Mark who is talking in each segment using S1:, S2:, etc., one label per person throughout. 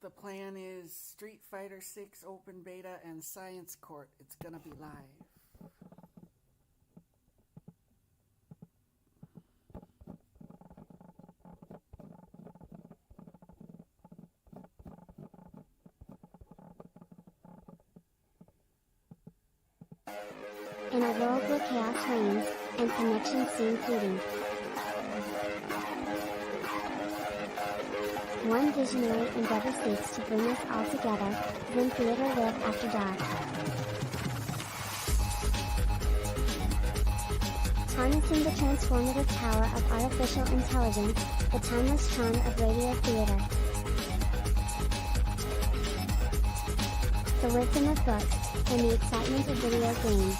S1: The plan is Street Fighter 6 open beta and Science Court. It's gonna be live.
S2: In a world where chaos reigns, and connections seem fleeting, one visionary endeavor seeks to bring us all together, Zen Theater Live After Dark. Harnessing the transformative power of artificial intelligence, the timeless charm of radio theater. The wisdom of books, and the excitement of video games.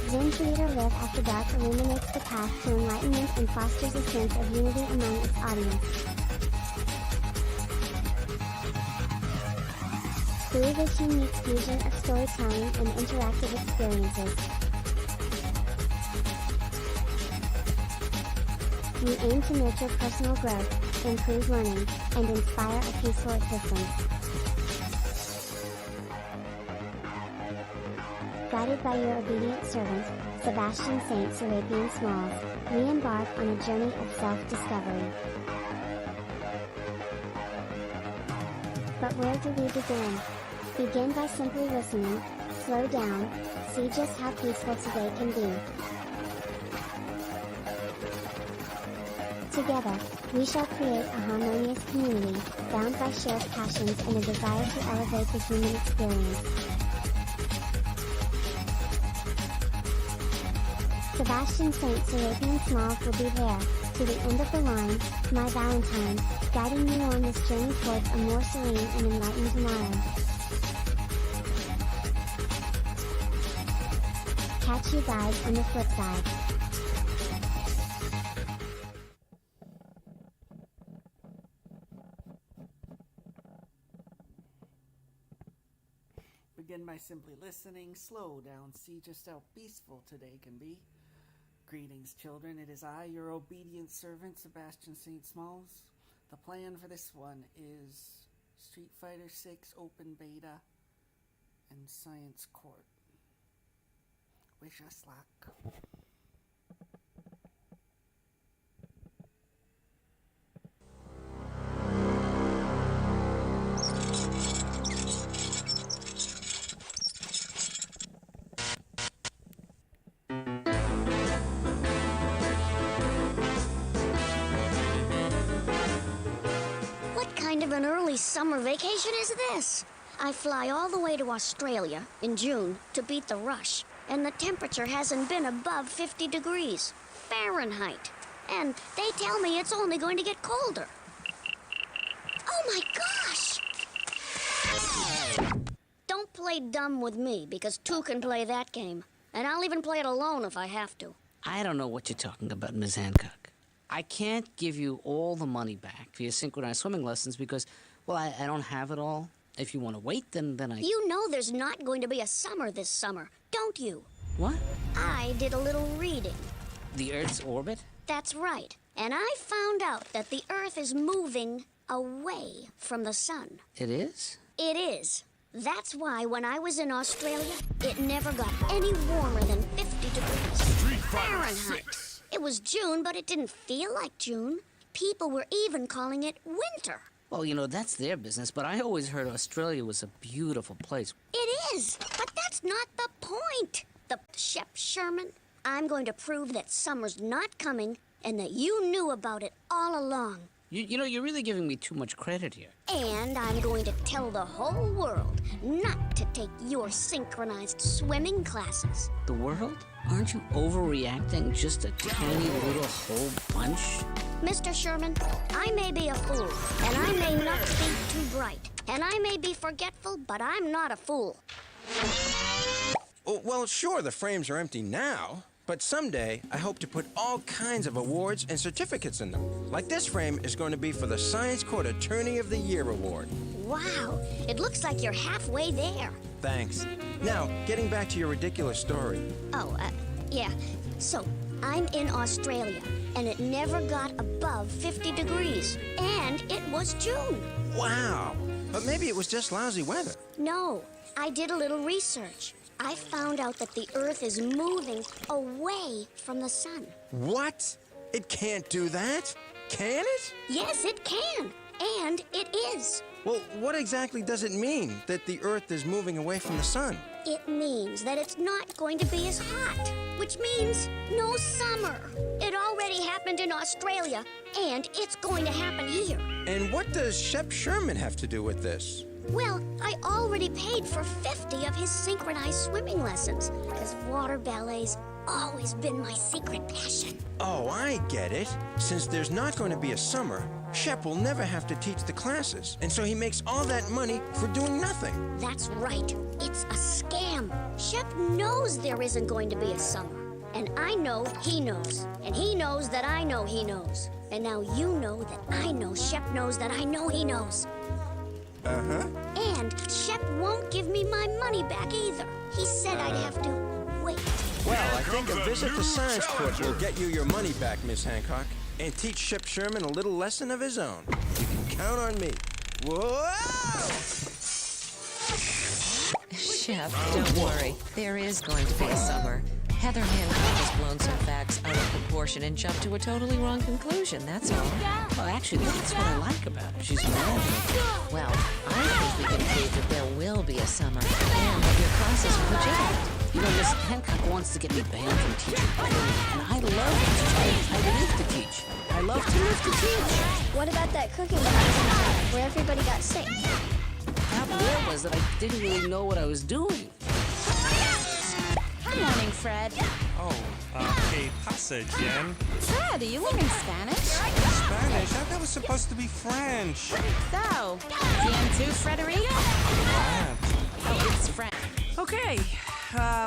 S2: Zen Theater Live After Dark illuminates the path to enlightenment and fosters a sense of unity among its audience. Through this unique fusion of storytelling and interactive experiences, we aim to nurture personal growth, improve learning, and inspire a peaceful existence. Guided by your obedient servant, Sebastian Saint Serapian Smalls, we embark on a journey of self-discovery. But where do we begin? Begin by simply listening, slow down, see just how peaceful today can be. Together, we shall create a harmonious community, bound by shared passions and a desire to elevate the human experience. Sebastian Saint Serapian Smalls will be there, to the end of the line, my Valentine, guiding you on this journey towards a more serene and enlightened tomorrow. Catch you guys on the flip side.
S1: Begin by simply listening, slow down, see just how peaceful today can be. Greetings, children. It is I, your obedient servant, Sebastian St. Smalls. The plan for this one is Street Fighter 6 open beta and Science Court. Wish us luck.
S3: What kind of an early summer vacation is this? I fly all the way to Australia in June to beat the rush, and the temperature hasn't been above 50 degrees Fahrenheit. And they tell me it's only going to get colder. Oh my gosh! Don't play dumb with me, because two can play that game. And I'll even play it alone if I have to.
S4: I don't know what you're talking about, Ms. Hancock. I can't give you all the money back for your synchronized swimming lessons because, well, I don't have it all. If you want to wait, then I...
S3: You know there's not going to be a summer this summer, don't you?
S4: What?
S3: I did a little reading.
S4: The Earth's orbit?
S3: That's right. And I found out that the Earth is moving away from the sun.
S4: It is?
S3: It is. That's why when I was in Australia, it never got any warmer than 50 degrees Fahrenheit. It was June, but it didn't feel like June. People were even calling it winter.
S4: Well, you know, that's their business, but I always heard Australia was a beautiful place.
S3: It is, but that's not the point. Shep Sherman, I'm going to prove that summer's not coming and that you knew about it all along.
S4: You know, you're really giving me too much credit here.
S3: And I'm going to tell the whole world not to take your synchronized swimming classes.
S4: The world? Aren't you overreacting just a tiny little whole bunch?
S3: Mr. Sherman, I may be a fool, and I may not think too bright, and I may be forgetful, but I'm not a fool.
S5: Oh, well, sure, the frames are empty now, but someday I hope to put all kinds of awards and certificates in them. Like this frame is going to be for the Science Court Attorney of the Year Award.
S3: Wow, it looks like you're halfway there.
S5: Thanks. Now, getting back to your ridiculous story.
S3: Yeah. So, I'm in Australia, and it never got above 50 degrees. And it was June.
S5: Wow. But maybe it was just lousy weather.
S3: No, I did a little research. I found out that the Earth is moving away from the sun.
S5: What? It can't do that. Can it?
S3: Yes, it can. And it is.
S5: Well, what exactly does it mean that the Earth is moving away from the sun?
S3: It means that it's not going to be as hot, which means no summer. It already happened in Australia, and it's going to happen here.
S5: And what does Shep Sherman have to do with this?
S3: Well, I already paid for 50 of his synchronized swimming lessons, because water ballet's always been my secret passion.
S5: Oh, I get it. Since there's not going to be a summer, Shep will never have to teach the classes, and so he makes all that money for doing nothing.
S3: That's right. It's a scam. Shep knows there isn't going to be a summer. And I know he knows. And he knows that I know he knows. And now you know that I know Shep knows that I know he knows.
S5: Uh-huh.
S3: And Shep won't give me my money back either. He said I'd have to wait.
S5: Well, I think a visit to science court will get you your money back, Miss Hancock, and teach Shep Sherman a little lesson of his own. You can count on me. Whoa!
S6: Shep, don't worry. There is going to be a summer. Heather Hancock has blown some facts out of proportion and jumped to a totally wrong conclusion, that's all.
S4: Well, actually, that's what I like about her. She's mad.
S6: Well, I think we can prove that there will be a summer, and that your classes are legitimate.
S4: You know, Miss Hancock wants to get me banned from teaching. And I love to teach. I live to teach. I love to live to teach.
S2: What about that cooking class where everybody got sick?
S4: The problem there was that I didn't really know what I was doing.
S7: Good morning, Fred.
S8: Oh, que pasa, Jen?
S7: Fred, are you learning Spanish?
S8: Spanish? I thought that was supposed to be French.
S7: So, bien tu, Frederica? Oh, it's French.
S9: Okay,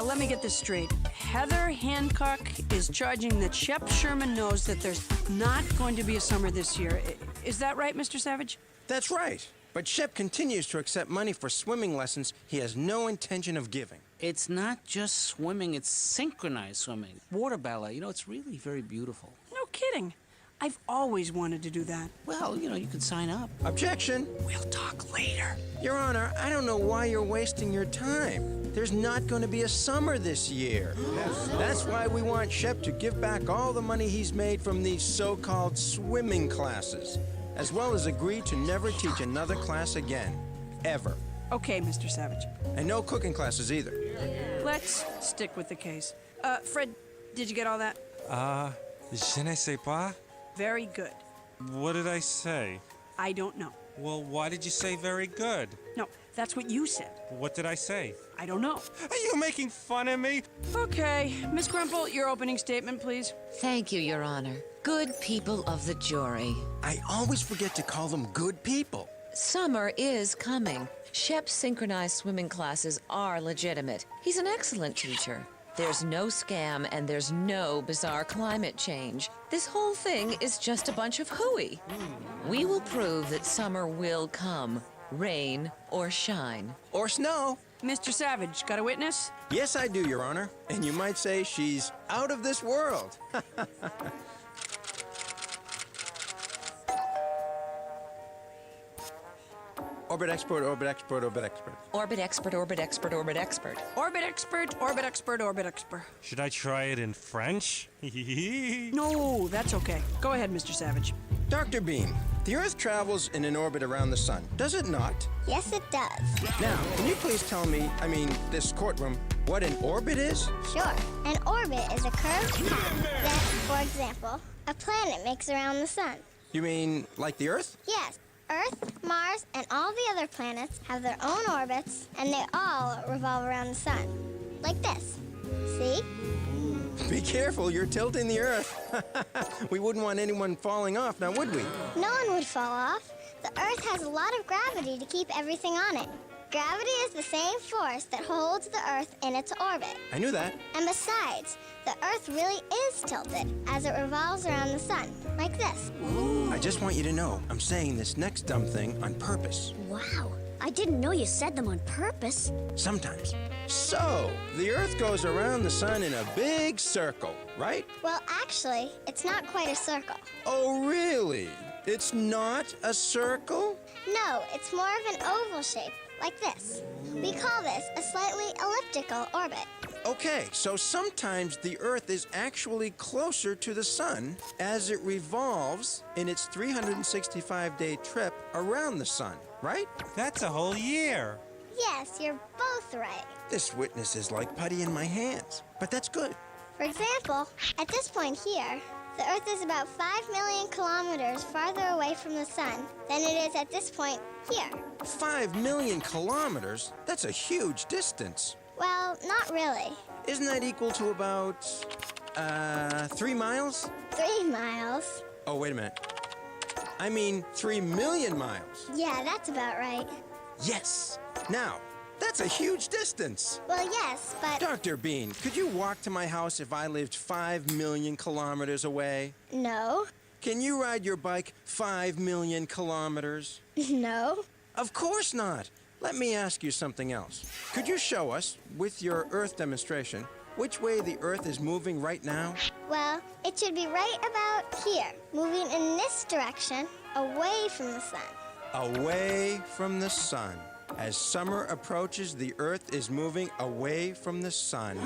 S9: let me get this straight. Heather Hancock is charging that Shep Sherman knows that there's not going to be a summer this year. Is that right, Mr. Savage?
S5: That's right. But Shep continues to accept money for swimming lessons he has no intention of giving.
S4: It's not just swimming, it's synchronized swimming. Water ballet, you know, it's really very beautiful.
S9: No kidding. I've always wanted to do that.
S4: Well, you know, you can sign up.
S5: Objection!
S9: We'll talk later.
S5: Your Honor, I don't know why you're wasting your time. There's not going to be a summer this year. That's why we want Shep to give back all the money he's made from these so-called swimming classes, as well as agree to never teach another class again. Ever.
S9: Okay, Mr. Savage.
S5: And no cooking classes either.
S9: Let's stick with the case. Fred, did you get all that?
S8: Je ne sais pas?
S9: Very good.
S8: What did I say?
S9: I don't know.
S8: Well, why did you say very good?
S9: No, that's what you said.
S8: What did I say?
S9: I don't know.
S8: Are you making fun of me?
S9: Okay, Miss Grumple, your opening statement, please.
S6: Thank you, Your Honor. Good people of the jury.
S5: I always forget to call them good people.
S6: Summer is coming. Shep's synchronized swimming classes are legitimate. He's an excellent teacher. There's no scam and there's no bizarre climate change. This whole thing is just a bunch of hooey. We will prove that summer will come, rain or shine.
S5: Or snow.
S9: Mr. Savage, got a witness?
S5: Yes, I do, Your Honor. And you might say she's out of this world. Orbit expert, orbit expert, orbit expert.
S6: Orbit expert, orbit expert, orbit expert.
S9: Orbit expert, orbit expert, orbit expert.
S8: Should I try it in French?
S9: No, that's okay. Go ahead, Mr. Savage.
S5: Dr. Beam, the Earth travels in an orbit around the sun, does it not?
S2: Yes, it does.
S5: Now, can you please tell me, this courtroom, what an orbit is?
S2: Sure. An orbit is a curved path that, for example, a planet makes around the sun.
S5: You mean like the Earth?
S2: Yes. Earth, Mars, and all the other planets have their own orbits, and they all revolve around the sun. Like this. See?
S5: Be careful, you're tilting the Earth. We wouldn't want anyone falling off, now would we?
S2: No one would fall off. The Earth has a lot of gravity to keep everything on it. Gravity is the same force that holds the Earth in its orbit.
S5: I knew that.
S2: And besides, the Earth really is tilted as it revolves around the sun, like this.
S5: I just want you to know, I'm saying this next dumb thing on purpose.
S3: Wow, I didn't know you said them on purpose.
S5: Sometimes. So, the Earth goes around the sun in a big circle, right?
S10: Well, actually, it's not quite a circle.
S5: Oh, really? It's not a circle?
S10: No, it's more of an oval shape, like this. We call this a slightly elliptical orbit.
S5: Okay, so sometimes the Earth is actually closer to the sun as it revolves in its 365-day trip around the sun, right?
S8: That's a whole year.
S10: Yes, you're both right.
S5: This witness is like putty in my hands, but that's good.
S10: For example, at this point here, the Earth is about 5 million kilometers farther away from the sun than it is at this point here.
S5: 5 million kilometers? That's a huge distance.
S10: Well, not really.
S5: Isn't that equal to about, 3 miles?
S10: 3 miles.
S5: Oh, wait a minute. I mean 3 million miles.
S10: Yeah, that's about right.
S5: Yes. Now, that's a huge distance.
S10: Well, yes, but
S5: Dr. Bean, could you walk to my house if I lived 5 million kilometers away?
S10: no.
S5: Can you ride your bike 5 million kilometers?
S10: No.
S5: Of course not. Let me ask you something else. Could you show us, with your Earth demonstration, which way the Earth is moving right now?
S10: Well, it should be right about here, moving in this direction, away from the sun.
S5: Away from the sun. As summer approaches, the Earth is moving away from the sun.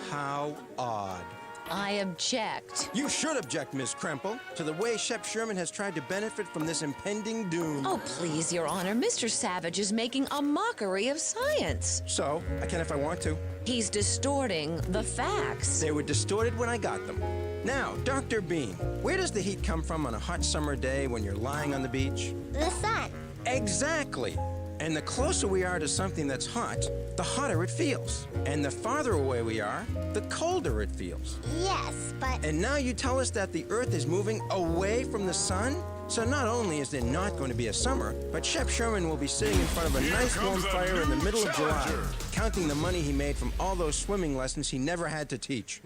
S5: How odd.
S6: I object.
S5: You should object, Miss Kremple, to the way Shep Sherman has tried to benefit from this impending doom.
S6: Oh, please, Your Honor. Mr. Savage is making a mockery of science.
S5: So, I can if I want to.
S6: He's distorting the facts.
S5: They were distorted when I got them. Now, Dr. Bean, where does the heat come from on a hot summer day when you're lying on the beach?
S10: The sun.
S5: Exactly. And the closer we are to something that's hot, the hotter it feels. And the farther away we are, the colder it feels.
S10: Yes, but
S5: And now you tell us that the Earth is moving away from the sun? So not only is there not going to be a summer, but Shep Sherman will be sitting in front of a nice warm fire in the middle of July, counting the money he made from all those swimming lessons he never had to teach.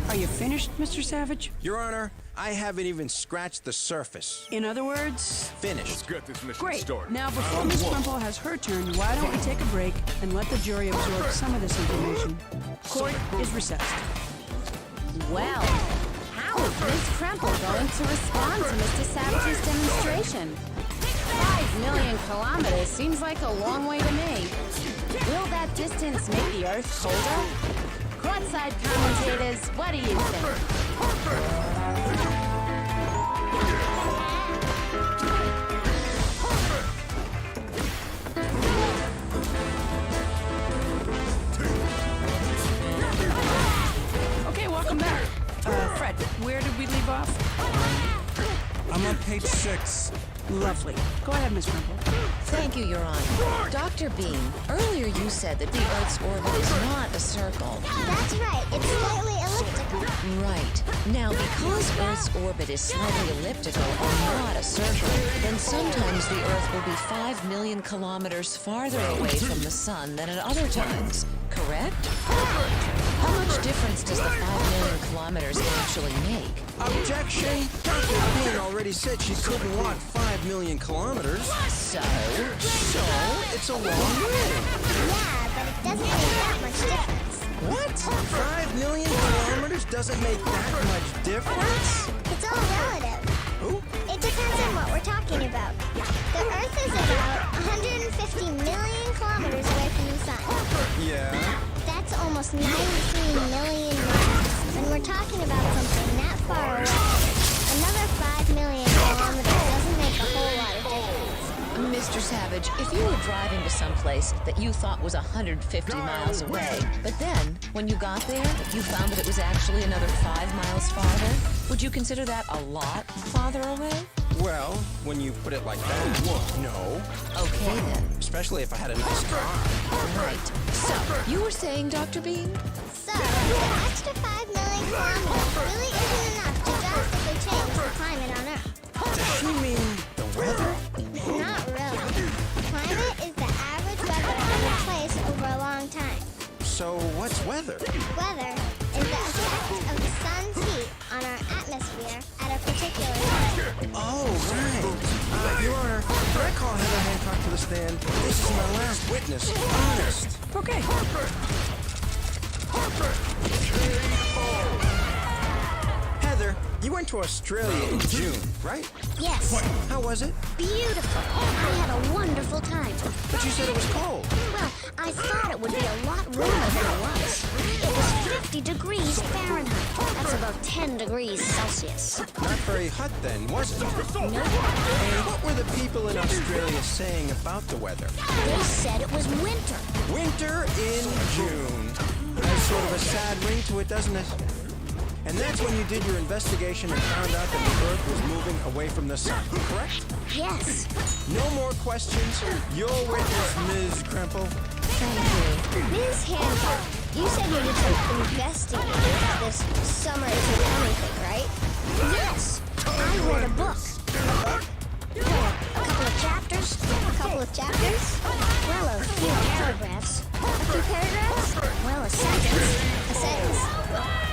S9: Are you finished, Mr. Savage?
S5: Your Honor, I haven't even scratched the surface.
S9: In other words,
S5: Finished.
S11: Get this mission
S9: great.
S11: started.
S9: Now, before Miss Crumple has her turn, why don't we take a break and let the jury absorb some of this information? Court is recessed.
S7: Well, how is Miss Kremple going to respond to Mr. Savage's demonstration? 5 million kilometers seems like a long way to me. Will that distance make the Earth colder? Courtside commentators, what do you think?
S9: Okay, welcome back. Fred, where did we leave off?
S8: I'm on page 6.
S9: Lovely. Go ahead, Miss Crumple.
S6: Thank you, Your Honor. Dr. Bean, earlier you said that the Earth's orbit is not a circle.
S10: that's right. It's slightly elliptical.
S6: Right. Now, because Earth's orbit is slightly elliptical and not a circle, then sometimes the Earth will be 5 million kilometers farther away from the sun than at other times, correct? How much difference does the 5 million kilometers actually make?
S5: Objection! Dr. Bean already said she couldn't walk 5 million kilometers.
S6: So,
S5: It's a long way.
S10: Yeah, but it doesn't make that much difference.
S5: What? 5 million kilometers doesn't make that much difference?
S10: It's all relative.
S5: Who?
S10: It depends on what we're talking about. The Earth is about 150 million kilometers away from the sun.
S5: Yeah.
S10: That's almost 93 million miles. When we're talking about something that far away, another 5 million kilometers doesn't make a whole lot of difference.
S6: Mr. Savage, if you were driving to some place that you thought was 150 miles away, but then, when you got there, you found that it was actually another 5 miles farther, would you consider that a lot farther away?
S5: Well, when you put it like that, no.
S6: Okay, then.
S5: Especially if I had a nice car.
S6: Right. So, you were saying, Dr. Bean?
S10: So, the extra 5 million kilometers really isn't enough to drastically change the climate on Earth.
S5: Does she mean the weather?
S10: Not really. Climate is the average weather on a place over a long time.
S5: So what's weather?
S10: Weather is the effect of the sun's heat on our atmosphere at a particular time.
S5: Oh, right. Your Honor, could I call Heather Hancock to the stand? understand. This is my last witness. Honest.
S9: Okay.
S5: Heather, you went to Australia in June, right?
S3: Yes,
S5: How was it?
S3: beautiful. I had a wonderful time.
S5: But you said it was cold.
S3: Well, I thought it would be a lot warmer than it was. It was 50 degrees Fahrenheit. That's about 10 degrees Celsius.
S5: Not very hot then, was it? And what were the people in Australia saying about the weather?
S3: They said it was winter.
S5: Winter in June. Has sort of a sad ring to it, doesn't it? And that's when you did your investigation and found out that the Earth was moving away from the sun, correct?
S3: Yes.
S5: No more questions. Your witness, Ms. Kremple.
S6: Thank you.
S10: Ms. Hancock, you said you did some investigating about this summer isn't anything, right?
S3: Yes. I read a book. A couple of chapters.
S10: A couple of chapters?
S3: Well, a few paragraphs.
S10: A few paragraphs?
S3: Well, a sentence.
S10: A sentence?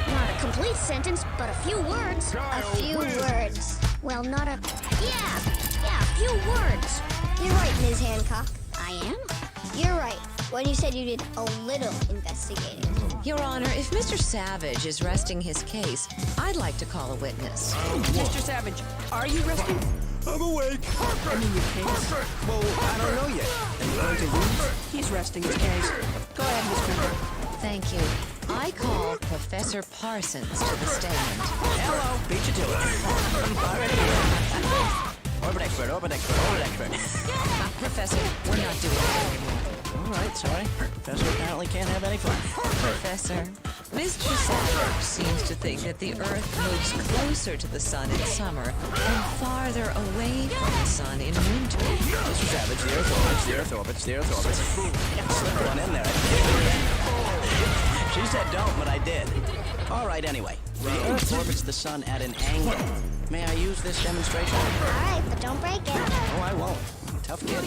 S3: Not a complete sentence, but a few words.
S10: A few words.
S3: Well, not a... Yeah, a few words.
S10: You're right, Ms. Hancock.
S3: I am?
S10: You're right when you said you did a little investigating.
S6: Your Honor, if Mr. Savage is resting his case, I'd like to call a witness.
S9: Mr. Savage, are you resting?
S8: I'm awake.
S9: I mean, your case.
S5: Well, I don't know yet. Are you going to lose?
S9: He's resting his case. Go ahead, Miss Kremple.
S6: Thank you. I call Professor Parsons to the stand.
S11: Hello, beat you to it. Already here. Orbit expert.
S6: Professor, we're not doing it anymore.
S11: All right, sorry. Professor apparently can't have any fun.
S6: Professor, Mr. Savage seems to think that the Earth moves closer to the sun in summer and farther away from the sun in winter.
S11: Mr. Savage, the Earth orbits. Slip one in there. She said don't, but I did. All right, anyway. The Earth orbits the sun at an angle. May I use this demonstration?
S10: All right, but don't break it.
S11: Oh, I won't. Tough kid.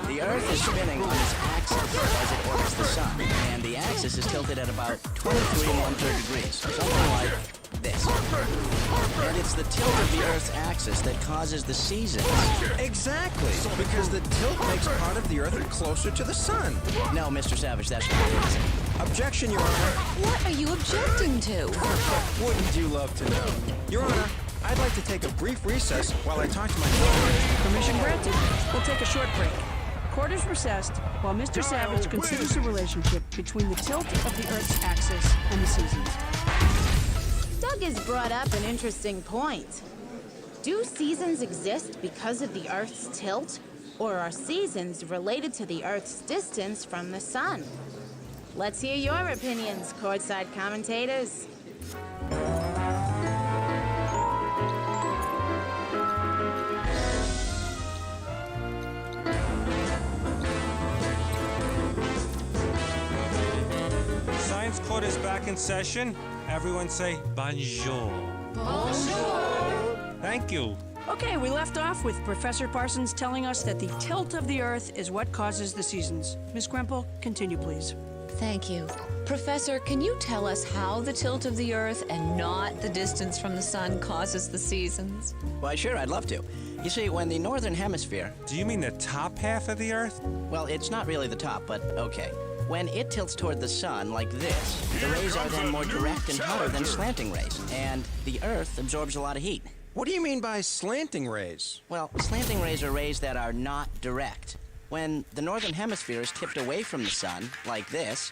S11: The Earth is spinning on its axis as it orbits the sun, and the axis is tilted at about 23 1/3 degrees, something like this. And it's the tilt of the Earth's axis that causes the seasons.
S5: Exactly, because the tilt makes part of the Earth closer to the sun.
S11: No, Mr. Savage, that's not what it is.
S5: Objection, Your Honor.
S6: What are you objecting to?
S5: Wouldn't you love to know? Your Honor, I'd like to take a brief recess while I talk to my client.
S9: Permission granted. We'll take a short break. Court is recessed while Mr. Savage considers the relationship between the tilt of the Earth's axis and the seasons.
S7: Doug has brought up an interesting point. Do seasons exist because of the Earth's tilt, or are seasons related to the Earth's distance from the sun? Let's hear your opinions, courtside commentators.
S8: Science Court is back in session. Everyone say bonjour.
S7: Bonjour!
S8: Thank you.
S9: Okay, we left off with Professor Parsons telling us that the tilt of the Earth is what causes the seasons. Ms. Kremple, continue, please.
S6: Thank you. Professor, can you tell us how the tilt of the Earth and not the distance from the sun causes the seasons?
S11: Why, sure, I'd love to. You see, when the northern hemisphere...
S8: Do you mean the top half of the Earth?
S11: Well, it's not really the top, but okay. When it tilts toward the sun, like this, the rays are then more direct and hotter than slanting rays, and the Earth absorbs a lot of heat.
S5: What do you mean by slanting rays?
S11: Well, slanting rays are rays that are not direct. When the northern hemisphere is tipped away from the sun, like this,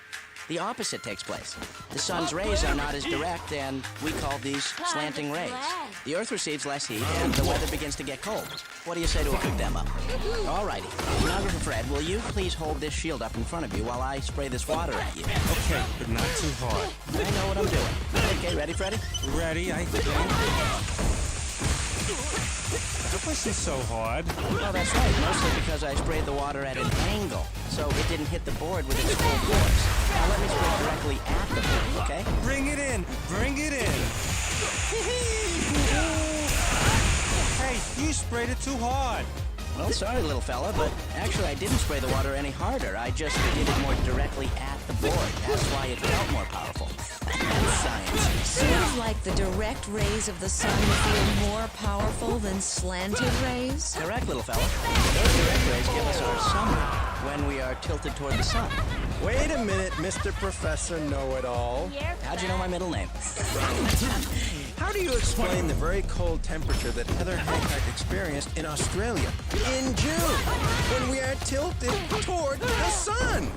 S11: the opposite takes place. The sun's rays are not as direct, and we call these slanting rays. The Earth receives less heat, and the weather begins to get cold. What do you say to a quick demo? All righty. Stenographer Fred, will you please hold this shield up in front of you while I spray this water at you?
S8: Okay, but not too hard.
S11: I know what I'm doing. Okay, ready, Freddy?
S8: Ready, I think. That wasn't so hard.
S11: Well, that's right, mostly because I sprayed the water at an angle, so it didn't hit the board with its full force. Now let me spray directly at the board, okay?
S8: Bring it in! Bring it in! Hey, you sprayed it too hard.
S11: Well, sorry, little fella, but actually I didn't spray the water any harder. I just did it more directly at the board. That's why it felt more powerful. That's science.
S6: Sort of like the direct rays of the sun feel more powerful than slanted rays?
S11: Correct, little fella. Those direct rays give us our summer when we are tilted toward the sun.
S5: Wait a minute, Mr. Professor Know-It-All.
S11: How'd you know my middle name?
S5: How do you explain the very cold temperature that Heather Hancock experienced in Australia in June when we are tilted toward the sun?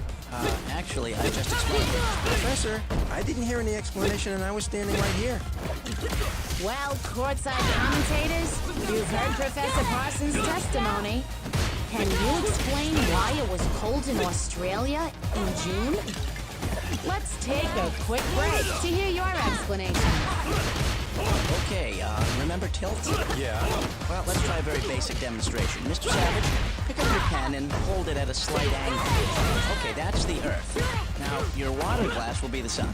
S11: Actually, I just explained it.
S5: Professor, I didn't hear any explanation and I was standing right here.
S7: Well, courtside commentators, you've heard Professor Parsons' testimony. Can you explain why it was cold in Australia in June? Let's take a quick break to hear your explanation.
S11: Okay, remember tilt?
S5: Yeah.
S11: Well, let's try a very basic demonstration. Mr. Savage, pick up your pen and hold it at a slight angle. Okay, that's the Earth. Now, your water glass will be the sun.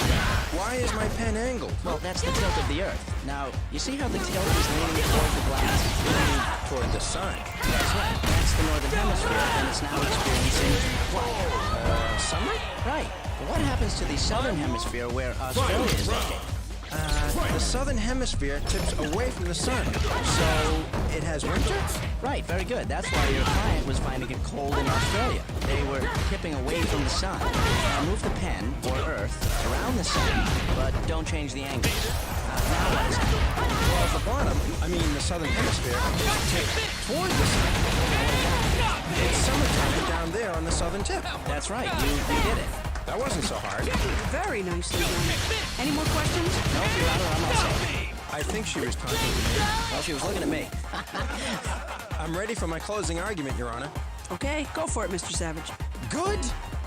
S5: Why is my pen angled?
S11: Well, that's the tilt of the Earth. Now, you see how the tilt is leaning toward the glass?
S5: Leaning toward the sun.
S11: That's right. That's the northern hemisphere, and it's now experiencing what?
S5: Summer?
S11: Right. But what happens to the southern hemisphere where Australia is located?
S5: The southern hemisphere tips away from the sun, so it has winter?
S11: Right, very good. That's why your client was finding it cold in Australia. They were tipping away from the sun. Now move the pen, or Earth, around the sun, but don't change the angle. Now what is it?
S5: Well, the bottom, I mean the southern hemisphere, tips toward the sun. It's summertime down there on the southern tip.
S11: That's right, you did it.
S5: That wasn't so hard.
S9: Very nicely done. Any more questions?
S11: No, Your Honor, I'm all set.
S5: I think she was talking to me.
S11: Well, she was looking at me.
S5: I'm ready for my closing argument, Your Honor.
S9: Okay, go for it, Mr. Savage.
S5: Good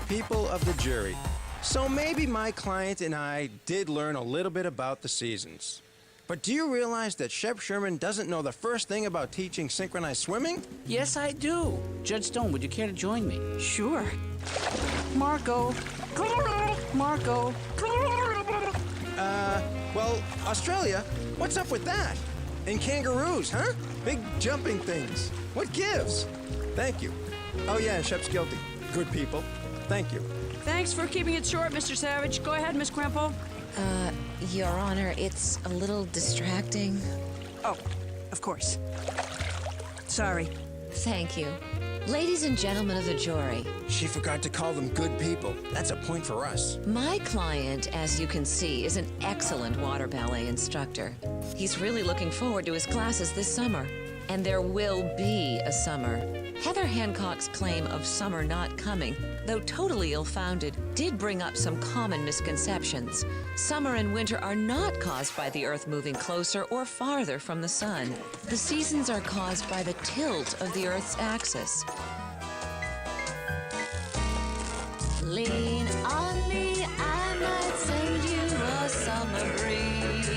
S5: people of the jury. So maybe my client and I did learn a little bit about the seasons. But do you realize that Shep Sherman doesn't know the first thing about teaching synchronized swimming?
S4: Yes, I do. Judge Stone, would you care to join me?
S9: Sure. Marco. Marco.
S5: Well, Australia, what's up with that? And kangaroos, huh? Big jumping things. What gives? Thank you. Oh yeah, and Shep's guilty. Good people. Thank you.
S9: Thanks for keeping it short, Mr. Savage. Go ahead, Miss Crampo.
S6: Your Honor, it's a little distracting.
S9: Oh, of course. Sorry.
S6: Thank you. Ladies and gentlemen of the jury,
S5: She forgot to call them good people. That's a point for us.
S6: my client, as you can see, is an excellent water ballet instructor. He's really looking forward to his classes this summer. And there will be a summer. Heather Hancock's claim of summer not coming, though totally ill-founded, did bring up some common misconceptions. Summer and winter are not caused by the Earth moving closer or farther from the sun. The seasons are caused by the tilt of the Earth's axis. Lean on me, I might send you a summer breeze.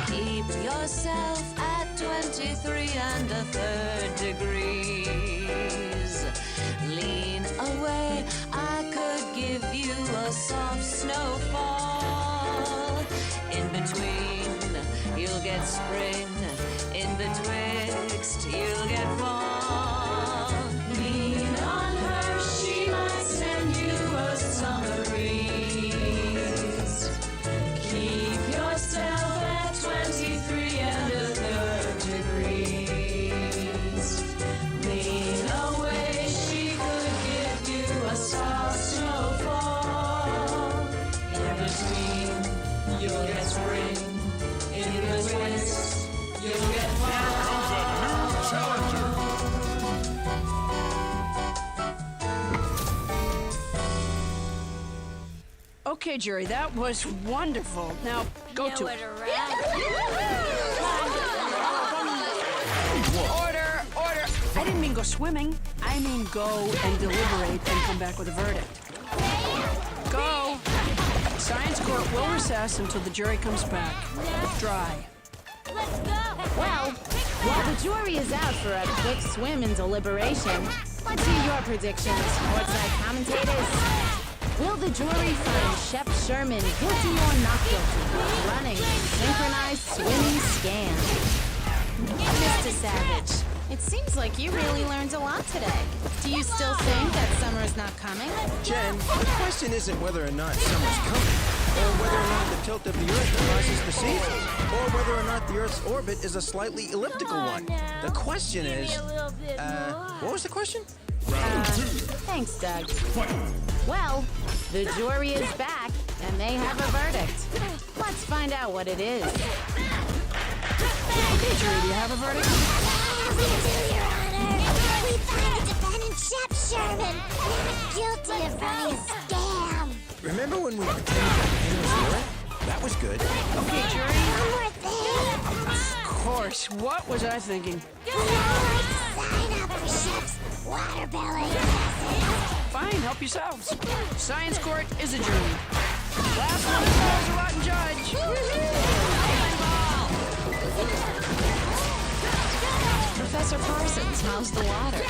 S6: Keep yourself at 23 and a third degrees. Lean away, I could give you a soft snowfall. In between, you'll get spring. In betwixt, you'll get fall. Lean on her, she might send you a summer breeze. Keep yourself at 23 and a third degrees. Lean away, she could give you a soft snowfall. In between, you'll get spring. In betwixt, you'll get fall.
S9: Okay, jury, that was wonderful. Now, go to it. Order, order. I didn't mean go swimming. I mean go and deliberate and come back with a verdict. Go. Science court will recess until the jury comes back. Dry.
S7: Well, while the jury is out for a quick swim in deliberation, let's hear your predictions, courtside commentators. Will the jury find Shep Sherman guilty or not guilty of running a synchronized swimming scam? Mr. Savage, It seems like you really learned a lot today. Do you still think that summer is not coming?
S5: Jen, the question isn't whether or not summer's coming, or whether or not the tilt of the Earth causes the seasons, or whether or not the Earth's orbit is a slightly elliptical one. The question is, what was the question?
S7: Thanks, Doug. Well, the jury is back, and they have a verdict. Let's find out what it is.
S9: Okay, jury, do you have a verdict?
S10: We do, Your Honor. We find the defendant, Shep Sherman, not guilty of running a scam.
S5: Remember when we pretended that Ken was Laura? That was good.
S9: Okay, jury.
S10: One more thing.
S9: Of course. What was I thinking?
S10: We all like to sign up for Shep's water belly classes.
S9: Fine, help yourselves. Science court is adjourned. Last one falls a rotten judge.
S6: Professor Parsons smells the water.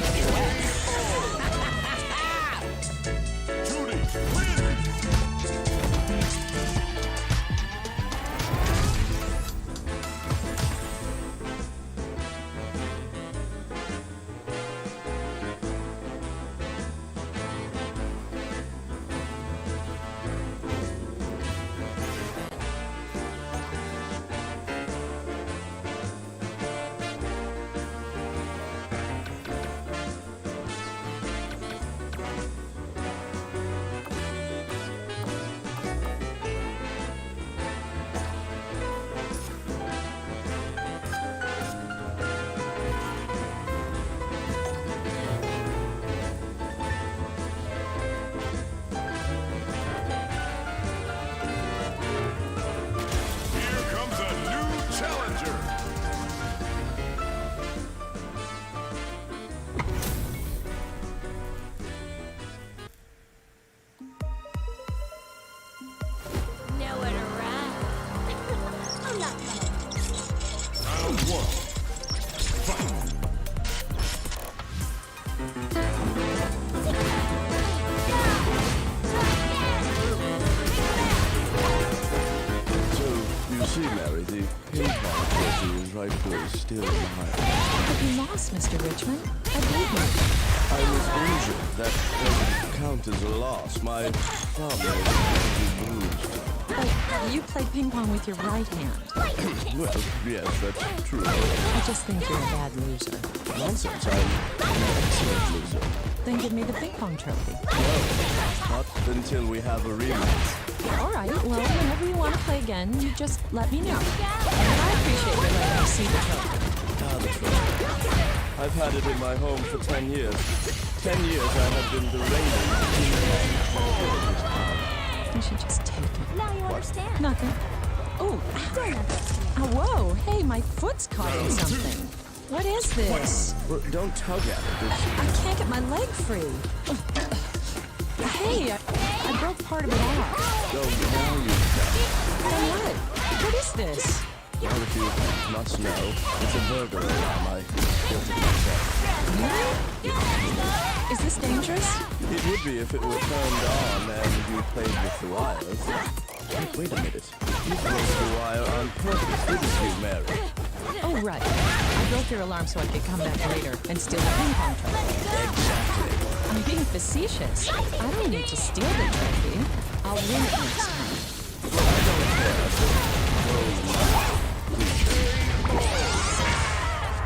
S12: Still mine.
S6: But you lost, Mr. Richmond. I beat you.
S12: I was injured. That doesn't count as a loss. My thumb is bruised.
S6: But you play ping pong with your right hand.
S12: Well, yes, that's true.
S6: I just think you're a bad loser.
S12: Nonsense. I'm an excellent loser.
S6: Then give me the ping pong trophy.
S12: No, not until we have a rematch.
S6: All right, well, whenever you want to play again, you just let me know. And I appreciate you letting me see the trophy.
S12: Ah, the trophy. I've had it in my home for 10 years. 10 years I have been the reigning king.
S6: You should just take it.
S10: Now you understand.
S6: Nothing. Oh, whoa, hey, my foot's caught in something. What is this?
S12: Well, don't tug at it.
S6: I can't get my leg free. Hey, I broke part of it off.
S12: So now you can.
S6: What? What is this?
S12: Well, if you must know, it's a burglar alarm. I built it myself.
S6: Is this dangerous?
S12: It would be if it were turned on and you played with the wires. Wait a minute. You broke the wire on purpose, didn't you, Mary?
S6: Oh, right. I broke your alarm so I could come back later and steal the ping pong trophy.
S12: Exactly.
S6: I'm being facetious. I don't need to steal the trophy. I'll win it next time.
S12: Well, I don't care.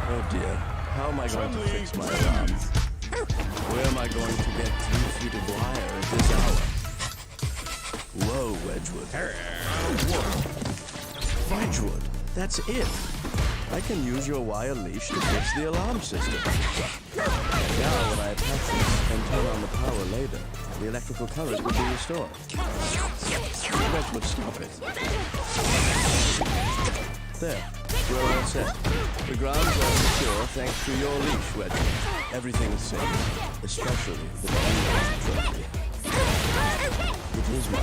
S12: Oh dear. How am I going to fix my alarm? Where am I going to get 3 feet of wire at this hour? Whoa, Wedgwood. Wedgwood, that's it. I can use your wire leash to fix the alarm system. Now, when I attach this and turn on the power later, the electrical current will be restored. Wedgwood, stop it. There, we're all set. The grounds are secure thanks to your leash, Wedgwood. Everything is safe, especially the trophy. It is my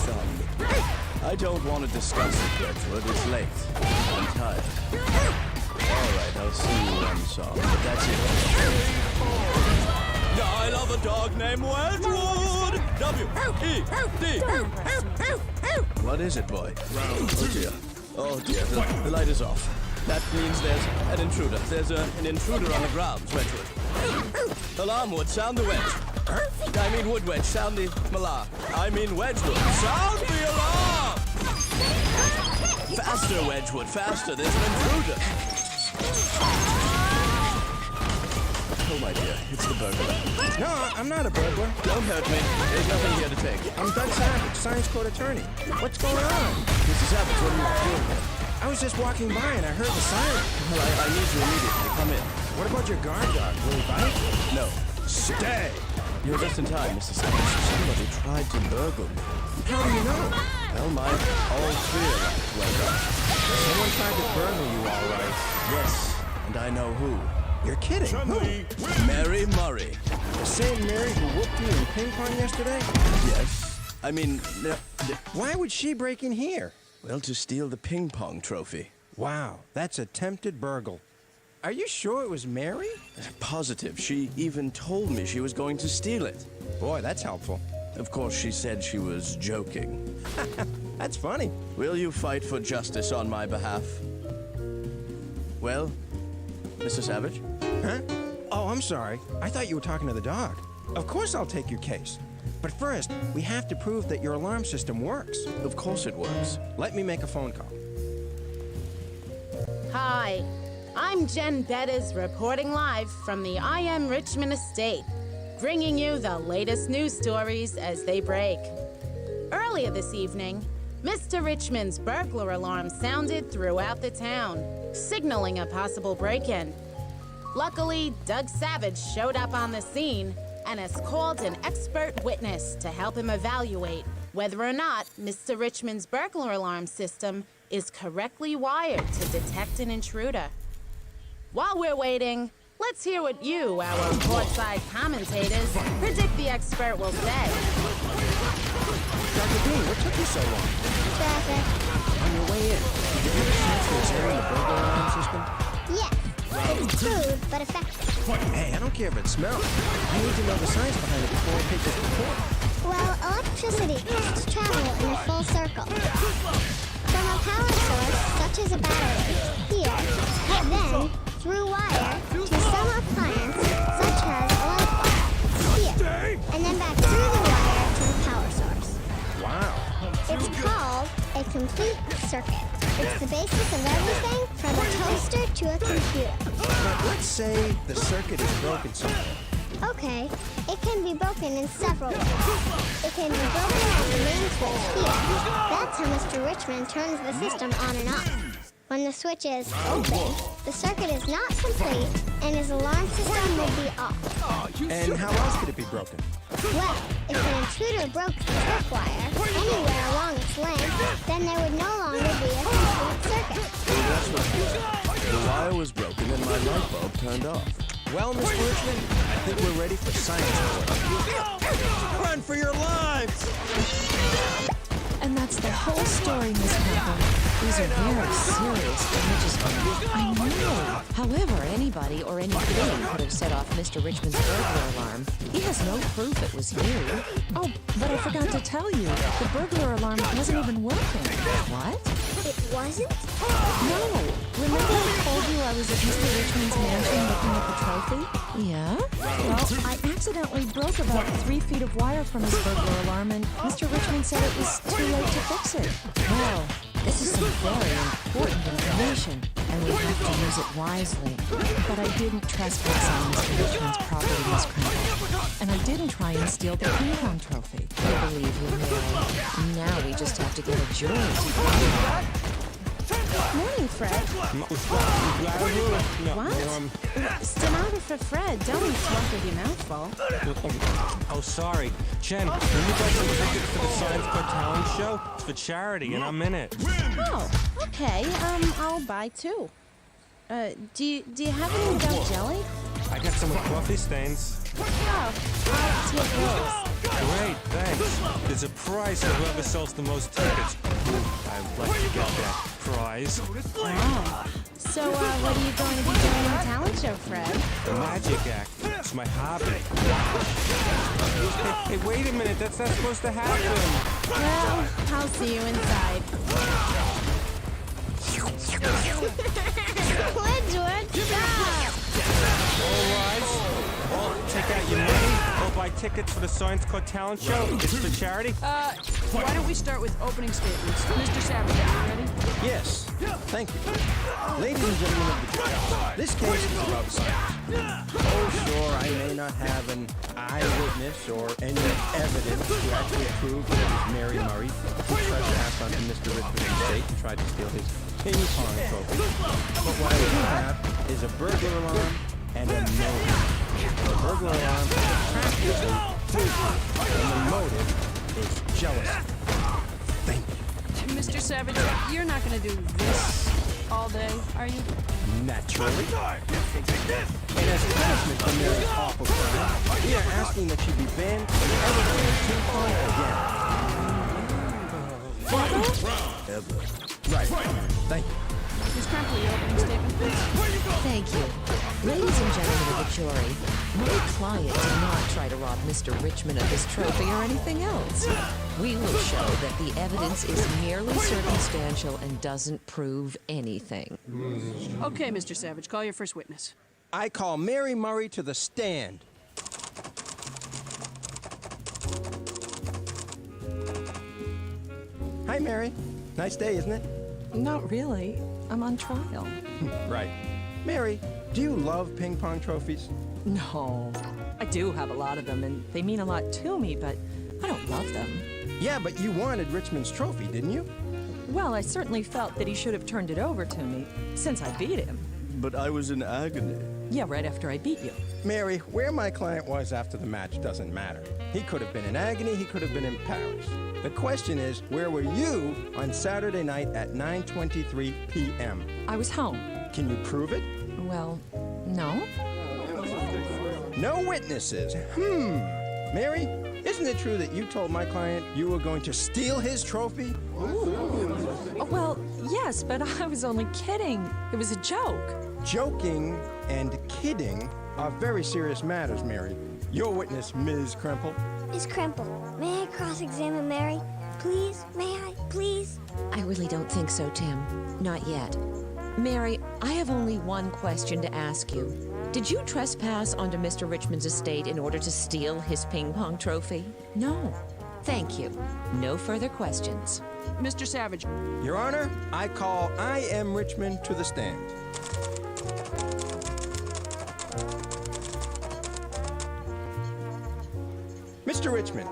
S12: thumb. I don't want to discuss it, Wedgwood. It's late. I'm tired. All right, I'll see you one song, but that's it. I love a dog named Wedgwood. W-E-D. What is it, boy? Oh dear. Oh dear. The light is off. That means there's an intruder. There's an intruder on the grounds, Wedgwood. Alarm Wood, sound the wedge. I mean Wood Wedge, sound the malar. I mean Wedgwood, sound the alarm! Faster, Wedgwood, faster. There's an intruder. Oh, my dear, it's the burglar.
S5: No, I'm not a burglar.
S12: Don't hurt me. There's nothing here to take.
S5: I'm Doug Savage, science court attorney. What's going on?
S12: Mr. Savage, what are you doing here?
S5: I was just walking by and I heard the siren.
S12: Well, I need you immediately. Come in.
S5: What about your guard dog? Will he bite?
S12: No.
S5: Stay!
S12: You're just in time, Mr. Savage. Somebody tried to burgle me.
S5: How do you know?
S12: Well, my all-clear light went up.
S5: Someone tried to burgle you, all right.
S12: Yes, and I know who.
S5: You're kidding. Who?
S12: Mary Murray.
S5: The same Mary who whooped you in ping pong yesterday?
S12: Yes. I mean,
S5: why would she break in here?
S12: Well, to steal the ping pong trophy.
S5: Wow, that's attempted burgle. Are you sure it was Mary?
S12: Positive. She even told me she was going to steal it.
S5: Boy, that's helpful.
S12: Of course, she said she was joking.
S5: That's funny.
S12: Will you fight for justice on my behalf? Well, Mr. Savage?
S5: Huh? Oh, I'm sorry. I thought you were talking to the dog. Of course I'll take your case. But first, we have to prove that your alarm system works.
S12: Of course it works.
S5: Let me make a phone call.
S7: Hi, I'm Jen Bettis reporting live from the I Am Richmond estate, bringing you the latest news stories as they break. Earlier this evening, Mr. Richmond's burglar alarm sounded throughout the town, signaling a possible break-in. Luckily, Doug Savage showed up on the scene and has called an expert witness to help him evaluate whether or not Mr. Richmond's burglar alarm system is correctly wired to detect an intruder. While we're waiting, let's hear what you, our courtside commentators, predict the expert will say.
S5: Dr. Dean, what took you so long?
S10: Traffic.
S5: On your way in, did you get a chance to examine the burglar alarm system?
S10: Yes. It's crude, but effective.
S5: Hey, I don't care if it smells. I need to know the science behind it before I take this report.
S10: Well, electricity has to travel in a full circle. From a power source, such as a battery, here, then through wire to some appliance, such as a light bulb, here, and then back through the wire to the power source.
S5: Wow.
S10: It's called a complete circuit. It's the basis of everything from a toaster to a computer.
S5: But let's say the circuit is broken somewhere.
S10: Okay, it can be broken in several ways. It can be broken at the main switch here. That's how Mr. Richmond turns the system on and off. When the switch is open, the circuit is not complete and his alarm system will be off.
S5: And how else could it be broken?
S10: Well, if an intruder broke the tripwire anywhere along its length, then there would no longer be a complete circuit.
S12: That's right. The wire was broken and my light bulb turned off.
S5: Well, Mr. Richmond, I think we're ready for science court. Run for your lives!
S6: And that's the whole story, Miss Pepper. These are very serious religious matters. I know. However, anybody or anything could have set off Mr. Richmond's burglar alarm. He has no proof it was you. Oh, but I forgot to tell you, the burglar alarm wasn't even working. What?
S10: It wasn't?
S6: No. Remember I told you I was at Mr. Richmond's mansion looking at the trophy? Yeah? Well, I accidentally broke about 3 feet of wire from his burglar alarm, and Mr. Richmond said it was too late to fix it. Well, this is some very important information, and we have to use it wisely. But I didn't trespass on Mr. Richmond's property, Miss Crumple. And I didn't try and steal the ping pong trophy. I believe you, Mary. Now we just have to get a jury to
S7: Morning, Fred. What? Stenographer Fred, don't talk with your mouth full.
S8: Oh, sorry. Jen, when you got some tickets for the Science Court Talent Show? It's for charity, and I'm in it.
S7: Oh, okay. I'll buy 2. Do you have any without jelly?
S8: I got some with coffee stains.
S7: Oh, I'll take those.
S8: Great, thanks. There's a prize for whoever sells the most tickets. I'd like to get that prize.
S7: Oh. So, what are you going to be doing on the talent show, Fred?
S8: The magic act. It's my hobby. Hey, wait a minute. That's not supposed to happen.
S7: Well, I'll see you inside.
S8: take out your money or buy tickets for the Science Court Talent Show? It's for charity?
S9: Why don't we start with opening statements? Mr. Savage, are you ready?
S5: Yes, thank you. Ladies and gentlemen of the jury, this case is about science. Oh, sure, I may not have an eyewitness or any evidence to actually prove that it was Mary Murray who trespassed onto Mr. Richmond's estate and tried to steal his ping pong trophy. But what I do have is a burglar alarm and a motive. The burglar alarm is practically foolproof, and the motive is jealousy. Thank you.
S9: Mr. Savage, you're not going to do this all day, are you?
S5: Naturally. And as punishment for Mary's awful crime, we are asking that she be banned from ever playing ping pong again. Ever. Right. Thank you.
S9: Ms. Crumple, your opening statement, please.
S6: Thank you. Ladies and gentlemen of the jury, my client did not try to rob Mr. Richmond of his trophy or anything else. We will show that the evidence is merely circumstantial and doesn't prove anything.
S9: Okay, Mr. Savage, call your first witness.
S5: I call Mary Murray to the stand. Hi, Mary. Nice day, isn't it?
S6: Not really. I'm on trial.
S5: Right. Mary, do you love ping pong trophies?
S13: No. I do have a lot of them, and they mean a lot to me, but I don't love them.
S5: Yeah, but you wanted Richmond's trophy, didn't you?
S13: Well, I certainly felt that he should have turned it over to me, since I beat him.
S12: But I was in agony.
S13: Yeah, right after I beat you.
S5: Mary, where my client was after the match doesn't matter. He could have been in agony, he could have been in Paris. The question is, where were you on Saturday night at 9:23 p.m.?
S13: I was home.
S5: Can you prove it?
S13: Well, no.
S5: No witnesses. Mary, isn't it true that you told my client you were going to steal his trophy?
S13: Oh, well, yes, but I was only kidding. It was a joke.
S5: Joking and kidding are very serious matters, Mary. Your witness, Ms. Kremple.
S10: Miss Kremple, may I cross-examine Mary? Please? May I? Please?
S6: I really don't think so, Tim. Not yet. Mary, I have only one question to ask you. Did you trespass onto Mr. Richmond's estate in order to steal his ping pong trophy? No. Thank you. No further questions.
S9: Mr. Savage.
S5: Your Honor, I call I M. Richmond to the stand. Mr. Richmond,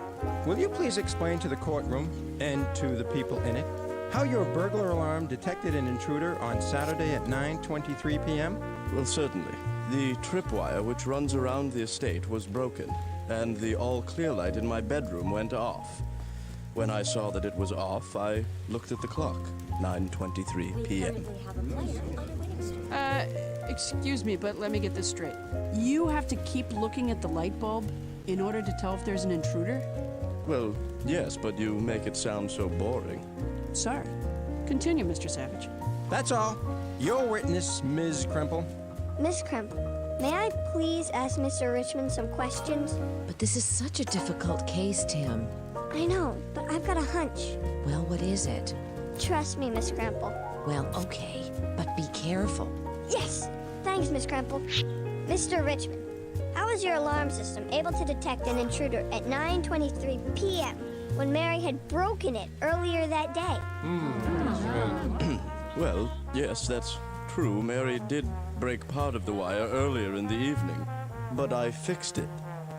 S5: will you please explain to the courtroom and to the people in it how your burglar alarm detected an intruder on Saturday at 9:23 p.m.?
S12: Well, certainly. The tripwire which runs around the estate was broken, and the all-clear light in my bedroom went off. When I saw that it was off, I looked at the clock. 9:23 p.m.
S9: Excuse me, but let me get this straight. You have to keep looking at the light bulb in order to tell if there's an intruder?
S12: Well, yes, but you make it sound so boring.
S9: Sorry. Continue, Mr. Savage.
S5: That's all. Your witness, Ms. Kremple.
S10: Miss Kremple, may I please ask Mr. Richmond some questions?
S6: But this is such a difficult case, Tim.
S10: I know, but I've got a hunch.
S6: Well, what is it?
S10: Trust me, Miss Kremple.
S6: Well, okay, but be careful.
S10: Yes! Thanks, Miss Kremple. Mr. Richmond, how was your alarm system able to detect an intruder at 9:23 p.m. when Mary had broken it earlier that day?
S12: Well, yes, that's true. Mary did break part of the wire earlier in the evening, but I fixed it.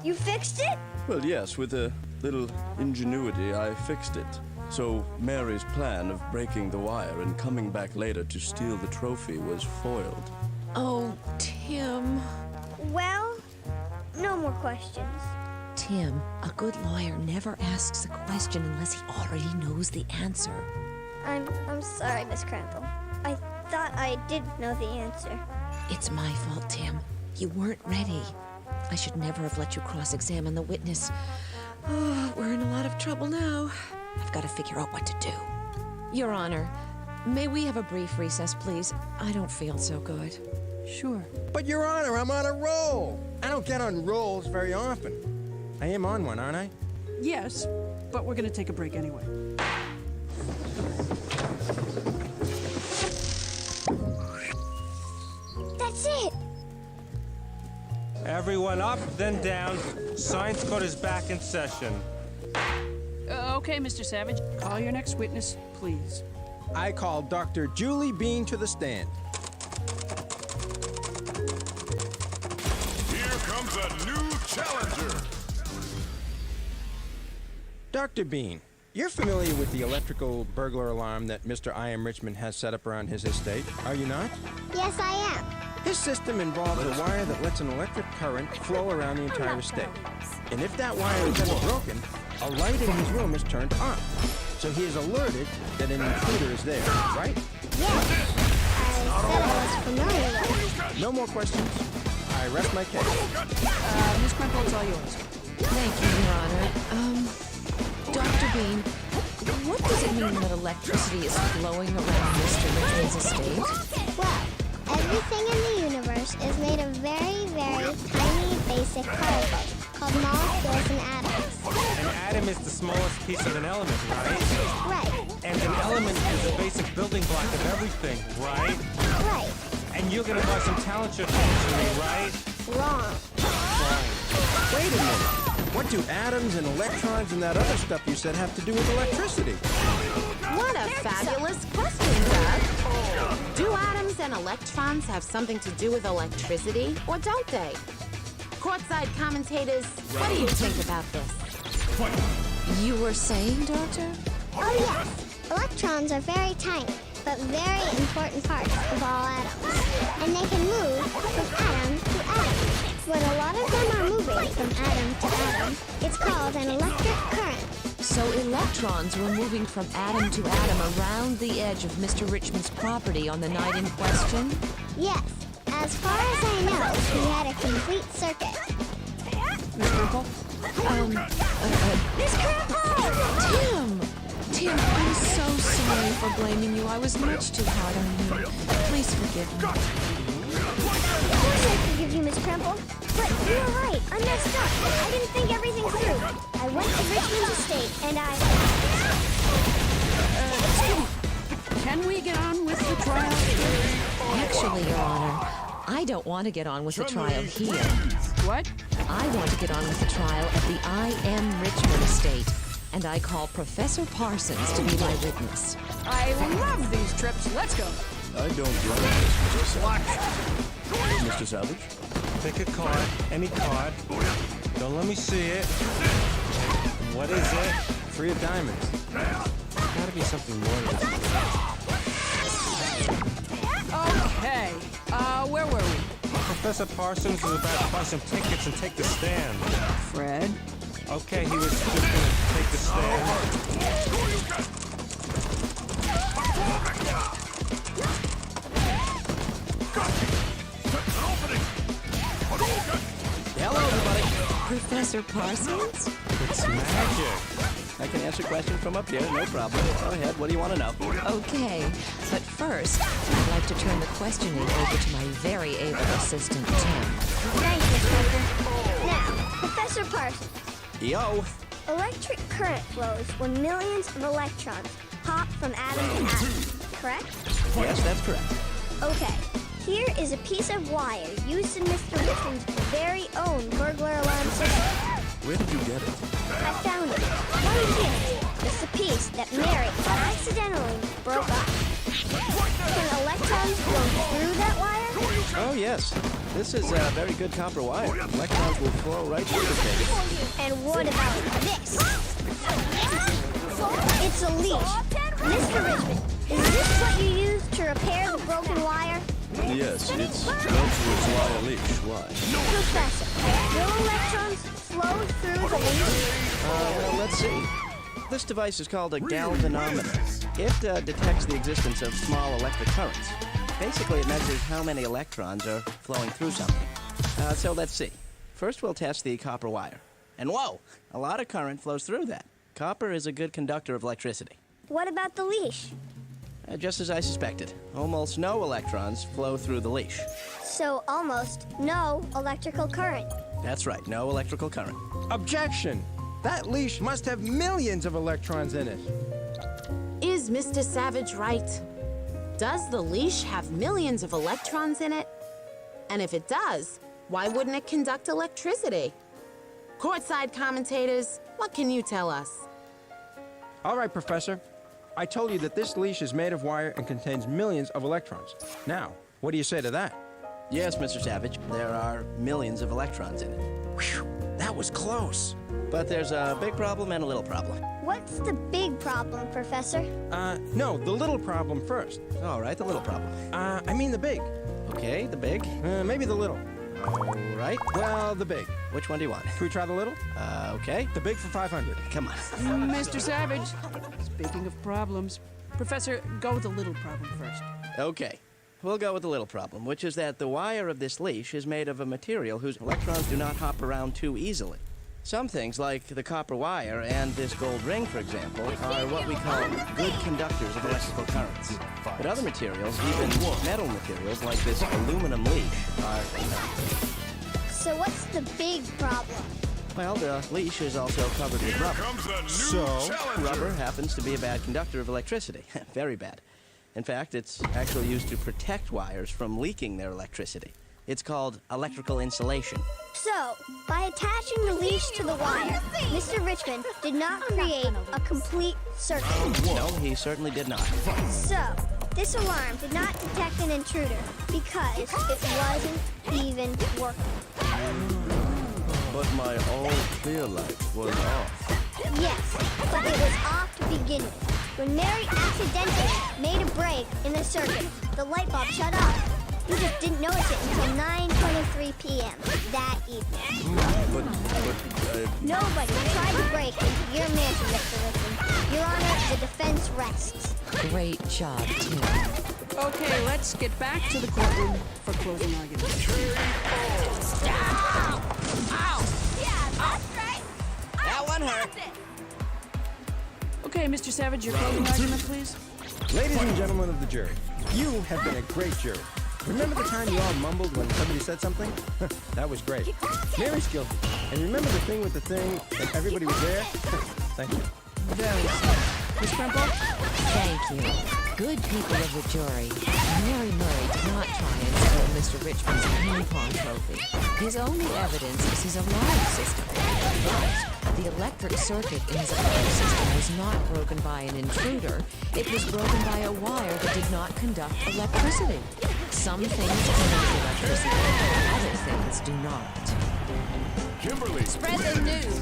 S10: You fixed it?
S12: Well, yes, with a little ingenuity, I fixed it. So Mary's plan of breaking the wire and coming back later to steal the trophy was foiled.
S6: Oh, Tim.
S10: Well, no more questions.
S6: Tim, a good lawyer never asks a question unless he already knows the answer.
S10: I'm sorry, Miss Kremple. I thought I did know the answer.
S6: It's my fault, Tim. You weren't ready. I should never have let you cross-examine the witness. Oh, we're in a lot of trouble now. I've got to figure out what to do. Your Honor, may we have a brief recess, please? I don't feel so good.
S9: Sure.
S5: But, Your Honor, I'm on a roll. I don't get on rolls very often. I am on one, aren't I?
S9: Yes, but we're going to take a break anyway.
S10: That's it!
S8: Everyone up, then down. Science court is back in session.
S9: Okay, Mr. Savage. Call your next witness, please.
S5: I call Dr. Julie Bean to the stand.
S14: Here comes a new challenger.
S5: Dr. Bean, you're familiar with the electrical burglar alarm that Mr. I.M. Richmond has set up around his estate, are you not?
S10: Yes, I am.
S5: His system involves a wire that lets an electric current flow around the entire estate. And if that wire is ever broken, a light in his room is turned on. So he is alerted that an intruder is there, right?
S10: Yes. I said I was familiar with it.
S5: No more questions. I rest my case.
S9: Miss Crimple, it's all yours.
S6: Thank you, Your Honor. Dr. Bean, what does it mean that electricity is flowing around Mr. Richmond's estate?
S10: Well, everything in the universe is made of very, very tiny basic particles called molecules and atoms.
S8: An atom is the smallest piece of an element, right?
S10: Right.
S8: And an element is a basic building block of everything, right?
S10: Right.
S8: And you're gonna buy some talent show tickets for me, right?
S10: Wrong.
S5: Wait a minute. What do atoms and electrons and that other stuff you said have to do with electricity?
S7: What a fabulous question, Doug. Do atoms and electrons have something to do with electricity, or don't they? Courtside commentators, what do you think about this?
S6: You were saying, Doctor?
S10: Oh, yes. Electrons are very tiny, but very important parts of all atoms. And they can move from atom to atom. When a lot of them are moving from atom to atom, it's called an electric current.
S6: So electrons were moving from atom to atom around the edge of Mr. Richmond's property on the night in question?
S10: Yes. As far as I know, he had a complete circuit.
S9: Miss Crimple?
S10: Miss Crimple!
S6: Tim, I'm so sorry for blaming you. I was much too hard on you. Please forgive me.
S10: Of course I forgive you, Miss Crimple. But you're right. I messed up. I didn't think everything through. I went to Richmond's estate and
S9: Can we get on with the trial?
S6: Actually, Your Honor, I don't want to get on with the trial here.
S9: What?
S6: I want to get on with the trial at the I.M. Richmond estate, and I call Professor Parsons to be my witness.
S9: I love these trips. Let's go.
S12: I don't like this, Mr. Savage. Mr. Savage?
S8: Pick a card, any card. Don't let me see it. What is it?
S5: 3 of diamonds.
S8: Gotta be something more than that.
S9: Okay. Where were we?
S8: Professor Parsons was about to buy some tickets and take the stand.
S9: Fred?
S8: Okay, he was just gonna take the stand.
S11: Hello, everybody.
S6: Professor Parsons?
S8: It's magic.
S11: I can answer questions from up here, no problem. Go ahead, what do you want to know?
S6: Okay, but first, I'd like to turn the questioning over to my very able assistant, Tim.
S10: Thank you, Spencer. Now, Professor Parsons.
S11: Yo.
S10: Electric current flows when millions of electrons hop from atom to atom, correct?
S11: Yes, that's correct.
S10: Okay. Here is a piece of wire used in Mr. Richmond's very own burglar alarm system.
S12: Where did you get it?
S10: I found it. Right here. It's the piece that Mary accidentally broke off. Can electrons go through that wire?
S11: Oh, yes. This is a very good copper wire. Electrons will flow right through the thing.
S10: And what about this? It's a leash. Mr. Richmond, is this what you used to repair the broken wire?
S12: Yes, it's Welchwood's wire leash. Why?
S10: Professor, will electrons flow through the leash?
S11: Well, let's see. This device is called a galvanometer. It detects the existence of small electric currents. Basically, it measures how many electrons are flowing through something. So let's see. First, we'll test the copper wire. And whoa, a lot of current flows through that. Copper is a good conductor of electricity.
S10: What about the leash?
S11: Just as I suspected. Almost no electrons flow through the leash.
S10: So almost no electrical current.
S11: That's right, no electrical current.
S5: Objection! That leash must have millions of electrons in it.
S7: Is Mr. Savage right? Does the leash have millions of electrons in it? And if it does,
S15: Why wouldn't it conduct electricity? Courtside commentators, what can you tell us?
S5: All right, Professor. I told you that this leash is made of wire and contains millions of electrons. Now, what do you say to that?
S11: Yes, Mr. Savage, there are millions of electrons in it.
S5: Whew, that was close.
S11: But there's a big problem and a little problem.
S10: What's the big problem, Professor?
S5: No, the little problem first.
S11: All right, the little problem.
S5: I mean the big.
S11: Okay, the big.
S5: Maybe the little.
S11: All right.
S5: Well, the big.
S11: Which one do you want?
S5: Can we try the little?
S11: Okay.
S5: The big for 500.
S11: Come on.
S9: Mr. Savage, speaking of problems, Professor, go with the little problem first.
S11: Okay. We'll go with the little problem, which is that the wire of this leash is made of a material whose electrons do not hop around too easily. Some things, like the copper wire and this gold ring, for example, are what we call good conductors of electrical currents. But other materials, even metal materials like this aluminum leash, are not.
S10: So what's the big problem?
S11: Well, the leash is also covered with rubber.
S14: So,
S11: rubber happens to be a bad conductor of electricity. Very bad. In fact, it's actually used to protect wires from leaking their electricity. It's called electrical insulation.
S10: So, by attaching the leash to the wire, Mr. Richmond did not create a complete circuit.
S11: No, he certainly did not.
S10: So, this alarm did not detect an intruder because it wasn't even working.
S12: But my all-clear light was off.
S10: Yes, but it was off to begin with. When Mary accidentally made a break in the circuit, the light bulb shut off. You just didn't notice it until 9:23 p.m. that evening. Nobody tried to break into your mansion, Mr. Richmond. Your Honor, the defense rests.
S6: Great job, Tim.
S9: Okay, let's get back to the courtroom for closing arguments.
S11: Ow!
S7: Yeah, that's right.
S11: That one hurt.
S9: Okay, Mr. Savage, your closing argument, please.
S5: Ladies and gentlemen of the jury, you have been a great jury. Remember the time you all mumbled when somebody said something? That was great. Mary's guilty. And remember the thing with the thing and everybody was there? Thank you.
S9: Very good. Miss Crimple?
S6: Thank you. Good people of the jury, Mary Murray did not try and steal Mr. Richmond's ping-pong trophy. His only evidence is his alarm system. But the electric circuit in his alarm system was not broken by an intruder. It was broken by a wire that did not conduct electricity. Some things conduct electricity, other things do not.
S14: Kimberly.
S7: Spread the news.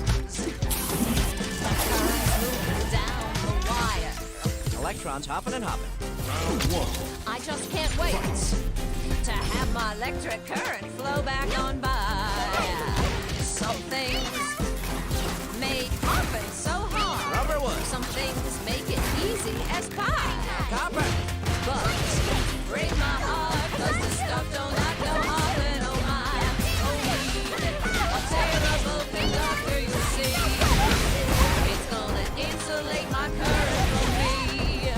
S7: Current's moving down the wire.
S11: Electrons hopping and hopping.
S7: I just can't wait to have my electric current flow back on by. Some things make hopping so hard.
S11: Rubber wood.
S7: Some things make it easy as pie.
S11: Copper.
S7: But break my heart, 'cause the stuff don't like no hopping, oh my. Oh, a terrible conductor, you see. It's gonna insulate my current from me.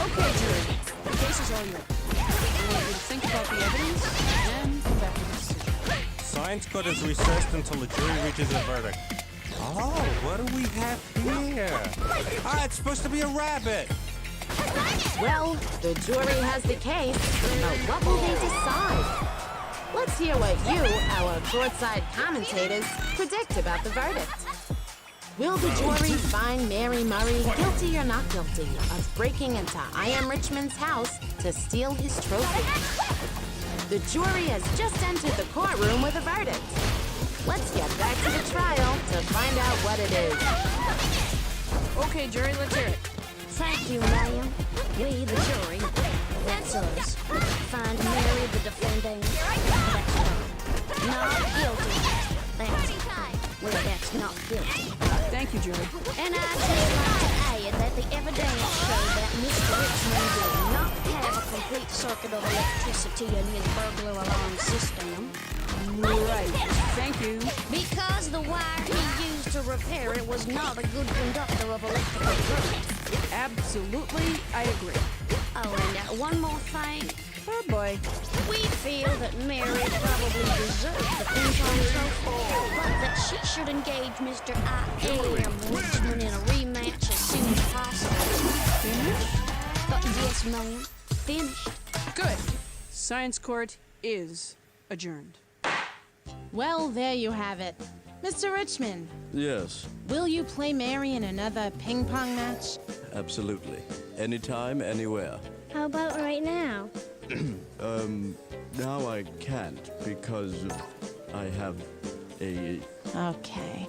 S9: Okay, jury. The case is all yours. I want you to think about the evidence and come back with a decision.
S8: Science court is recessed until the jury reaches a verdict. Oh, what do we have here? Ah, it's supposed to be a rabbit.
S15: Well, the jury has the case, but what will they decide? Let's hear what you, our courtside commentators, predict about the verdict. Will the jury find Mary Murray guilty or not guilty of breaking into I Am Richmond's house to steal his trophy? The jury has just entered the courtroom with a verdict. Let's get back to the trial to find out what it is.
S9: Okay, jury, let's hear it.
S3: Thank you, ma'am. We, the jury, that's us, find Mary the defendant. That's not guilty. That's not guilty.
S9: Thank you, jury.
S3: And I'd just like to add that the evidence showed that Mr. Richmond did not have a complete circuit of electricity in his burglar alarm system.
S9: Right. Thank you.
S3: Because the wire he used to repair it was not a good conductor of electrical current.
S9: Absolutely, I agree.
S3: Oh, and one more thing.
S9: Oh, boy.
S3: We feel that Mary probably deserves the ping-pong trophy, but that she should engage Mr. I Am Richmond in a rematch as soon as possible.
S9: Finish?
S3: Yes, ma'am. finished.
S9: Good. Science court is adjourned.
S7: Well, there you have it. Mr. Richmond,
S12: Yes,
S7: will you play Mary in another ping pong match?
S12: absolutely. Anytime, anywhere.
S10: How about right now?
S12: Now I can't because I have a...
S7: Okay.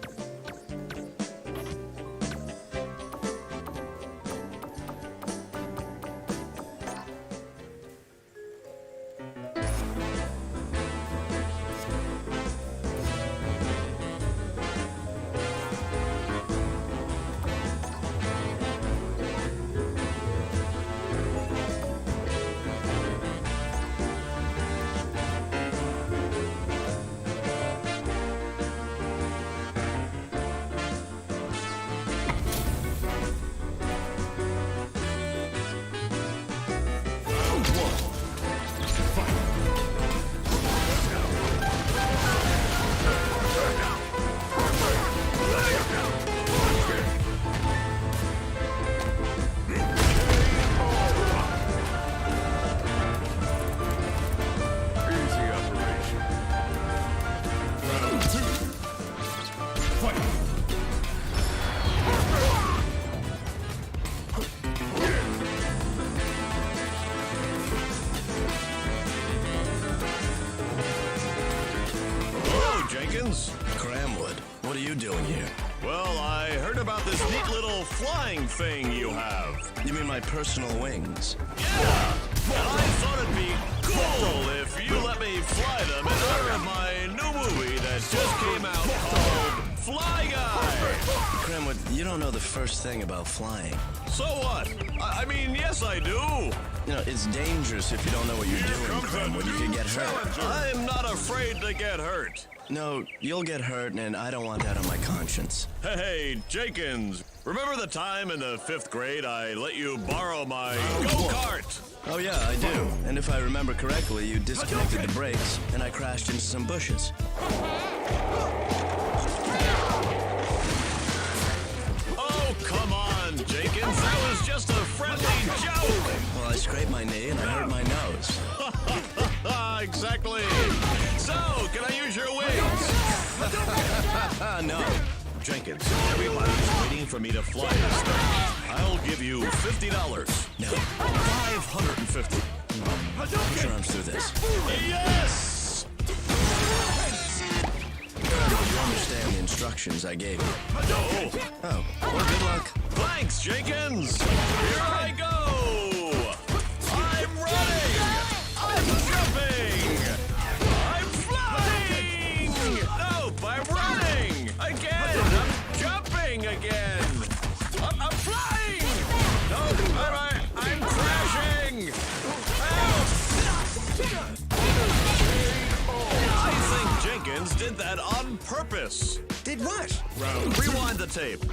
S12: Cramwood, what are you doing here?
S14: Well, I heard about this neat little flying thing you have.
S12: You mean my personal wings?
S14: Yeah! And I thought it'd be cool if you let me fly them in honor of my new movie that just came out called Fly Guy.
S12: Cramwood, you don't know the first thing about flying.
S14: So what? I mean, yes, I do.
S12: You know, it's dangerous if you don't know what you're doing, Cramwood. You can get hurt.
S14: I'm not afraid to get hurt.
S12: No, you'll get hurt, and I don't want that on my conscience.
S14: Hey, Jenkins, remember the time in the 5th grade I let you borrow my go-kart?
S12: Oh, yeah, I do. And if I remember correctly, you disconnected the brakes, and I crashed into some bushes.
S14: Oh, come on, Jenkins. That was just a friendly joke.
S12: Well, I scraped my knee, and I hurt my nose.
S14: Exactly. So, can I use your wings?
S12: No.
S14: Jenkins, everybody's waiting for me to fly this thing. I'll give you $50.
S12: No.
S14: 550.
S12: Push your arms through this.
S14: Yes!
S12: You understand the instructions I gave you?
S14: No.
S12: Oh, well, good luck.
S14: Thanks, Jenkins. Here I go. I'm running. I'm jumping. I'm flying. Nope, I'm running. Again. I'm jumping again. I'm flying. Nope, I'm crashing. Help. I think Jenkins did that on purpose.
S5: Did what?
S14: Rewind the tape.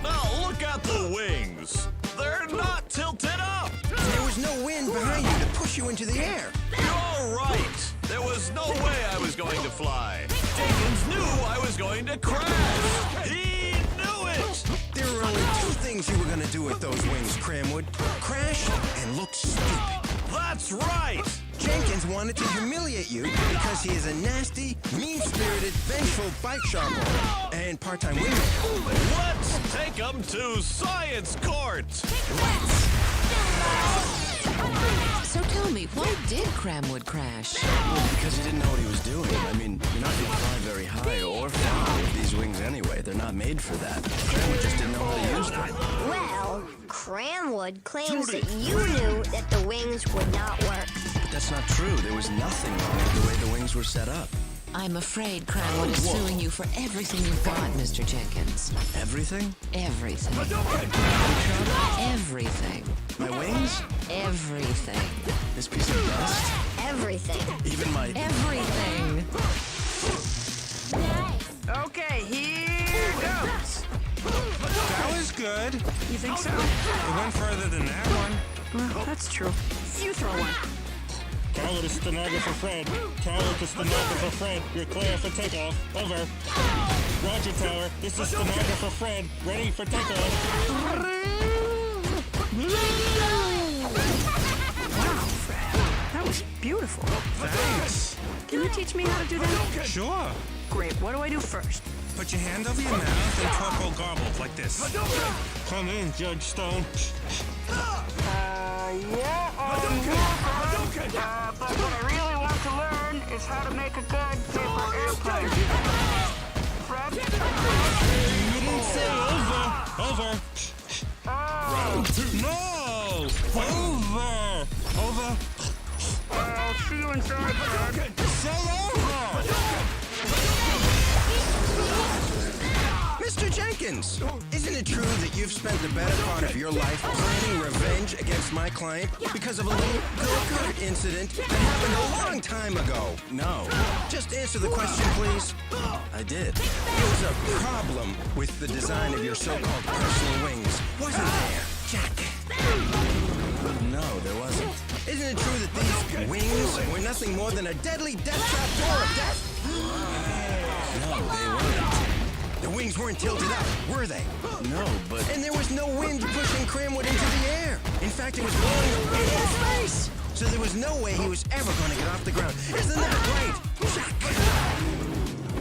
S14: Now look at the wings. They're not tilted up.
S5: There was no wind behind you to push you into the air.
S14: You're right. There was no way I was going to fly. Jenkins knew I was going to crash. He knew it.
S5: There were only two things you were going to do with those wings, Cramwood. Crash and look stupid.
S14: That's right.
S5: Jenkins wanted to humiliate you because he is a nasty, mean-spirited, vengeful bike shop owner and part-time wingman.
S14: Let's take him to science court.
S6: So tell me, why did Cramwood crash?
S12: Well, because he didn't know what he was doing. I mean, you're not going to fly very high or far with these wings anyway. They're not made for that. Cramwood just didn't know how to use them.
S3: Well, Cramwood claims that you knew that the wings would not work.
S12: But that's not true. There was nothing wrong with the way the wings were set up.
S6: I'm afraid Cramwood is suing you for everything you've got, Mr. Jenkins.
S12: Everything?
S6: Everything. Everything.
S12: My wings?
S6: Everything.
S12: This piece of dust?
S3: Everything.
S12: Even my...
S6: Everything.
S9: Okay, here goes.
S8: That was good.
S9: You think so?
S8: It went further than that one.
S9: Well, that's true. You throw one.
S16: Tower to stenographer Fred. Tower to stenographer Fred. You're clear for takeoff. Over. Roger, Tower. This is stenographer Fred. Ready for takeoff.
S9: teach me how to do that?
S8: Sure.
S9: Great. What do I do first?
S8: Put your hand over your mouth and talk all garbled like this.
S16: Come in, Judge Stone.
S9: But what I really want to learn is how to make a good paper airplane. Fred?
S16: You didn't say over. Over. No! Over! Over.
S9: I'll see you inside, Fred.
S16: Say over!
S5: Mr. Jenkins, isn't it true that you've spent the better part of your life planning revenge against my client because of a little go-kart incident that happened a long time ago?
S11: No.
S5: Just answer the question, please.
S11: I did.
S5: There was a problem with the design of your so-called personal wings, wasn't there, Jack?
S11: No, there wasn't.
S5: Isn't it true that these wings were nothing more than a deadly death trap door of death?
S11: No, they weren't.
S5: The wings weren't tilted up, were they?
S11: No, but...
S5: And there was no wind pushing Cramwood into the air. In fact, it was blowing away in his face. So there was no way he was ever going to get off the ground. Isn't that right, Jack?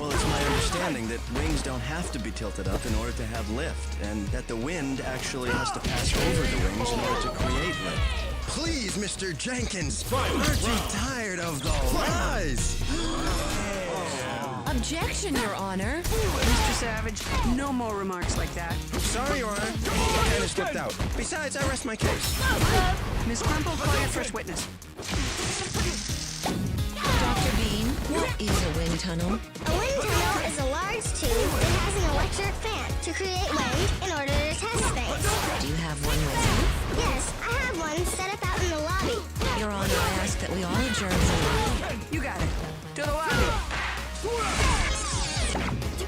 S11: Well, it's my understanding that wings don't have to be tilted up in order to have lift, and that the wind actually has to pass over the wings in order to create lift.
S5: Please, Mr. Jenkins, aren't you tired of the lies?
S6: Objection, Your Honor.
S9: Mr. Savage, no more remarks like that.
S5: Sorry, Your Honor. I kind of slipped out. Besides, I rest my case.
S9: Miss Crumple, call your first witness.
S6: Dr. Bean, what is a wind tunnel?
S10: A wind tunnel is a large tube that has an electric fan to create wind in order to test things.
S6: Do you have one with you?
S10: Yes, I have one set up out in the lobby.
S6: Your Honor, I ask that we all adjourn to the lobby.
S9: You got it. To the lobby.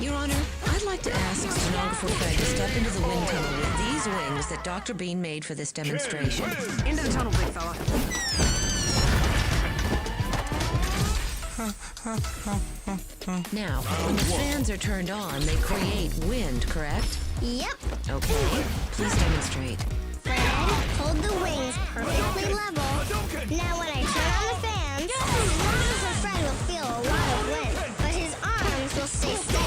S6: Your Honor, I'd like to ask stenographer Fred to step into the wind tunnel with these wings that Dr. Bean made for this demonstration.
S9: Into the tunnel, big fella.
S6: Now, when the fans are turned on, they create wind, correct?
S10: Yep.
S6: Okay, please demonstrate.
S10: Fred, hold the wings perfectly level. Now when I turn on the fans, stenographer Fred will feel a lot of wind, but his arms will stay steady.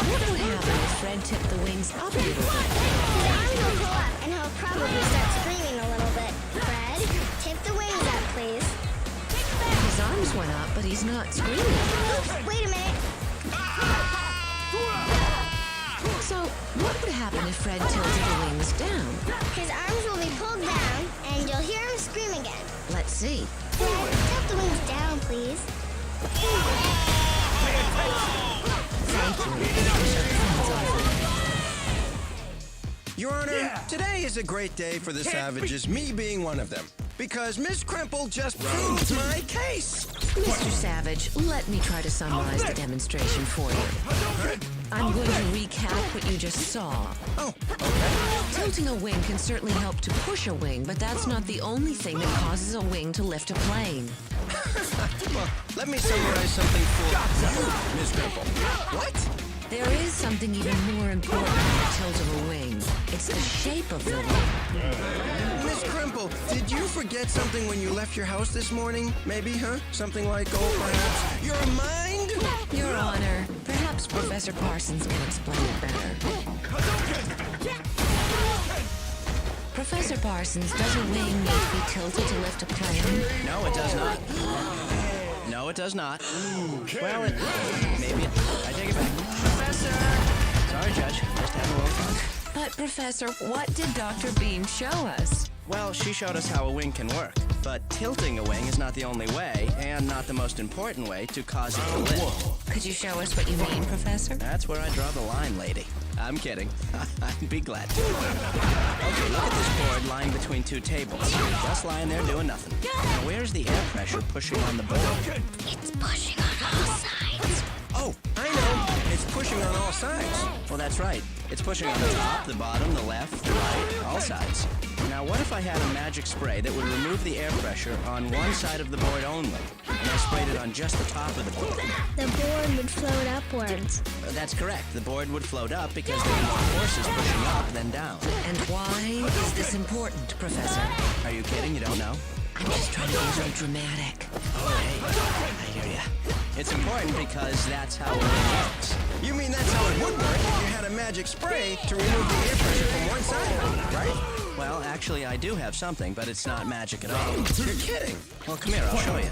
S6: What would happen if Fred tipped the wings up a little bit?
S10: His arms will pull up and he'll probably start screaming a little bit. Fred, tip the wings up, please.
S6: His arms went up, but he's not screaming.
S10: Oops, wait a minute.
S6: So, what would happen if Fred tilted the wings down?
S10: His arms will be pulled down and you'll hear him scream again.
S6: Let's see.
S10: Fred, tilt the wings down, please.
S6: Thank you.
S5: Your Honor, today is a great day for the Savages, me being one of them. Because Miss Cremple just proved my case.
S6: Mr. Savage, let me try to summarize the demonstration for you. I'm going to recap what you just saw.
S5: Oh,
S6: Tilting a wing can certainly help to push a wing, but that's not the only thing that causes a wing to lift a plane.
S5: Well, let me summarize something for you, Miss Cremple. What?
S6: There is something even more important than the tilt of a wing. It's the shape of the wing.
S5: Miss Cremple, did you forget something when you left your house this morning? Maybe, huh? Something like, oh, perhaps your mind?
S6: Your Honor, perhaps Professor Parsons can explain it better. Professor Parsons, does a wing need to be tilted to lift a plane?
S11: No, it does not. No, it does not. Well, maybe. I take it back.
S9: Professor!
S11: Sorry, Judge. Just having a little fun.
S6: But, Professor, what did Dr. Bean show us?
S11: Well, she showed us how a wing can work. But tilting a wing is not the only way, and not the most important way, to cause it to lift.
S6: Could you show us what you mean, Professor?
S11: That's where I draw the line, lady. I'm kidding. I'd be glad to. Okay, look at this board lying between two tables. Just lying there doing nothing. Now, where's the air pressure pushing on the board?
S3: It's pushing on all sides.
S5: Oh, I know. It's pushing on all sides.
S11: Well, that's right. It's pushing on the top, the bottom, the left, the right, all sides. Now, what if I had a magic spray that would remove the air pressure on one side of the board only, and I sprayed it on just the top of the board?
S10: The board would float upwards.
S11: That's correct. The board would float up because there are more forces pushing up than down.
S6: And why is this important, Professor?
S11: Are you kidding? You don't know?
S6: I'm just trying to be so dramatic.
S11: Oh, hey, I hear ya. It's important because that's how it works.
S5: You mean that's how it would work if you had a magic spray to remove the air pressure from one side, right?
S11: Well, actually, I do have something, but it's not magic at all.
S5: You're kidding.
S11: Well, come here, I'll show you.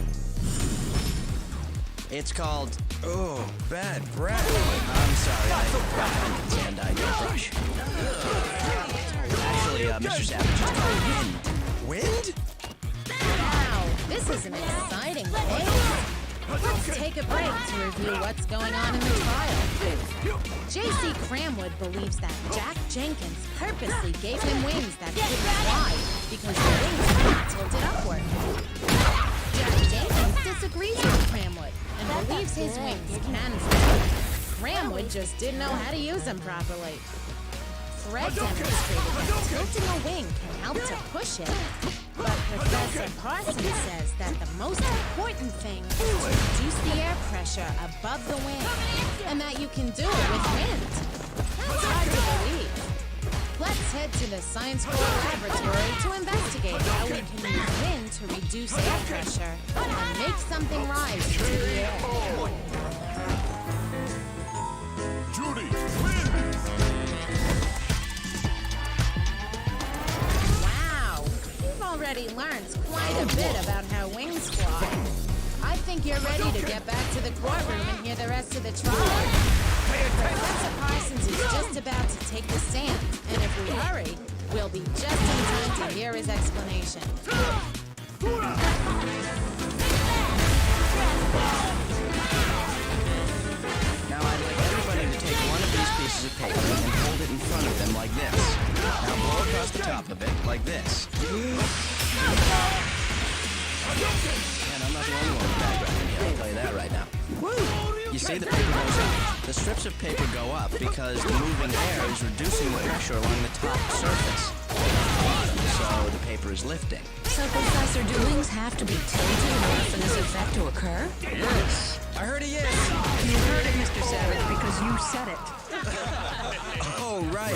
S11: It's called...
S5: Oh, bad breath.
S11: I'm sorry, I onions and I don't brush. Actually, Mr. Savage, it's called wind.
S5: Wind?
S7: Wow, this is an exciting day. Let's take a break to review what's going on in the trial. J.C. Cramwood believes that Jack Jenkins purposely gave him wings that couldn't fly because the wings were not tilted upward. Jack Jenkins disagrees with Cramwood and believes his wings can fly. Cramwood just didn't know how to use them properly. Fred demonstrated that tilting a wing can help to push it, but Professor Parsons says that the most important thing is to reduce the air pressure above the wing, and that you can do it with wind. That's hard to believe. Let's head to the Science Corps laboratory to investigate how we can use wind to reduce air pressure and make something rise into the air.
S14: Judy, win!
S7: Already learned quite a bit about how wings fly. I think you're ready to get back to the courtroom and hear the rest of the trial. Professor Parsons is just about to take the stand, and if we hurry, we'll be just in time to hear his explanation.
S11: Now, I'd like everybody to take one of these pieces of paper and hold it in front of them like this. Now blow across the top of it like this. And I'm not the only one with bad breath in here, I'll tell you that right now. You see, the paper goes up. The strips of paper go up because the moving air is reducing the pressure along the top surface. So the paper is lifting.
S6: So, Professor, do wings have to be tilted in order for this effect to occur?
S5: Yes. I heard a yes.
S9: You heard it, Mr. Savage, because you said it.
S5: Oh, right.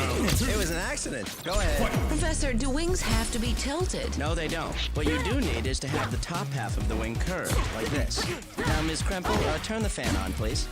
S5: It was an accident. Go ahead.
S6: Professor, do wings have to be tilted?
S11: No, they don't. What you do need is to have the top half of the wing curved, like this. Now, Ms. Kremple, turn the fan on, please.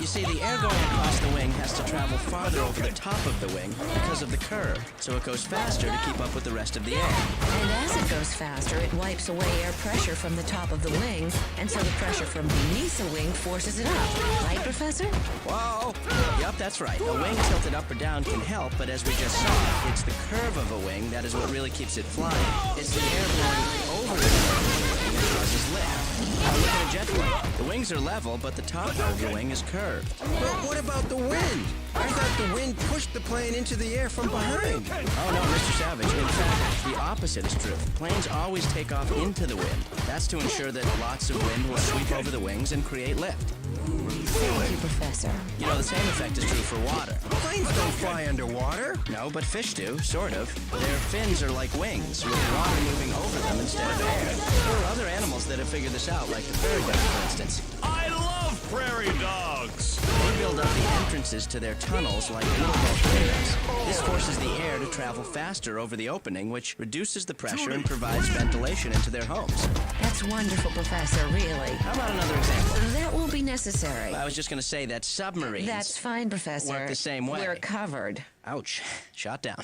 S11: You see, the air going across the wing has to travel farther over the top of the wing because of the curve, so it goes faster to keep up with the rest of the air.
S6: And as it goes faster, it wipes away air pressure from the top of the wing, and so the pressure from beneath the wing forces it up. Right, Professor?
S11: Whoa! Yup, that's right. A wing tilted up or down can help, but as we just saw, it's the curve of a wing that is what really keeps it flying. It's the air blowing over the curve of the wing that causes lift. Now look at a jet plane. The wings are level, but the top part of the wing is curved.
S5: Well, what about the wind? I thought the wind pushed the plane into the air from behind.
S11: Oh, no, Mr. Savage. In fact, the opposite is true. Planes always take off into the wind. That's to ensure that lots of wind will sweep over the wings and create lift.
S6: Thank you, Professor.
S11: You know, the same effect is true for water.
S5: Planes don't fly underwater.
S11: No, but fish do, sort of. Their fins are like wings, with water moving over them instead of air. There are other animals that have figured this out, like the prairie dog, for instance.
S14: I love prairie dogs!
S11: They build up the entrances to their tunnels like little volcanoes. This forces the air to travel faster over the opening, which reduces the pressure and provides ventilation into their homes.
S6: That's wonderful, Professor, really.
S11: How about another example?
S6: That will be necessary.
S11: I was just going to say that submarines...
S6: That's fine, Professor.
S11: ...work the same way.
S6: We're covered.
S11: Ouch. Shot down.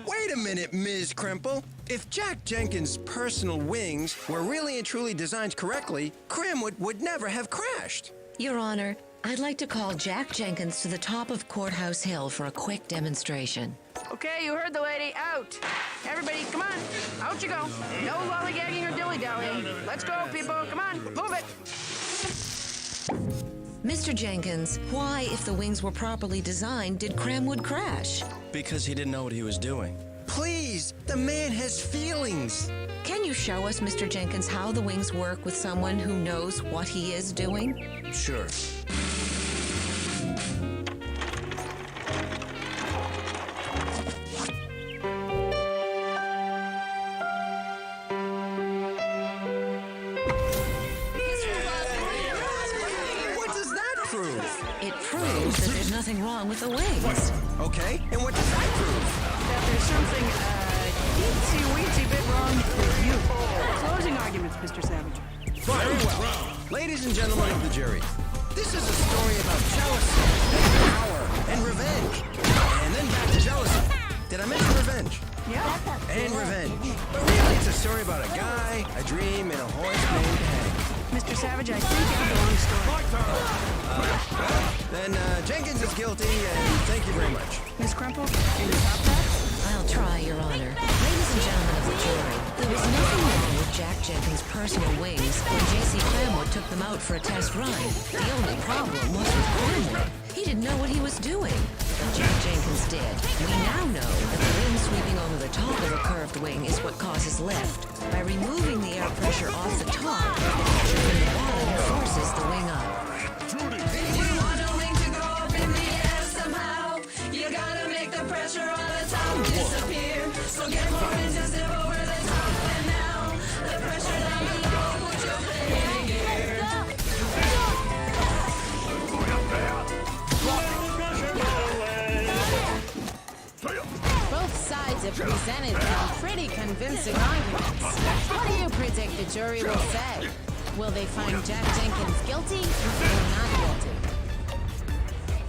S5: Wait a minute, Ms. Kremple. If Jack Jenkins' personal wings were really and truly designed correctly, Cramwood would never have crashed.
S6: Your Honor, I'd like to call Jack Jenkins to the top of Courthouse Hill for a quick demonstration.
S9: Okay, you heard the lady. Out. Everybody, come on. Out you go. No lollygagging or dilly-dallying. Let's go, people. Come on, move it.
S6: Mr. Jenkins, why, if the wings were properly designed, did Cramwood crash?
S5: Because he didn't know what he was doing. Please, the man has feelings.
S6: Can you show us, Mr. Jenkins, how the wings work with someone who knows what he is doing?
S5: Sure.
S6: It proves that there's nothing wrong with the wings.
S5: Okay, and what does that prove?
S9: That there's something, Eensy weensy bit wrong for you. Closing arguments, Mr. Savage.
S5: Very well. Ladies and gentlemen of the jury, this is a story about jealousy, and power, and revenge. And then back to jealousy. Did I mention revenge?
S9: Yeah.
S5: And revenge. But really, it's a story about a guy, a dream, and a horse named Hank.
S9: Mr. Savage, I think you have the wrong story.
S5: Then Jenkins is guilty, and thank you very much.
S9: Miss Crumple, can you top that?
S6: I'll try, Your Honor. Ladies and gentlemen of the jury, there was nothing wrong with Jack Jenkins' personal wings when J.C. Cramwood took them out for a test run. The only problem was with Cramwood. He didn't know what he was doing, but Jack Jenkins did. We now know that the wind sweeping over the top of a curved wing is what causes lift. By removing the air pressure off the top, the pressure from the bottom forces the wing up.
S17: You want a wing to go up in the air somehow? You gotta make the pressure on the top disappear. So get more wings to zip over the top, and now the pressure down below put your plane in gear.
S7: Both sides have presented some pretty convincing arguments. What do you predict the jury will say? Will they find Jack Jenkins guilty or not guilty?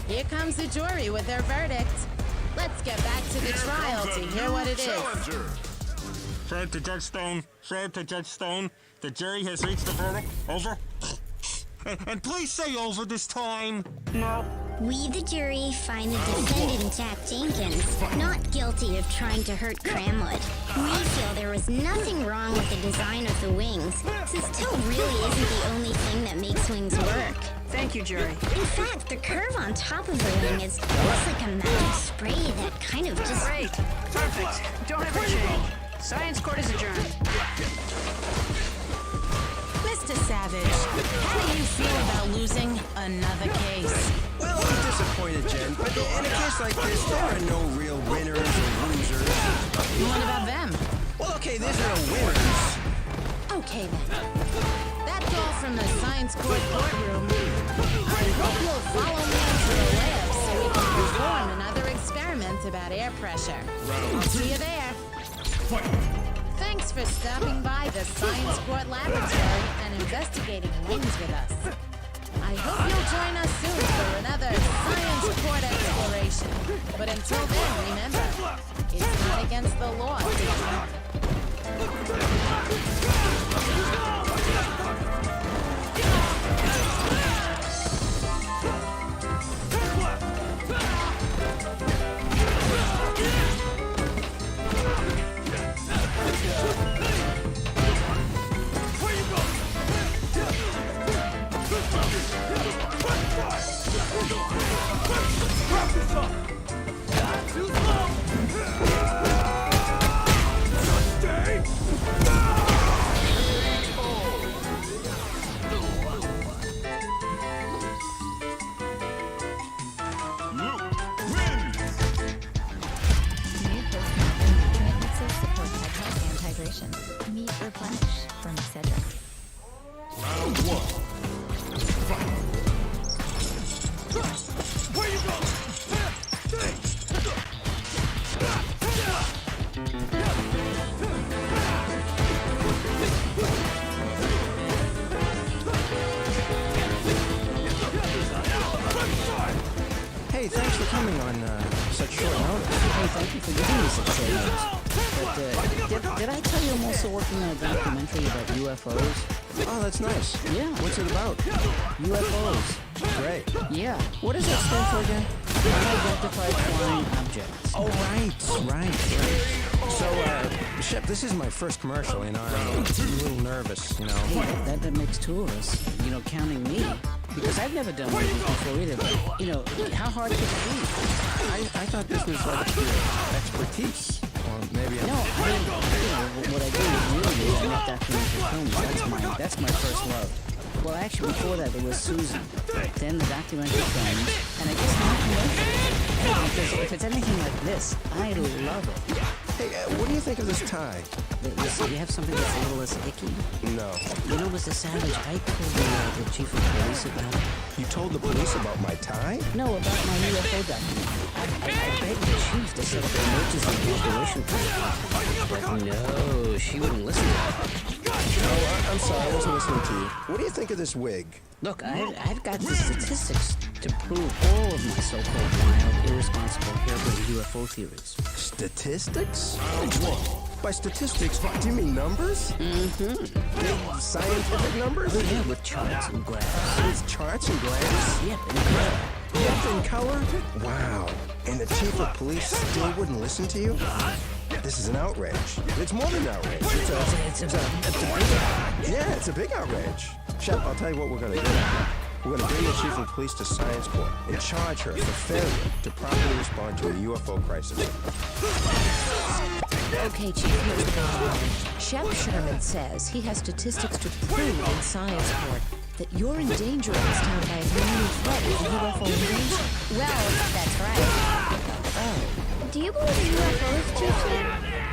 S7: Here comes the jury with their verdict. Let's get back to the trial to hear what it is.
S16: Said to Judge Stone. Said to Judge Stone. The jury has reached a verdict. Over. And please say over this time.
S9: No.
S10: We, the jury, find the defendant, Jack Jenkins, not guilty of trying to hurt Cramwood. We feel there was nothing wrong with the design of the wings, since tilt really isn't the only thing that makes wings work.
S9: Thank you, jury.
S10: In fact, the curve on top of the wing is almost like a magic spray that kind of just...
S9: Great. Perfect. Don't ever change. Science court is adjourned.
S7: Mr. Savage, how do you feel about losing another case?
S5: Well, I'm disappointed, Jen, but in a case like this, there are no real winners or losers.
S7: What about them?
S5: Well, okay, there's no winners.
S7: Okay, then. That's all from the science court courtroom. I hope you'll follow me into the lab so we can perform another experiment about air pressure. I'll see you there. Thanks for stopping by the Science Court Laboratory and investigating wings with us. I hope you'll join us soon for another Science Court exploration. But until then, remember, it's not against the law to ignore.
S18: Meet Replenish from Cedric.
S14: Round one. Fight. Where you go?
S5: Hey, thanks for coming on such short notice.
S4: Hey, thank you for giving me such short notice. But did I tell you I'm also working on a documentary about UFOs?
S5: Oh, that's nice.
S4: Yeah.
S5: What's it about?
S4: UFOs.
S5: Great.
S4: Yeah.
S5: What does that stand for again?
S4: Unidentified flying objects.
S5: Oh, right. So, Shep, this is my first commercial, I'm a little nervous,
S4: Hey, that makes two of us, counting me. Because I've never done one of these before either, but, how hard could it be?
S5: I thought this was like your expertise. Or maybe
S4: No, what I do really is I make documentary films. That's my first love. Well, actually, before that, there was Susan. Then the documentary films, and I guess now commercials. Because if it's anything like this, I love it.
S5: Hey, what do you think of this tie?
S4: Listen, you have something that's a little less icky?
S5: No.
S4: You know, Mr. Savage, I told the chief of police about it.
S5: You told the police about my tie?
S4: No, about my UFO document. I begged the chief to set up an emergency evacuation plan. But no, she wouldn't listen to it.
S5: Oh, I'm sorry, I wasn't listening to you. What do you think of this wig?
S4: Look, I've got the statistics to prove all of my so-called wild, irresponsible, harebrained UFO theories.
S5: Statistics? By statistics, do you mean numbers?
S4: Mm-hmm.
S5: Big scientific numbers?
S4: Oh, yeah, with charts and graphs.
S5: With charts and graphs?
S4: Yep, in color.
S5: Yep, in color? Wow. And the chief of police still wouldn't listen to you? This is an outrage. It's more than an outrage. It's a big... Yeah, it's a big outrage. Shep, I'll tell you what we're going to do. We're going to bring the chief of police to science court and charge her for failure to properly respond to a UFO crisis.
S6: Okay, Chief, here's the problem. Shep Sherman says he has statistics to prove in science court that you're endangering this town by ignoring the threat of a UFO invasion.
S15: Well, that's right.
S6: Oh.
S10: Do you believe in UFOs, Chief?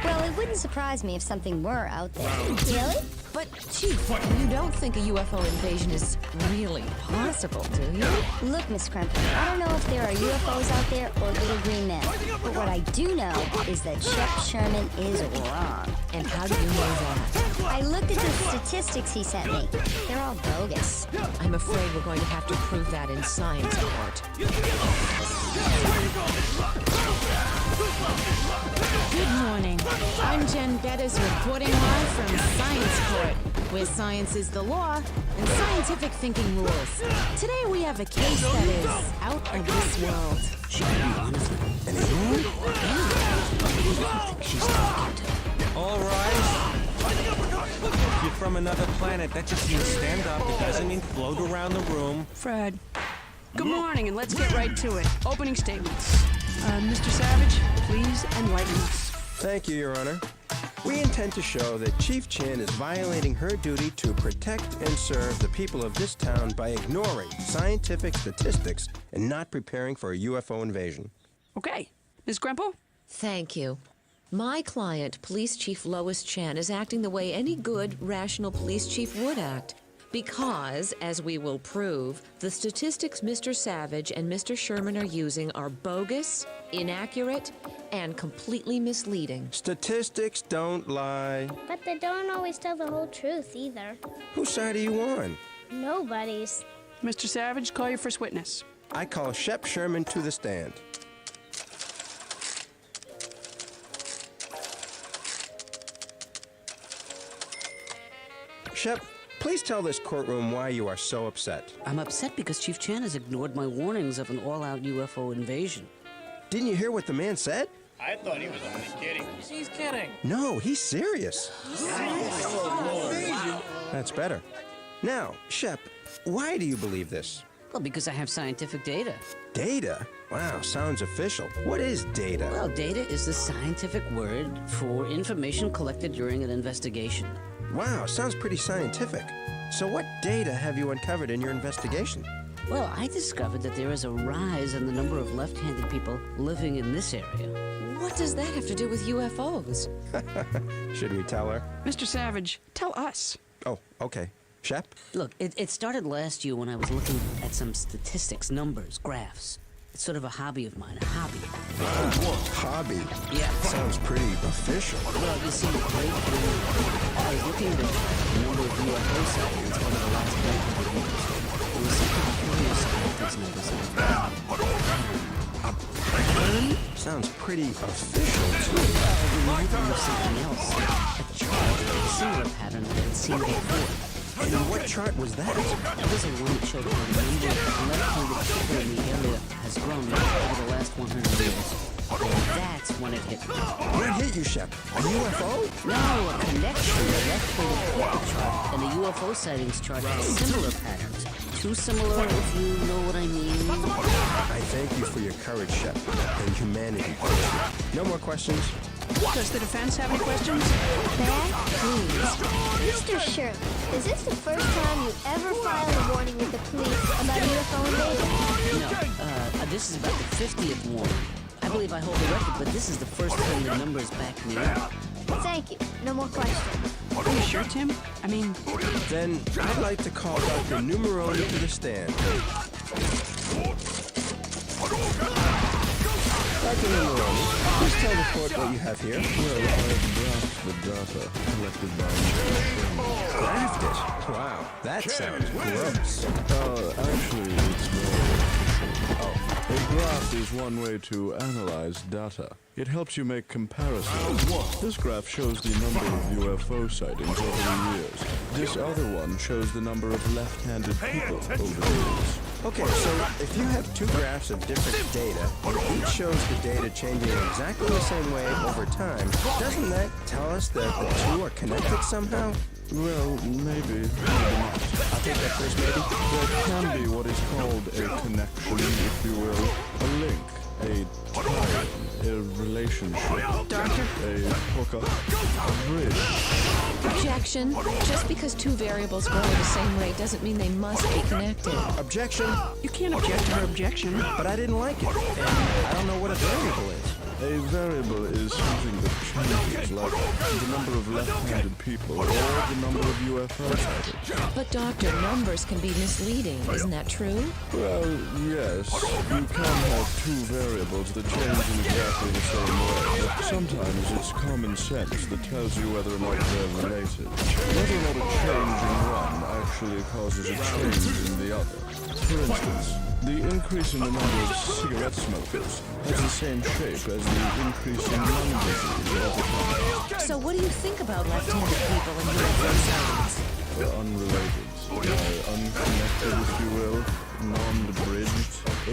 S15: Well, it wouldn't surprise me if something were out there.
S10: Really?
S6: But, Chief, you don't think a UFO invasion is really possible, do you?
S15: Look, Miss Kremper, I don't know if there are UFOs out there or little green men. But what I do know is that Shep Sherman is wrong.
S6: And how do you know that?
S15: I looked at the statistics he sent me. They're all bogus.
S6: I'm afraid we're going to have to prove that in science court.
S7: Good morning. I'm Jen Bettis reporting live from Science Court, where science is the law and scientific thinking rules. Today we have a case that is out of this world.
S4: She could be one of them.
S5: An alien?
S4: Who do you think she's talking to?
S8: All right. If you're from another planet, that just means stand up. It doesn't mean float around the room.
S9: Fred. Good morning, and let's get right to it. Opening statements. Mr. Savage, please enlighten us.
S5: Thank you, Your Honor. We intend to show that Chief Chan is violating her duty to protect and serve the people of this town by ignoring scientific statistics and not preparing for a UFO invasion.
S9: Okay. Ms. Grempo?
S6: Thank you. My client, Police Chief Lois Chan, is acting the way any good, rational police chief would act. Because, as we will prove, the statistics Mr. Savage and Mr. Sherman are using are bogus, inaccurate, and completely misleading.
S5: Statistics don't lie.
S10: But they don't always tell the whole truth either.
S5: Whose side are you on?
S10: Nobody's.
S9: Mr. Savage, call your first witness.
S5: I call Shep Sherman to the stand. Shep, please tell this courtroom why you are so upset.
S4: I'm upset because Chief Chan has ignored my warnings of an all-out UFO invasion.
S5: Didn't you hear what the man said?
S19: I thought he was only kidding.
S13: She's kidding.
S5: No, he's serious. That's better. Now, Shep, why do you believe this?
S4: Well, because I have scientific data.
S5: Data? Wow, sounds official. What is data?
S4: Well, data is the scientific word for information collected during an investigation.
S5: Wow, sounds pretty scientific. So what data have you uncovered in your investigation?
S4: Well, I discovered that there is a rise in the number of left-handed people living in this area.
S6: What does that have to do with UFOs?
S5: Should we tell her?
S9: Mr. Savage, tell us.
S5: Oh, okay. Shep?
S4: Look, it started last year when I was looking at some statistics, numbers, graphs. It's sort of a hobby of mine, a hobby.
S5: Hobby?
S4: Yeah.
S5: Sounds pretty official.
S4: Well, you see, I was looking at the number of UFO sightings over the last 100 years. There was something curious about these numbers.
S5: A pattern? Sounds pretty official, too.
S4: Well, it reminded me of something else. A chart, a similar pattern that I had seen before.
S5: And what chart was that?
S4: It was a one that showed how the number of left-handed people in the area has grown over the last 100 years. And that's when it hit me.
S5: What hit you, Shep? A UFO?
S4: No, a connection. The left-handed people chart and the UFO sightings chart have similar patterns. Too similar, if you know what I mean.
S5: I thank you for your courage, Shep, and humanity. No more questions?
S9: Does the defense have any questions?
S10: Mr. Sherman, is this the first time you ever filed a warning with the police about UFO invasion?
S4: No, this is about the 50th warning. I believe I hold the record, but this is the first time the number is back me up.
S10: Thank you. No more questions.
S9: Are you sure, Tim? I mean...
S5: Then I'd like to call Dr. Numeroni to the stand. Dr. Numeroni, please tell the court what you have here.
S12: Well, I've graphed the data collected by me.
S5: Graphed it? Wow, that sounds gross.
S12: Actually, it's very efficient. A graph is one way to analyze data. It helps you make comparisons. This graph shows the number of UFO sightings over the years. This other one shows the number of left-handed people over the years.
S5: Okay, so if you have two graphs of different data, and each shows the data changing in exactly the same way over time, doesn't that tell us that the two are connected somehow?
S12: Well, maybe not.
S5: I'll take that first, maybe.
S12: There can be what is called a connection, if you will, a link, a tie, a relationship,
S9: Doctor?
S12: a hookup, a bridge.
S6: Objection. Just because two variables grow at the same rate doesn't mean they must be connected.
S5: Objection.
S9: You can't object to her objection.
S5: But I didn't like it, and I don't know what a variable is.
S12: A variable is something that changes, like the number of left-handed people or the number of UFO sightings.
S6: But Doctor, numbers can be misleading. Isn't that true?
S12: Well, yes. You can have two variables that change in exactly the same way. But sometimes it's common sense that tells you whether or not they're related. Whether or not a change in one actually causes a change in the other. For instance, the increase in the number of cigarette smokers has the same shape as the increase in lung disease over time.
S6: So what do you think about left-handed people and UFO sightings?
S12: Unrelated. Unconnected, if you will. Non-bridged. A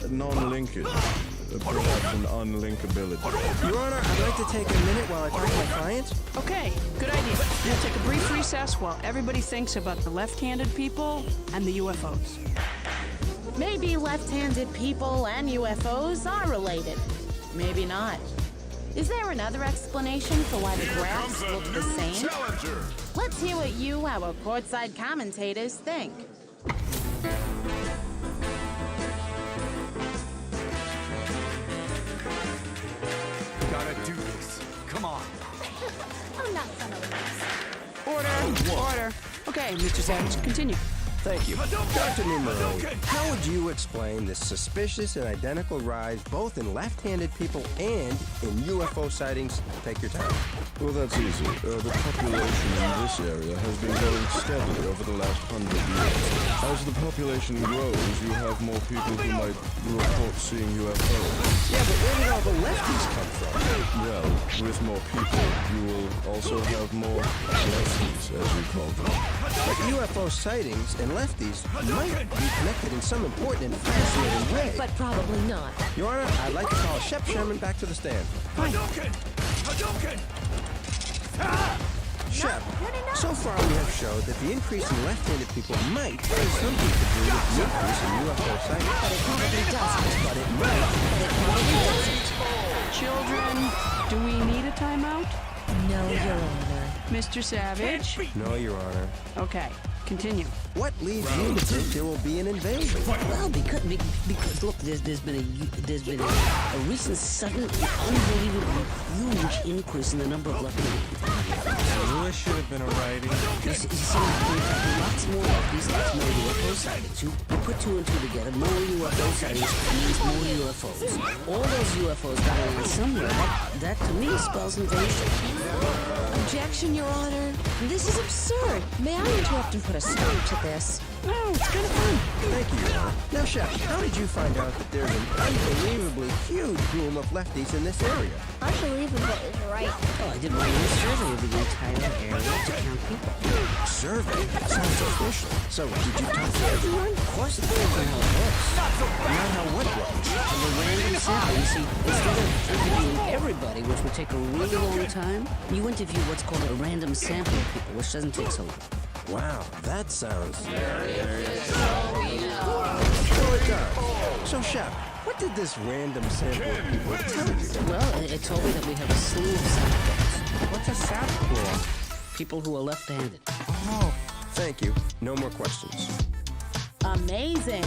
S12: non-linkage. Perhaps an unlinkability.
S5: Your Honor, I'd like to take a minute while I talk to my client.
S9: Okay, good idea. We'll take a brief recess while everybody thinks about the left-handed people and the UFOs.
S15: Maybe left-handed people and UFOs are related. Maybe not. Is there another explanation for why the graphs look the same? Let's hear what you, our courtside commentators, think.
S20: Gotta do this. Come on.
S10: I'm not some of this.
S9: Order. Okay, Mr. Savage, continue.
S5: Thank you. Dr. Numeroni, how would you explain this suspicious and identical rise both in left-handed people and in UFO sightings? Take your time.
S12: Well, that's easy. The population in this area has been growing steadily over the last 100 years. As the population grows, you have more people who might report seeing UFOs.
S5: Yeah, but where did all the lefties come from?
S12: Well, with more people, you will also have more lefties, as you call them.
S5: But UFO sightings and lefties might be connected in some important and fascinating way.
S6: But probably not.
S5: Your Honor, I'd like to call Shep Sherman back to the stand.
S20: Hadouken! Hadouken!
S5: Shep, so far we have showed that the increase in left-handed people might have something to do with the increase in UFO sightings.
S6: But it probably doesn't.
S5: But it might.
S6: But it probably doesn't.
S9: Children, do we need a timeout?
S6: No, Your Honor.
S9: Mr. Savage?
S5: No, Your Honor.
S9: Okay, continue.
S5: What leads you to think there will be an invasion?
S4: Well, because look, there's been a recent sudden, unbelievably huge increase in the number of left-handed people.
S8: There should have been a writing.
S4: You see, lots more lefties, lots more UFO sightings. You put two and two together, more UFO sightings means more UFOs. All those UFOs got to land somewhere. That to me spells invasion.
S6: Objection, Your Honor. This is absurd. May I interrupt and put a stop to this?
S9: No, it's kind of fun.
S5: Thank you, Your Honor. Now, Shep, how did you find out that there's an unbelievably huge pool of lefties in this area?
S10: Unbelievable is right.
S4: Oh, I did my own survey of the entire area to count people.
S5: Survey? Sounds official. So, did you talk to everyone?
S4: Of course, it's not how it works.
S5: Not how what works?
S4: And the random sample, you see, instead of interviewing everybody, which would take a really long time, you interview what's called a random sample of people, which doesn't take so long.
S5: Wow, that sounds... Sure it does. So, Shep, what did this random sample of people tell you?
S4: Well, it told me that we have a slew of samples. What's a sample? People who are left-handed.
S5: Oh, thank you. No more questions.
S15: Amazing.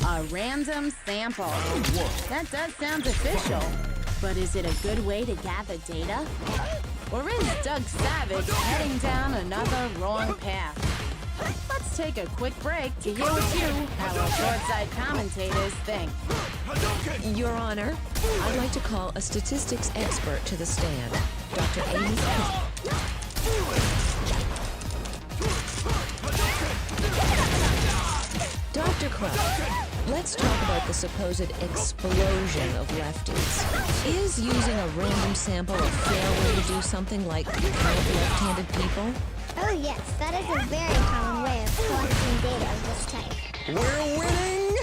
S15: A random sample. That does sound official. But is it a good way to gather data? Or is Doug Savage heading down another wrong path? Let's take a quick break to hear what you, our courtside commentators, think.
S6: Your Honor, I'd like to call a statistics expert to the stand, Dr. Amy. Dr. Crow, let's talk about the supposed explosion of lefties. Is using a random sample a fair way to do something like count left-handed people?
S10: Oh yes, that is a very common way of collecting data of this type.
S5: We're winning!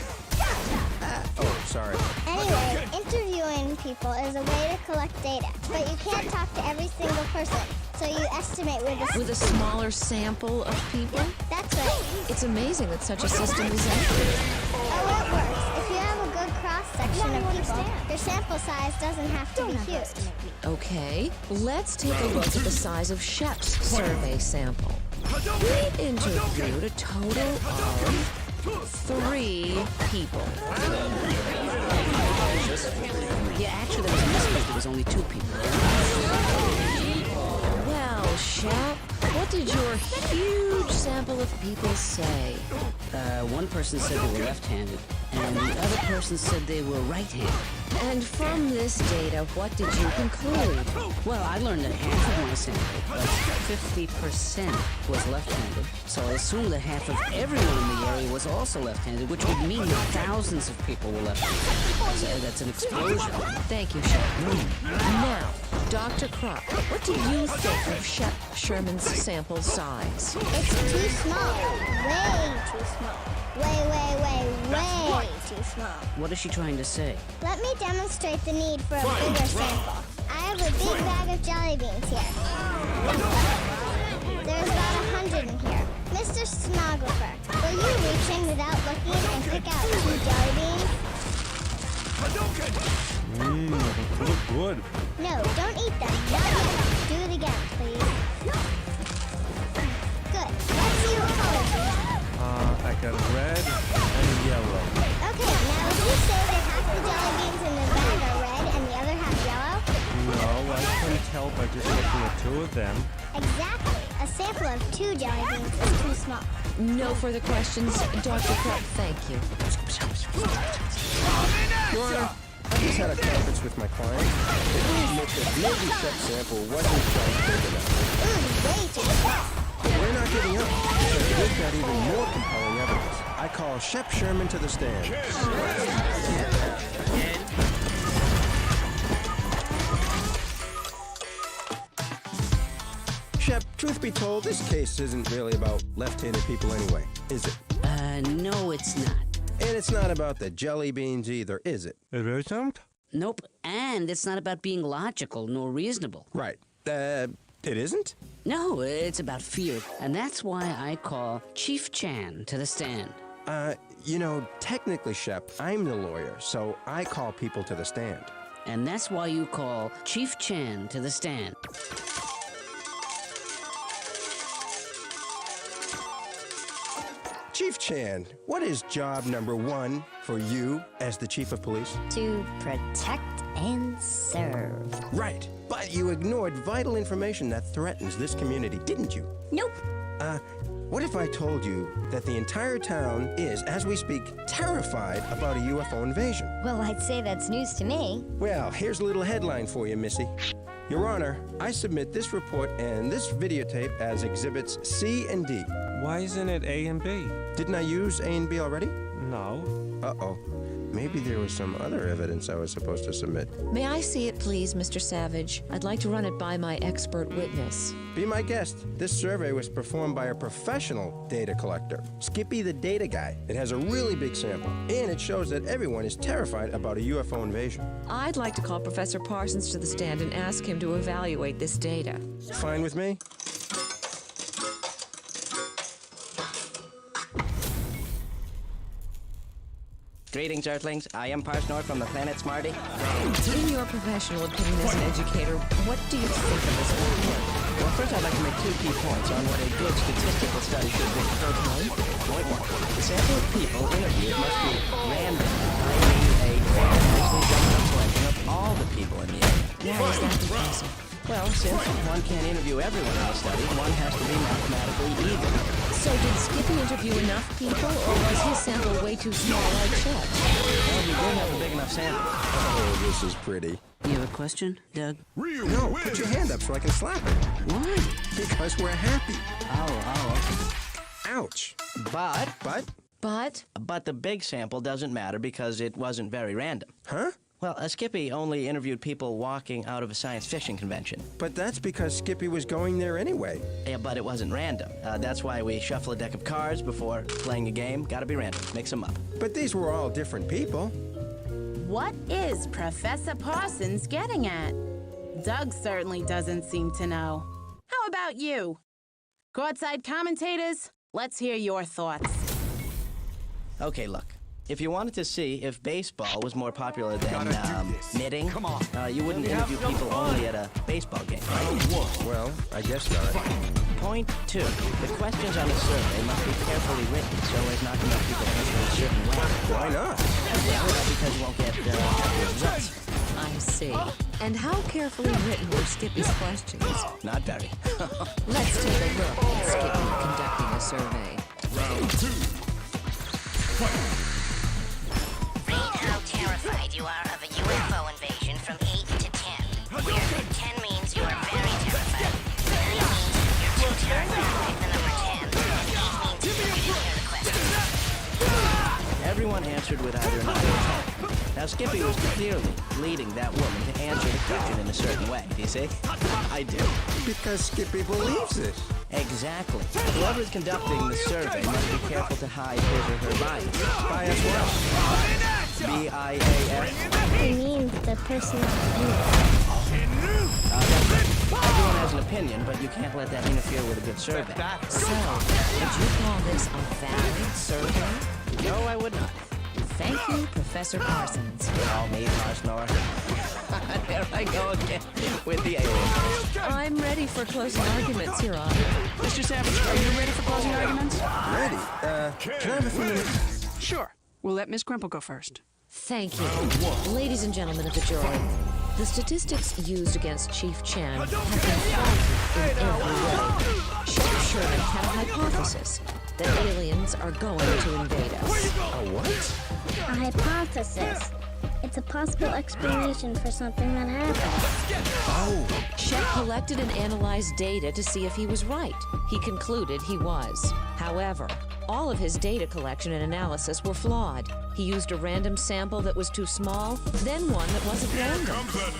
S5: Oh, sorry.
S10: Anyway, interviewing people is a way to collect data, but you can't talk to every single person, so you estimate
S6: with a smaller sample of people?
S10: That's right.
S6: It's amazing that such a system is active.
S10: Oh, it works. If you have a good cross-section of people, your sample size doesn't have to be huge.
S6: Okay, let's take a look at the size of Shep's survey sample. We interviewed a total of 3 people.
S4: Yeah, actually, there was a mistake. There was only 2 people.
S6: Well, Shep, what did your huge sample of people say?
S4: One person said they were left-handed, and the other person said they were right-handed.
S6: And from this data, what did you conclude?
S4: Well, I learned that half of my sample, like 50%, was left-handed. So I assumed that half of everyone in the area was also left-handed, which would mean that thousands of people were left-handed. So that's an explosion.
S6: Thank you, Shep. Now, Dr. Kropp, what do you think of Shep Sherman's sample size?
S10: It's too small. Way too small. Way too small.
S4: What is she trying to say?
S10: Let me demonstrate the need for a bigger sample. I have a big bag of jelly beans here. There's about 100 in here. Mr. Stenographer, will you reach in without looking and pick out 2 jelly beans?
S8: They look good.
S10: No, don't eat them. Not yet. Do it again, please. Good. Let's see what colors you have.
S8: I got red and yellow.
S10: Okay, now would you say that half the jelly beans in the bag are red and the other half yellow?
S8: No, I couldn't tell by just looking at 2 of them.
S10: Exactly. A sample of 2 jelly beans is too small.
S6: No further questions, Dr. Kropp, thank you.
S5: Your Honor, I just had a conference with my client. They will admit that maybe Shep's sample wasn't quite big enough.
S10: Way too small.
S5: But we're not giving up, because we've got even more compelling evidence. I call Shep Sherman to the stand. Shep, truth be told, this case isn't really about left-handed people anyway, is it?
S4: No, it's not.
S5: And it's not about the jelly beans either, is it?
S8: It isn't?
S4: Nope. And it's not about being logical nor reasonable.
S5: Right. It isn't?
S4: No, it's about fear. And that's why I call Chief Chan to the stand.
S5: You know, technically, Shep, I'm the lawyer, so I call people to the stand.
S4: And that's why you call Chief Chan to the stand.
S5: Chief Chan, what is job number 1 for you as the chief of police?
S10: To protect and serve.
S5: Right, but you ignored vital information that threatens this community, didn't you?
S10: Nope.
S5: What if I told you that the entire town is, as we speak, terrified about a UFO invasion?
S10: Well, I'd say that's news to me.
S5: Well, here's a little headline for you, Missy. Your Honor, I submit this report and this videotape as exhibits C and D.
S8: Why isn't it A and B?
S5: Didn't I use A and B already?
S8: No.
S5: Uh-oh. Maybe there was some other evidence I was supposed to submit.
S6: May I see it, please, Mr. Savage? I'd like to run it by my expert witness.
S5: Be my guest. This survey was performed by a professional data collector, Skippy the Data Guy. It has a really big sample, and it shows that everyone is terrified about a UFO invasion.
S6: I'd like to call Professor Parsons to the stand and ask him to evaluate this data.
S5: Fine with me?
S11: Greetings, Earthlings. I am Parsnor from the planet Smarty.
S6: In your professional opinion as an educator, what do you think of this report?
S11: Well, first I'd like to make 2 key points on what a good statistical study should be. Okay. Point 1. The sample of people interviewed must be random, i.e. a nicely drawn up selection of all the people in the area.
S6: Why is that, Professor?
S11: Well, since one can't interview everyone in the study, one has to be mathematically even.
S6: So did Skippy interview enough people, or was his sample way too small like Chet's?
S11: Well, we did have a big enough sample.
S5: Oh, this is pretty.
S9: You have a question, Doug?
S5: No, put your hand up so I can slap it.
S9: Why?
S5: Because we're happy.
S11: Oh.
S5: Ouch.
S11: But the big sample doesn't matter because it wasn't very random.
S5: Huh?
S11: Well, Skippy only interviewed people walking out of a science fiction convention.
S5: But that's because Skippy was going there anyway.
S11: Yeah, but it wasn't random. That's why we shuffle a deck of cards before playing a game. Gotta be random. Mix them up.
S5: But these were all different people.
S15: What is Professor Parsons getting at? Doug certainly doesn't seem to know. How about you? Courtside commentators, let's hear your thoughts.
S11: Okay, look. If you wanted to see if baseball was more popular than knitting, you wouldn't interview people only at a baseball game, right?
S5: Well, I guess not.
S11: Point 2. The questions on the survey must be carefully written so as not to make people answer in a certain way.
S5: Why not?
S11: Well, because you won't get accurate results.
S6: I see. And how carefully written were Skippy's questions?
S11: Not very.
S6: Let's take a look at Skippy conducting a survey.
S14: Round 2.
S20: Rate how terrified you are of a UFO invasion from 8 to 10. Where 10 means you are very terrified, 9 means you're too terrified like the number 10, and 8 means you didn't hear the question.
S11: Everyone answered with either 9 or 10. Now, Skippy was clearly leading that woman to answer the question in a certain way. Do you see? I do.
S5: Because Skippy believes it.
S11: Exactly. Whoever's conducting the survey must be careful to hide his or her bias. Bias what? B-I-A-S?
S10: It means the personal opinion.
S11: That's right. Everyone has an opinion, but you can't let that interfere with a good survey.
S6: So, would you call this a valid survey?
S11: No, I would not.
S6: Thank you, Professor Parsons.
S11: Oh, me, Marsnor. There I go again with the aliens.
S6: I'm ready for closing arguments, Your Honor.
S9: Mr. Savage, are you ready for closing arguments?
S5: Ready? Can I have a few minutes?
S9: Sure. We'll let Miss Grimple go first.
S6: Thank you. Ladies and gentlemen of the jury, the statistics used against Chief Chan have been faulty in every way. Chef Sherman had a hypothesis that aliens are going to invade us.
S5: A what?
S10: A hypothesis. It's a possible explanation for something that happened.
S5: Oh.
S6: Shep collected and analyzed data to see if he was right. He concluded he was. However, all of his data collection and analysis were flawed. He used a random sample that was too small, then one that wasn't random.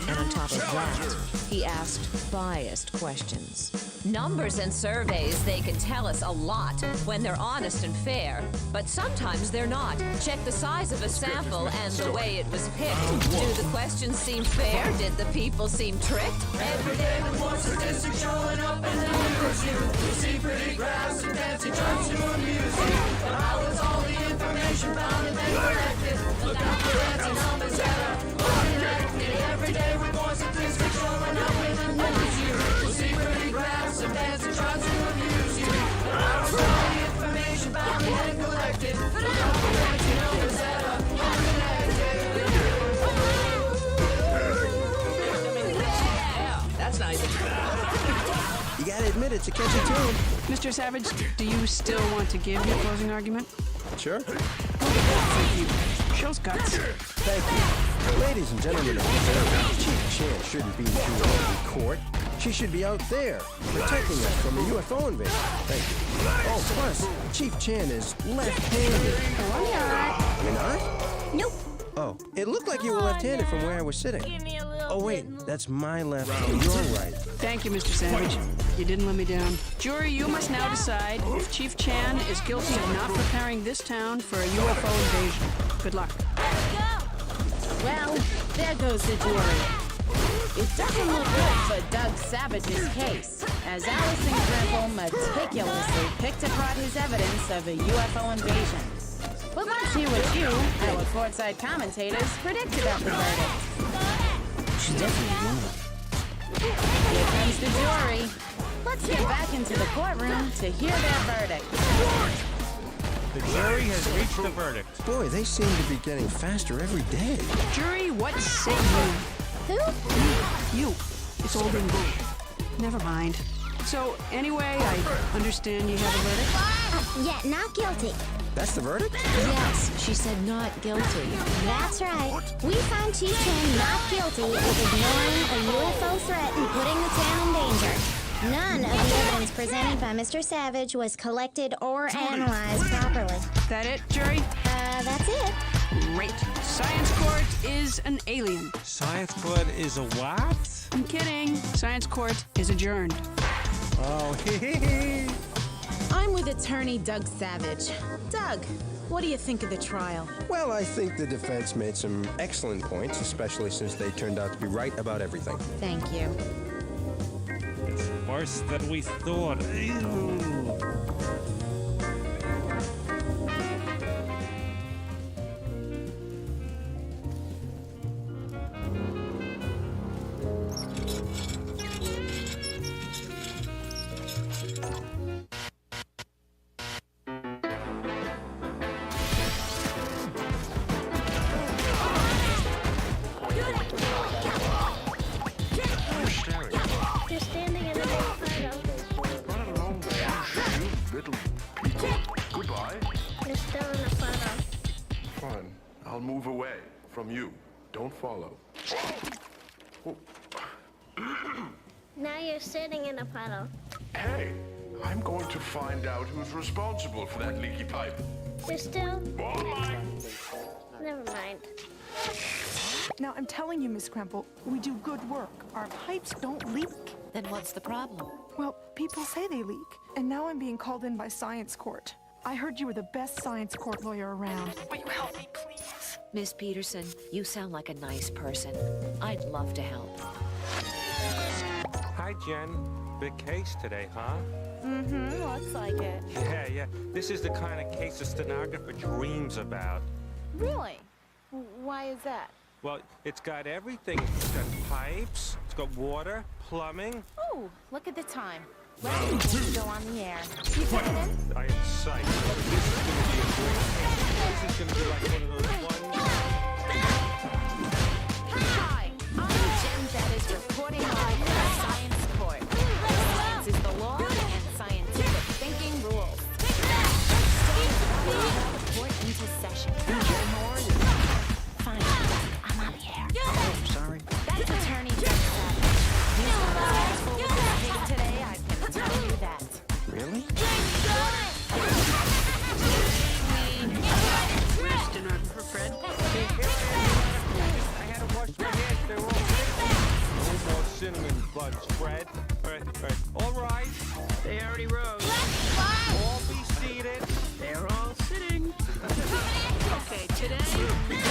S6: And on top of that, he asked biased questions. Numbers and surveys, they can tell us a lot when they're honest and fair, but sometimes they're not. Check the size of a sample and the way it was picked. Do the questions seem fair? Did the people seem tricked?
S17: Every day with more statistics showing up and then amuse you. You see pretty graphs and fancy charts to amuse you. But how is all the information found and then collected? Look out for fancy numbers that are unconnected. Every day with more statistics showing up and then amuse you. You see pretty graphs and fancy charts to amuse you. But how is all the information found and then collected? Look out for fancy numbers that are unconnected.
S11: That's nice.
S5: You gotta admit it's a catchy tune.
S9: Mr. Savage, do you still want to give your closing argument?
S5: Sure.
S9: Thank you. Show's guts.
S5: Thank you. Ladies and gentlemen of the jury, Chief Chan shouldn't be in court. She should be out there, protecting us from a UFO invasion. Thank you. Oh, plus, Chief Chan is left-handed.
S10: I'm not.
S5: You're not?
S10: Nope.
S5: Oh, it looked like you were left-handed from where I was sitting. Oh, wait, that's my left and your right.
S9: Thank you, Mr. Savage. You didn't let me down. Jury, you must now decide if Chief Chan is guilty of not preparing this town for a UFO invasion. Good luck.
S15: Well, there goes the jury. It doesn't look good for Doug Savage's case, as Allison Grimple meticulously picked apart his evidence of a UFO invasion. But let's hear what you, our courtside commentators, predict about the verdict.
S4: She definitely won.
S15: Here comes the jury. Let's get back into the courtroom to hear their verdict.
S8: The jury has reached the verdict.
S5: Boy, they seem to be getting faster every day.
S9: Jury, what say you?
S10: Who?
S9: You. It's old and blue. Never mind. So, anyway, I understand you have a verdict?
S10: Yeah, not guilty.
S5: That's the verdict?
S6: Yes, she said not guilty.
S10: That's right. We found Chief Chan not guilty of ignoring a UFO threat and putting the town in danger. None of the evidence presented by Mr. Savage was collected or analyzed properly.
S9: That it, jury?
S10: That's it.
S9: Great. Science Court is an alien.
S8: Science court is a what?
S9: I'm kidding. Science Court is adjourned.
S8: Oh, hee.
S15: I'm with attorney Doug Savage. Doug, what do you think of the trial?
S5: Well, I think the defense made some excellent points, especially since they turned out to be right about everything.
S15: Thank you.
S8: It's worse than we thought. Ew.
S10: You're standing in the
S12: Little people. Goodbye.
S10: You're still in the photo.
S12: Fine. I'll move away from you. Don't follow. Oh.
S10: Now you're sitting in a puddle.
S12: Hey, I'm going to find out who's responsible for that leaky pipe.
S10: You're still...
S12: All mine.
S10: Never mind.
S19: Now, I'm telling you, Miss Kremple, we do good work. Our pipes don't leak.
S6: Then what's the problem?
S19: Well, people say they leak, and now I'm being called in by Science Court. I heard you were the best Science Court lawyer around. Will you help me, please?
S6: Miss Peterson, you sound like a nice person. I'd love to help.
S8: Hi, Jen. Big case today, huh?
S15: Mm-hmm, looks like it.
S8: Yeah. This is the kind of case a stenographer dreams about.
S15: Really? Why is that?
S8: Well, it's got everything. It's got pipes, it's got water, plumbing.
S15: Oh, look at the time. Well, we're going to go on the air. You put it in?
S8: I am psyched. This is going to be a great case. This is going to be like one of those ones.
S15: Hi, I'm Jen Bettis reporting live from Science Court. Science is the law and scientific thinking rules. Court into session. Jen, how are you? Fine, I'm on the air.
S11: Oh, sorry.
S15: That's attorney Doug Savage. He's responsible with this case today, I can tell you that.
S5: Really?
S9: Stenographer Fred.
S8: I had to wash my hands. They were all ready. No more cinnamon buns, Fred. All right.
S9: They already rose.
S8: All be seated.
S9: They're all sitting. Okay, today, Pip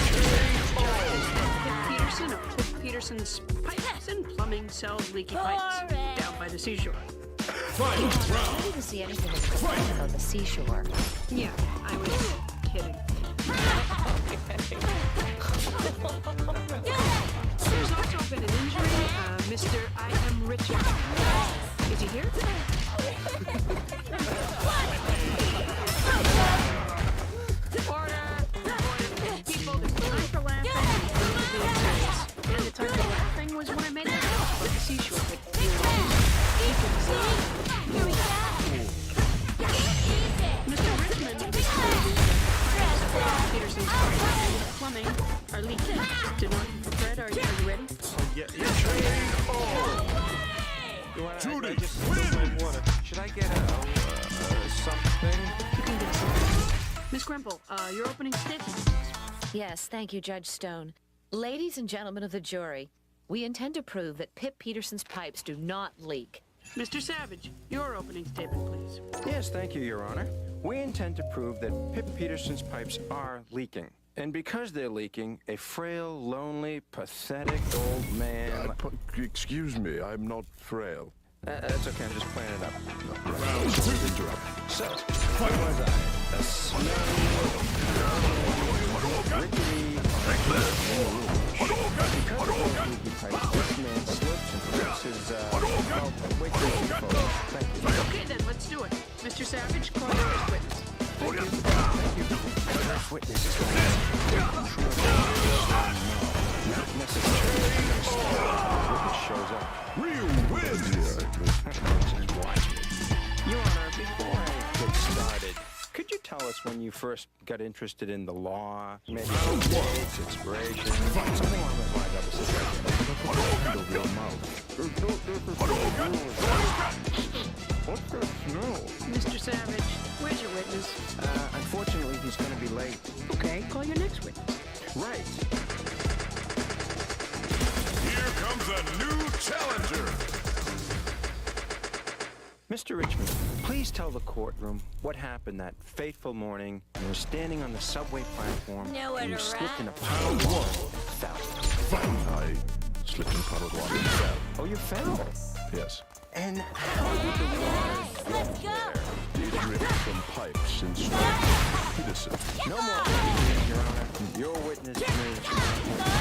S9: Peterson of Pip Peterson's Pipes and Plumbing Sells Leaky Pipes down by the seashore.
S6: I didn't see anything in the complaint about the seashore.
S9: Yeah, I was kidding. There's also been an injury. Mr. I am Richard. Is he here? Order! People, there's time for laughing and the time for laughing was when I made that joke about the seashore. But you Mr. Richmond, Peterson's plumbing are leaking. Stenographer Fred, are you ready?
S8: Yeah. You want to just spill my water? Should I get something?
S9: You can get something. Miss Kremple, your opening statement.
S6: Yes, thank you, Judge Stone. Ladies and gentlemen of the jury, we intend to prove that Pip Peterson's pipes do not leak.
S9: Mr. Savage, your opening statement, please.
S5: Yes, thank you, Your Honor. We intend to prove that Pip Peterson's pipes are leaking. And because they're leaking, a frail, lonely, pathetic old man...
S12: Excuse me, I'm not frail.
S5: That's okay, I'm just playing it up.
S12: Interrupt.
S5: So, what was I? A smelly, rickety... Because of those leaky pipes, this man slips and puts his... well, wait till you folks.
S9: Mr. Savage, call your first witness.
S5: Thank you. First witness is not necessarily going to stop. Witness shows up.
S14: Real wins!
S5: Watch me. Your Honor, before I get started, could you tell us when you first got interested in the law? Maybe some dates, inspiration, something along those lines. Handle your mouth. What's that smell?
S9: Mr. Savage, where's your witness?
S5: Unfortunately, he's going to be late.
S9: Okay, call your next witness.
S5: Right.
S14: Here comes a new challenger!
S5: Mr. Richmond, please tell the courtroom what happened that fateful morning when you were standing on the subway platform
S17: Nowhere
S5: and you
S17: to
S5: slipped in a
S17: run.
S5: puddle of water and fell.
S12: I slipped in a puddle of water and fell.
S5: Oh, you fell?
S12: Yes.
S5: And how did the water
S17: Let's go!
S12: It dripped from pipes and started Peterson.
S5: No more witnesses, Your Honor. Your witness is...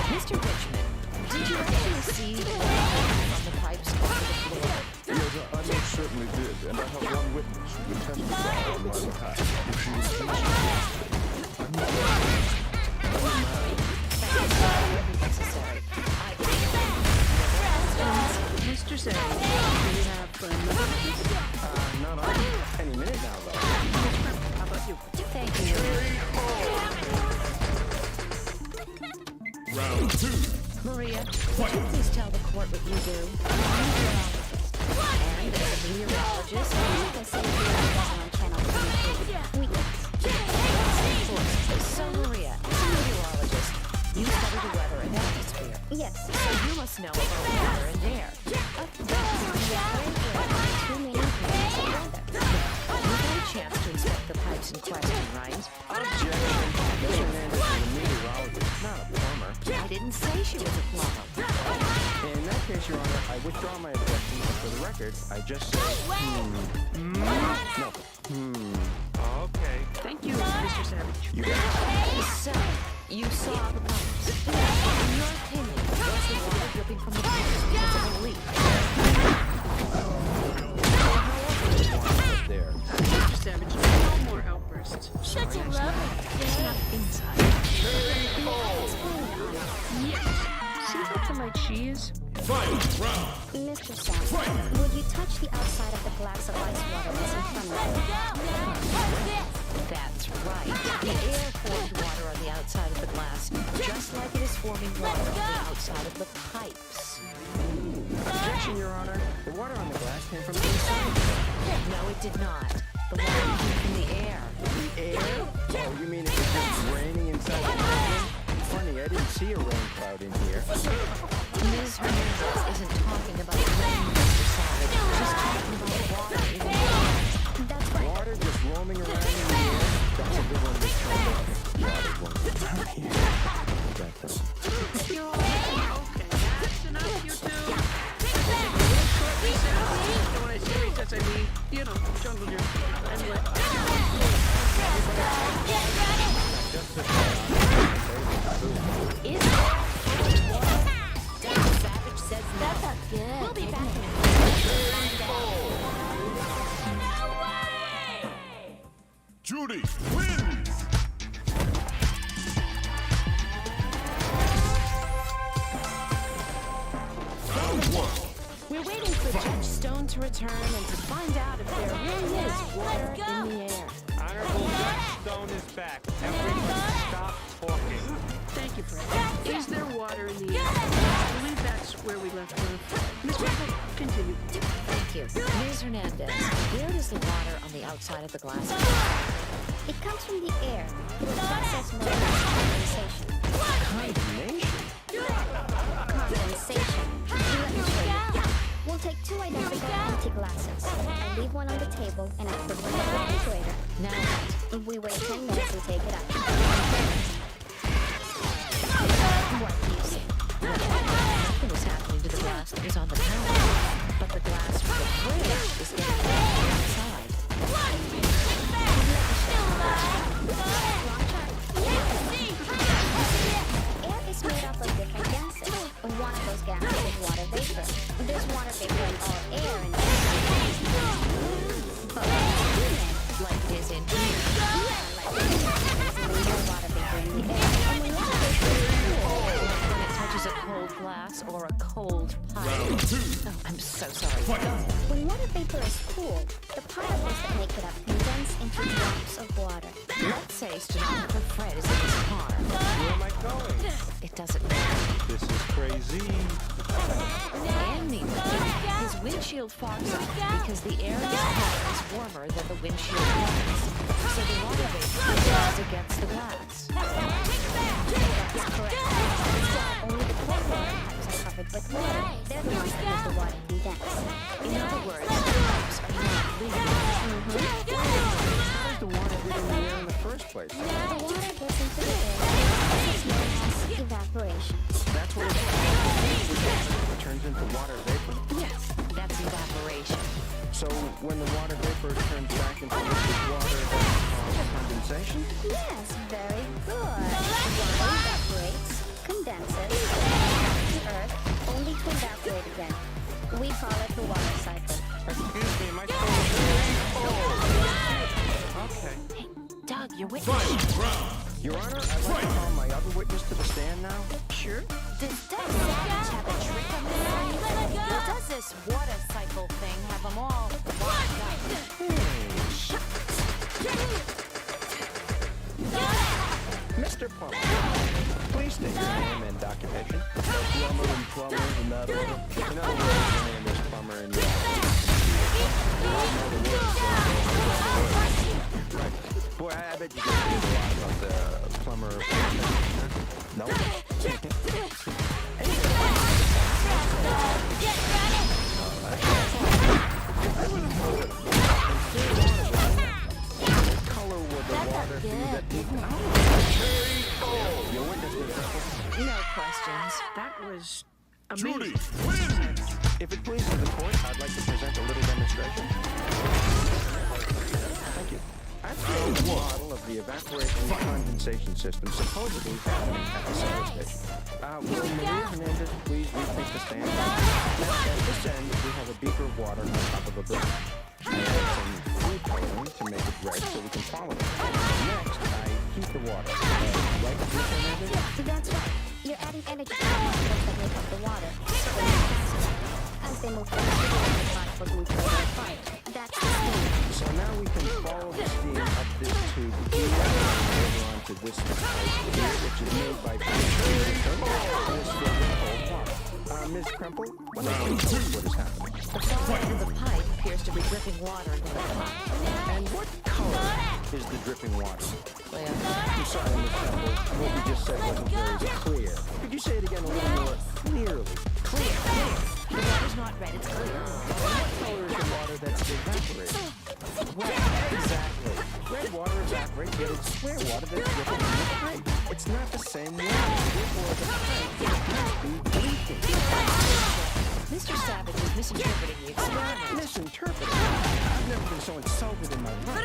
S6: Mr. Richmond, did you actually see water from the pipes onto the floor?
S12: Yes, I most certainly did, and I have one witness who can testify on my behalf. If she would please. I'm not
S6: Necessary.
S9: Mr. Savage, do you have another witness?
S5: Not on any minute now, though.
S9: How about you?
S6: Thank you.
S14: Round 2.
S6: Maria, would you please tell the court what you do? And as a meteorologist,
S10: You can see on Channel 23. Weekends.
S6: So Maria, as a meteorologist, you study the weather and atmosphere.
S10: Yes.
S6: So you must know about water and air.
S10: Two main components of weather.
S6: You got a chance to inspect the pipes in question, right?
S5: Objection. Ms. Hernandez is a meteorologist, not a plumber.
S6: I didn't say she was a plumber.
S5: In that case, Your Honor, I withdraw my objection. And for the record, I just say... No. Okay.
S9: Thank you, Mr. Savage.
S5: You got it.
S6: So, you saw the pipes. In your opinion, was the water dripping from the pipes because of a leak?
S5: There.
S9: Mr. Savage, no more outbursts.
S17: Such a lovely
S9: It's not inside. Yes. See how polite she is?
S10: Mr. Savage, would you touch the outside of the glass of ice water that's in front of you?
S6: That's right. The air formed water on the outside of the glass, just like it is forming water on the outside of the pipes.
S5: Objection, Your Honor. The water on the glass came from inside.
S6: No, it did not. The water came from the air.
S5: The air? Oh, you mean it was just raining inside the building? Funny, I didn't see a rain cloud in here.
S6: Ms. Hernandez isn't talking about rain, Mr. Savage. She's talking about water in the air.
S10: That's right.
S5: Water just roaming around in the air? That's a good one, Miss Hernandez. Water roaming down here. Exactly.
S9: You're all right. Okay, that's enough, you two. Short recess. And when I say recess, I mean, you know, jungle gym. Anyway.
S6: Is there? Savage says no.
S10: That felt good. We'll be back in a minute.
S14: Judy wins! Round 1.
S15: We're waiting for Judge Stone to return and to find out if there really is water in the air.
S8: Honorable Judge Stone is back. Everybody stop talking.
S9: Thank you, Fred. Is there water in the air? I believe that's where we left off. Miss Purple, continue.
S6: Thank you. Ms. Hernandez, where does the water on the outside of the glass come
S10: It comes from the air through a process known as condensation.
S5: Condemnation?
S10: Condensation. Let me show you. We'll take two identical empty glasses. I leave one on the table and I put one in the refrigerator.
S6: Now
S10: we wait 10 minutes and take it out. What do you see?
S6: nothing was happening to the glass that was on the counter, but the glass from the fridge is getting warm outside.
S10: Air is made up of different gases. One of those gases is water vapor. There's water vapor in all air and but when it's humid,
S7: cold glass or a cold pipe? Oh, I'm so sorry.
S10: When water vapor is cooled, the particles that make it up condense into drops of water.
S6: Let's say stenographer Fred is in his car.
S8: Where am I going?
S6: It doesn't matter.
S8: This is crazy.
S6: And meanwhile, his windshield fogs up because the air in his car is warmer than the windshield was. So the water vapor rubs against the glass.
S10: That's correct. Only the cold water pipes are covered with water. They're the ones that make the water condense.
S6: In other words, the pipes are not leaking.
S5: How does the water get in the air in the first place?
S10: The water gets into the air. This is known as evaporation.
S5: That's what it turns into water vapor.
S6: Yes, that's evaporation.
S5: So when the water vapor turns back into liquid water, that's called condensation?
S10: Yes, very good. Water evaporates, condenses, comes to Earth, only to evaporate again. We call it the water cycle.
S8: Excuse me, my Okay.
S6: Hey, Doug, your witness.
S5: Your Honor, I'd like to call my other witness to the stand now.
S6: Sure.
S7: Does Doug Savage have a trick up his sleeve? Or does this water cycle thing have them all locked up?
S5: Mr. Plummer, please state your name and occupation.
S12: Plumber and plumbers and that order.
S5: In other words, your name is Plummer and you Right. Boy, I bet you can read a lot about the plumber. No? What color would the water be that Your witness, Mr.
S6: No questions.
S9: That was
S14: Judy,
S9: amazing.
S14: win!
S5: If it pleases the court, I'd like to present a little demonstration. Thank you. I've created a model of the evaporation condensation system supposedly happening at the solar station. Will Maria Hernandez please retake the stand? Now, at this end, we have a beaker of water on top of a brick. I add some food coloring to make it red so we can follow it. Next, I heat the water. Right, Ms. Hernandez?
S10: That's right. You're adding energy to the particles that make up the water. So they move faster. As they move faster, the particles move further apart. That's the steam.
S5: So now we can follow the steam up this tube here and over onto this pipe here, which is made by this filled with cold water. Ms. Kremple, what is happening?
S6: The far end of the pipe appears to be dripping water into the pot.
S5: And what color is the dripping water?
S6: Well,
S5: I'm sorry, Ms. Kremple. What you just said wasn't very clear. Could you say it again a little more clearly?
S6: clear. The water's not red, it's clear.
S5: What color is the water that's evaporating? Red, exactly. Red water evaporates, yet it's square water that's dripping in the pipe. It's not the same water. Therefore, the pipe must be leaking.
S6: Mr. Savage is misinterpreting the experiment.
S5: Misinterpreting? I've never been so insulted in my life.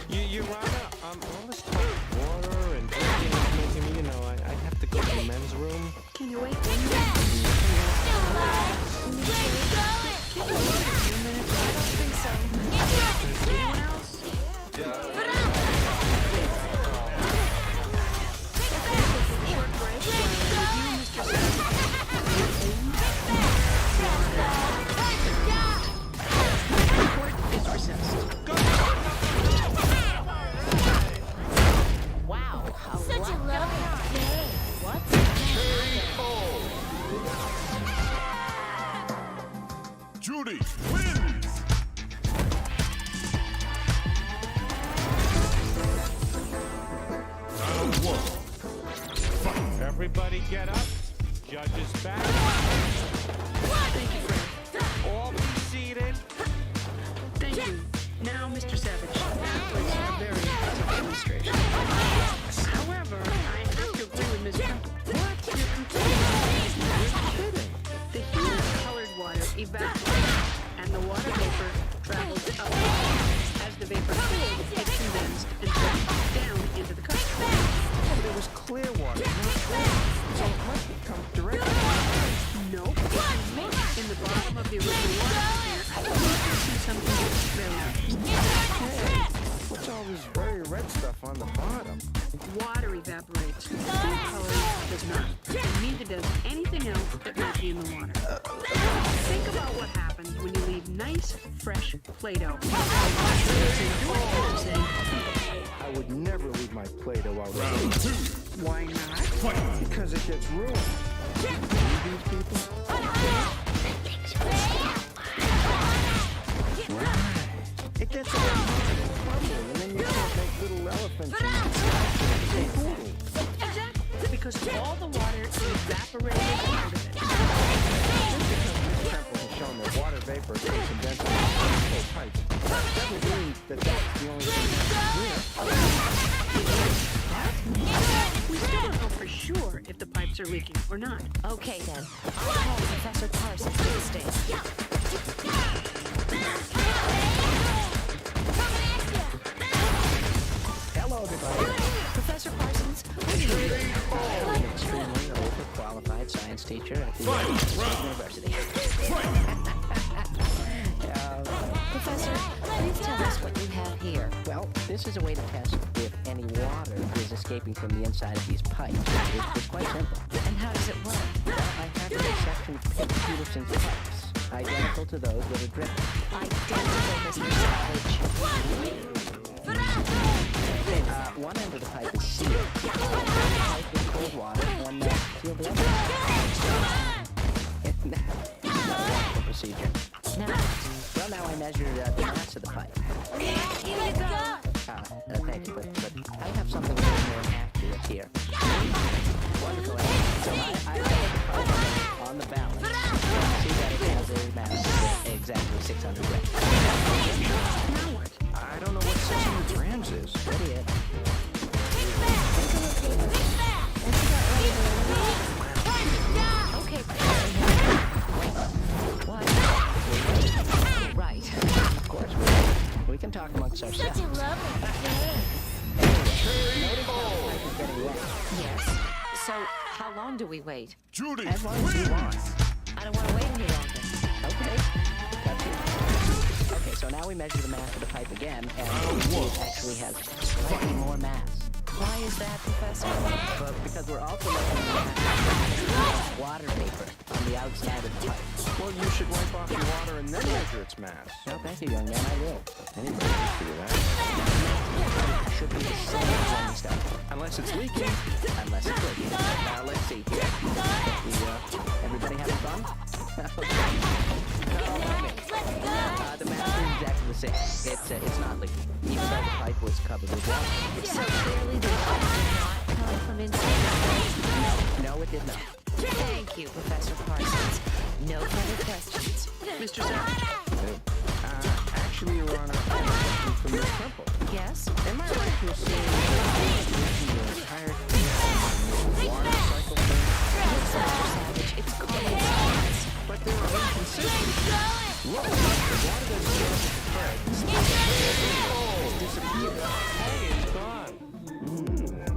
S8: Your Honor, all this talk of water and drinking is making me, I have to go to the men's room.
S9: Can you wait 1 minute?
S6: I don't think so.
S9: Anyone else? Court is recessed.
S7: Wow,
S3: Such a lovely day.
S7: What's
S14: Judy wins! Round one. Fight.
S8: Everybody get up. Judges back.
S9: Thank you, Fred.
S8: All be seated.
S9: Thank you. Now, Mr. Savage, that was a very impressive demonstration. However, I have to agree with Ms. Temple. You're completely kidding. The heat of colored water evaporates, and the water vapor travels up. As the vapor cools, it condensed and dropped down into the cup.
S5: Oh, there was clear water, not red. So it must have come directly from the pipe.
S9: Nope. If you look in the bottom of the original water container, you can see something that's very interesting.
S5: Hey, what's all this very red stuff on the bottom?
S9: Water evaporates. Food coloring does not. And neither does anything else that might be in the water. Think about what happens when you leave nice, fresh Play-Doh.
S19: I would never leave my Play-Doh out.
S9: Why not?
S19: Because it gets ruined. These people? It gets all crumbled, and then you can't make little elephants
S9: Exactly. Because all the water is evaporated out of it.
S19: Temple has shown that water vapor can condense in full pipes. That doesn't mean that that's the only thing.
S9: We still don't know for sure if the pipes are leaking or not.
S6: Okay, then. I'll call Professor Parsons to the station.
S19: Hello, everybody.
S6: Professor Parsons, what are you doing?
S11: I'm an extremely overqualified science teacher at the university.
S6: Professor, please tell us what you have here.
S11: Well, this is a way to test if any water is escaping from the inside of these pipes. It's quite simple.
S6: And how does it work?
S11: Well, I have a section of Pitt Peterson's pipes, identical to those that are dripping.
S6: Identical, Mr. Savage.
S11: One end of the pipe is sealed. The pipe with cold water and seal the other. That's the procedure. Well, now I measure the mass of the pipe.
S17: Here you go.
S11: Thank you, but I have something a little more accurate here. Wonderful. So I put the pipe on the balance. See that it has a mass of exactly 600 grams.
S9: Now what?
S19: I don't know what 600 grams is.
S11: Ready it.
S6: Okay, what? Right.
S11: Of course, we can talk amongst ourselves.
S10: Such a lovely day.
S6: Yes. So, how long do we wait?
S14: Judy!
S11: As long as you want.
S6: I don't want to wait any longer.
S11: Okay. That's it. Okay, so now we measure the mass of the pipe again, and it actually has slightly more mass.
S6: Why is that, Professor?
S11: But because we're also measuring water vapor on the outside of the pipe.
S19: Well, you should wipe off your water and then measure its mass.
S11: No, thank you, young man. I will.
S19: Anybody can do that.
S11: It should be the same as when we started.
S19: Unless it's leaking.
S11: Unless it's leaking. Now, let's see here. Everybody having fun? The mass is exactly the same. It's not leaking, even though the pipe was covered with water.
S6: So clearly the water did not come from inside.
S11: No, it did not.
S6: Thank you, Professor Parsons. No further questions.
S9: Mr. Savage?
S19: Actually, Your Honor, I have a question from Miss Temple.
S6: Yes?
S19: Am I right to assume that the entire water cycle thing?
S6: Yes, Mr. Savage. It's common sense.
S19: But there are inconsistencies. Look, the water that is has disappeared. Hey, it's gone.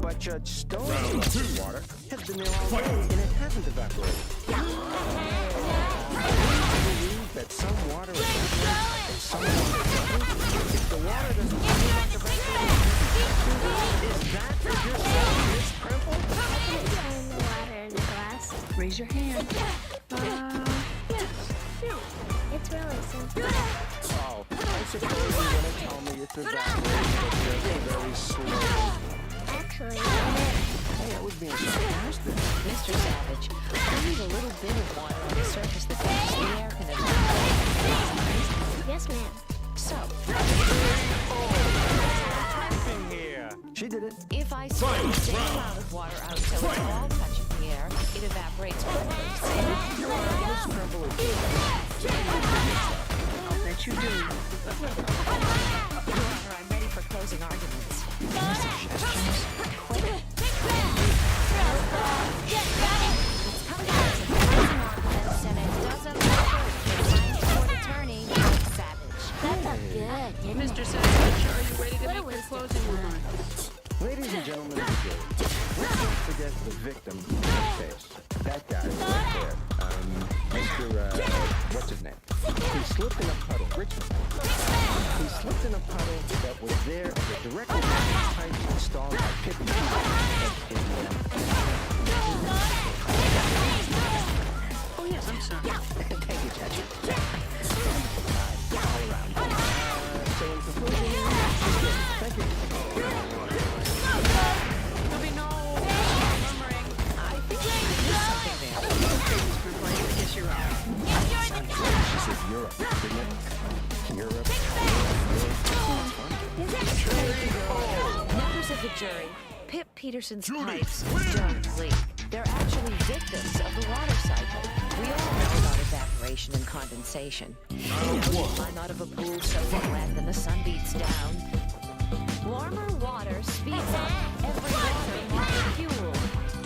S19: But Judge Stone's water has been there all day, and it hasn't evaporated. I believe that some water evaporates and some water doesn't. If the water doesn't feel like evaporating, is that what you're saying, Miss Crimple?
S10: How can it turn the water in the glass?
S9: Raise your hand.
S10: Yes. It's really simple.
S19: Oh, I suppose you're going to tell me it's evaporating, but just very slowly.
S10: Actually,
S19: Hey, I was being sarcastic.
S6: Mr. Savage, we need a little bit of water on the surface that touches the air can evaporate.
S10: yes, ma'am.
S6: So,
S19: She did it.
S6: if I spread the same amount of water out so it's all touching the air, it evaporates quickly.
S19: Miss Crimple is
S9: I'll bet you do.
S6: Your Honor, I'm ready for closing arguments. Any suggestions? It's coming out as a closing arguments, and it doesn't matter if it's science court attorney, Savage.
S10: That felt good, didn't
S9: Mr.
S10: it?
S9: Savage, are you ready to
S10: What a
S9: make your
S10: waste of
S9: closing remarks?
S19: Ladies and gentlemen of the jury, let's not forget the victim in this case. That guy right there, Mr. What's his name? He slipped in a puddle. Richmond. He slipped in a puddle that was there as a direct result of pipes installed by Pitt. Excuse me,
S9: Oh, yes, I'm sorry.
S19: Thank you, Judge. All around. So in conclusion, thank you.
S9: There'll be no murmuring. I think I missed something there. I guess you're right.
S12: She said Europe, didn't it? Europe.
S6: Members of the jury, Pip Peterson's pipes don't leak. They're actually victims of the water cycle. We all know about evaporation and condensation. Climb out of a pool soaking wet, then the sun beats down. Warmer water speeds up every water molecule.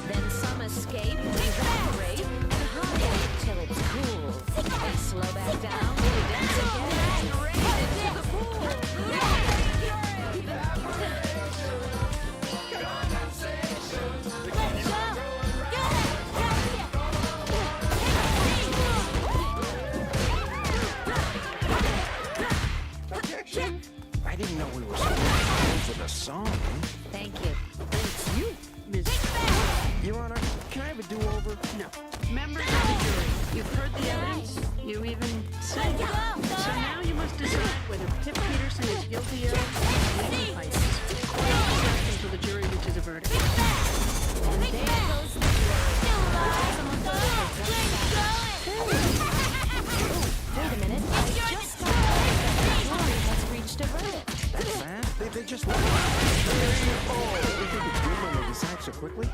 S6: Then some escape, evaporate, and hide till it's cool. Then slow back down, condense again, and rain into the pool.
S5: I didn't know we were so close to the song.
S6: Thank you.
S9: Thanks you, Miss.
S5: Your Honor, can I have a do-over?
S9: No. Members of the jury, you've heard the evidence. You even said it. So now you must decide whether Pip Peterson is guilty of leaking pipes. Until the jury reaches a verdict.
S6: And there goes the Wait a minute. I just got word that the jury has reached a verdict.
S5: That's fast. They just won. Oh, you think it's good when they decide so quickly?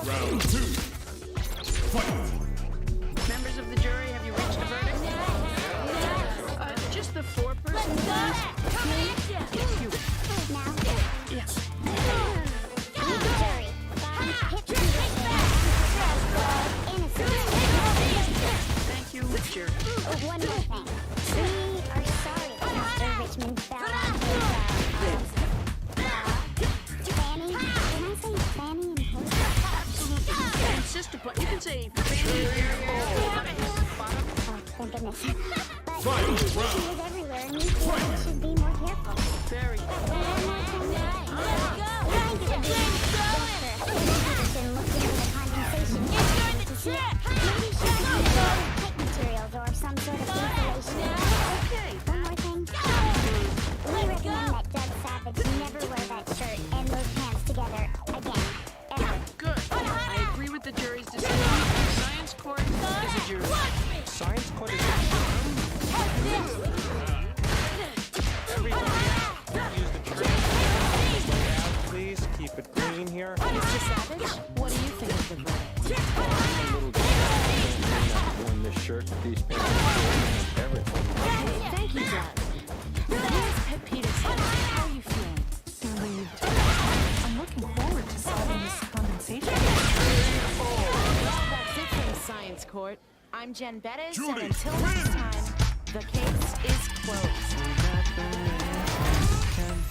S14: Round 2. Fight!
S9: Members of the jury, have you reached a verdict? Just the foreperson, please. Yes, you.
S10: Now,
S9: Yes.
S10: jury, find Pip Peterson innocent.
S9: Thank you, jury.
S10: One more thing. We are sorry that Mr. Richmond fell on his, Fanny. Can I say Fanny in post?
S9: Absolutely. I insist upon. You can say Fanny.
S10: Oh, thank goodness. But he is everywhere, and we feel we should be more careful.
S9: Very good.
S10: One more thing. Thank you for being Peterson looked into the condensation. To see it. Maybe she could use pipe materials or some sort of insulation.
S9: Okay.
S10: One more thing. We recommend that Doug Savage never wear that shirt and those pants together again. Ever.
S9: Good. I agree with the jury's decision. Science court is a jury.
S8: Science court is please keep it clean here.
S15: Mr. Savage, what do you think of the verdict?
S12: I'm a little worn this shirt, these pants, everything.
S15: Thank you, Doug. Here's Pip Peterson. How are you feeling?
S13: Relieved. I'm looking forward to solving this condensation.
S15: Well, that's it from Science Court. I'm Jen Bettis, and until next time, the case is closed.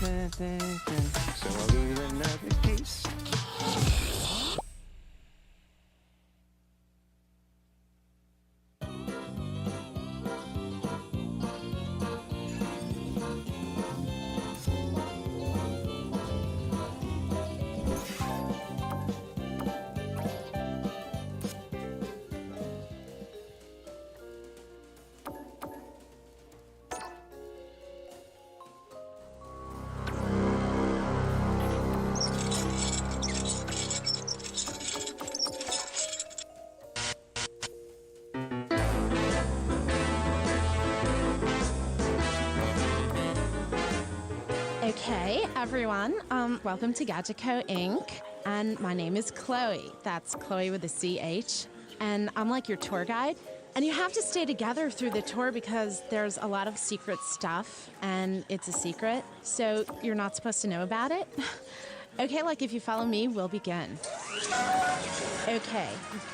S12: So I'll lose another case.
S21: Okay, everyone, welcome to Gadgetco Inc. And my name is Chloe. That's Chloe with a CH. And I'm like your tour guide. And you have to stay together through the tour because there's a lot of secret stuff and it's a secret. So you're not supposed to know about it. Okay, like if you follow me, we'll begin. Okay,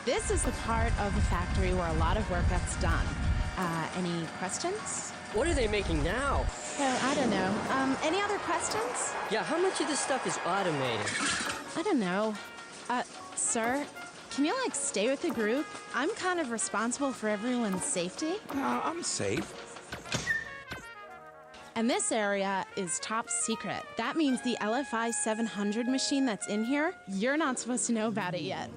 S21: this is the part of the factory where a lot of work gets done. Any questions?
S22: What are they making now?
S21: Oh, I don't know. Any other questions?
S22: Yeah, how much of this stuff is automated?
S21: I don't know. Sir, can you, stay with the group? I'm kind of responsible for everyone's safety.
S5: I'm safe.
S21: And this area is top secret. That means the LFI 700 machine that's in here, you're not supposed to know about it yet.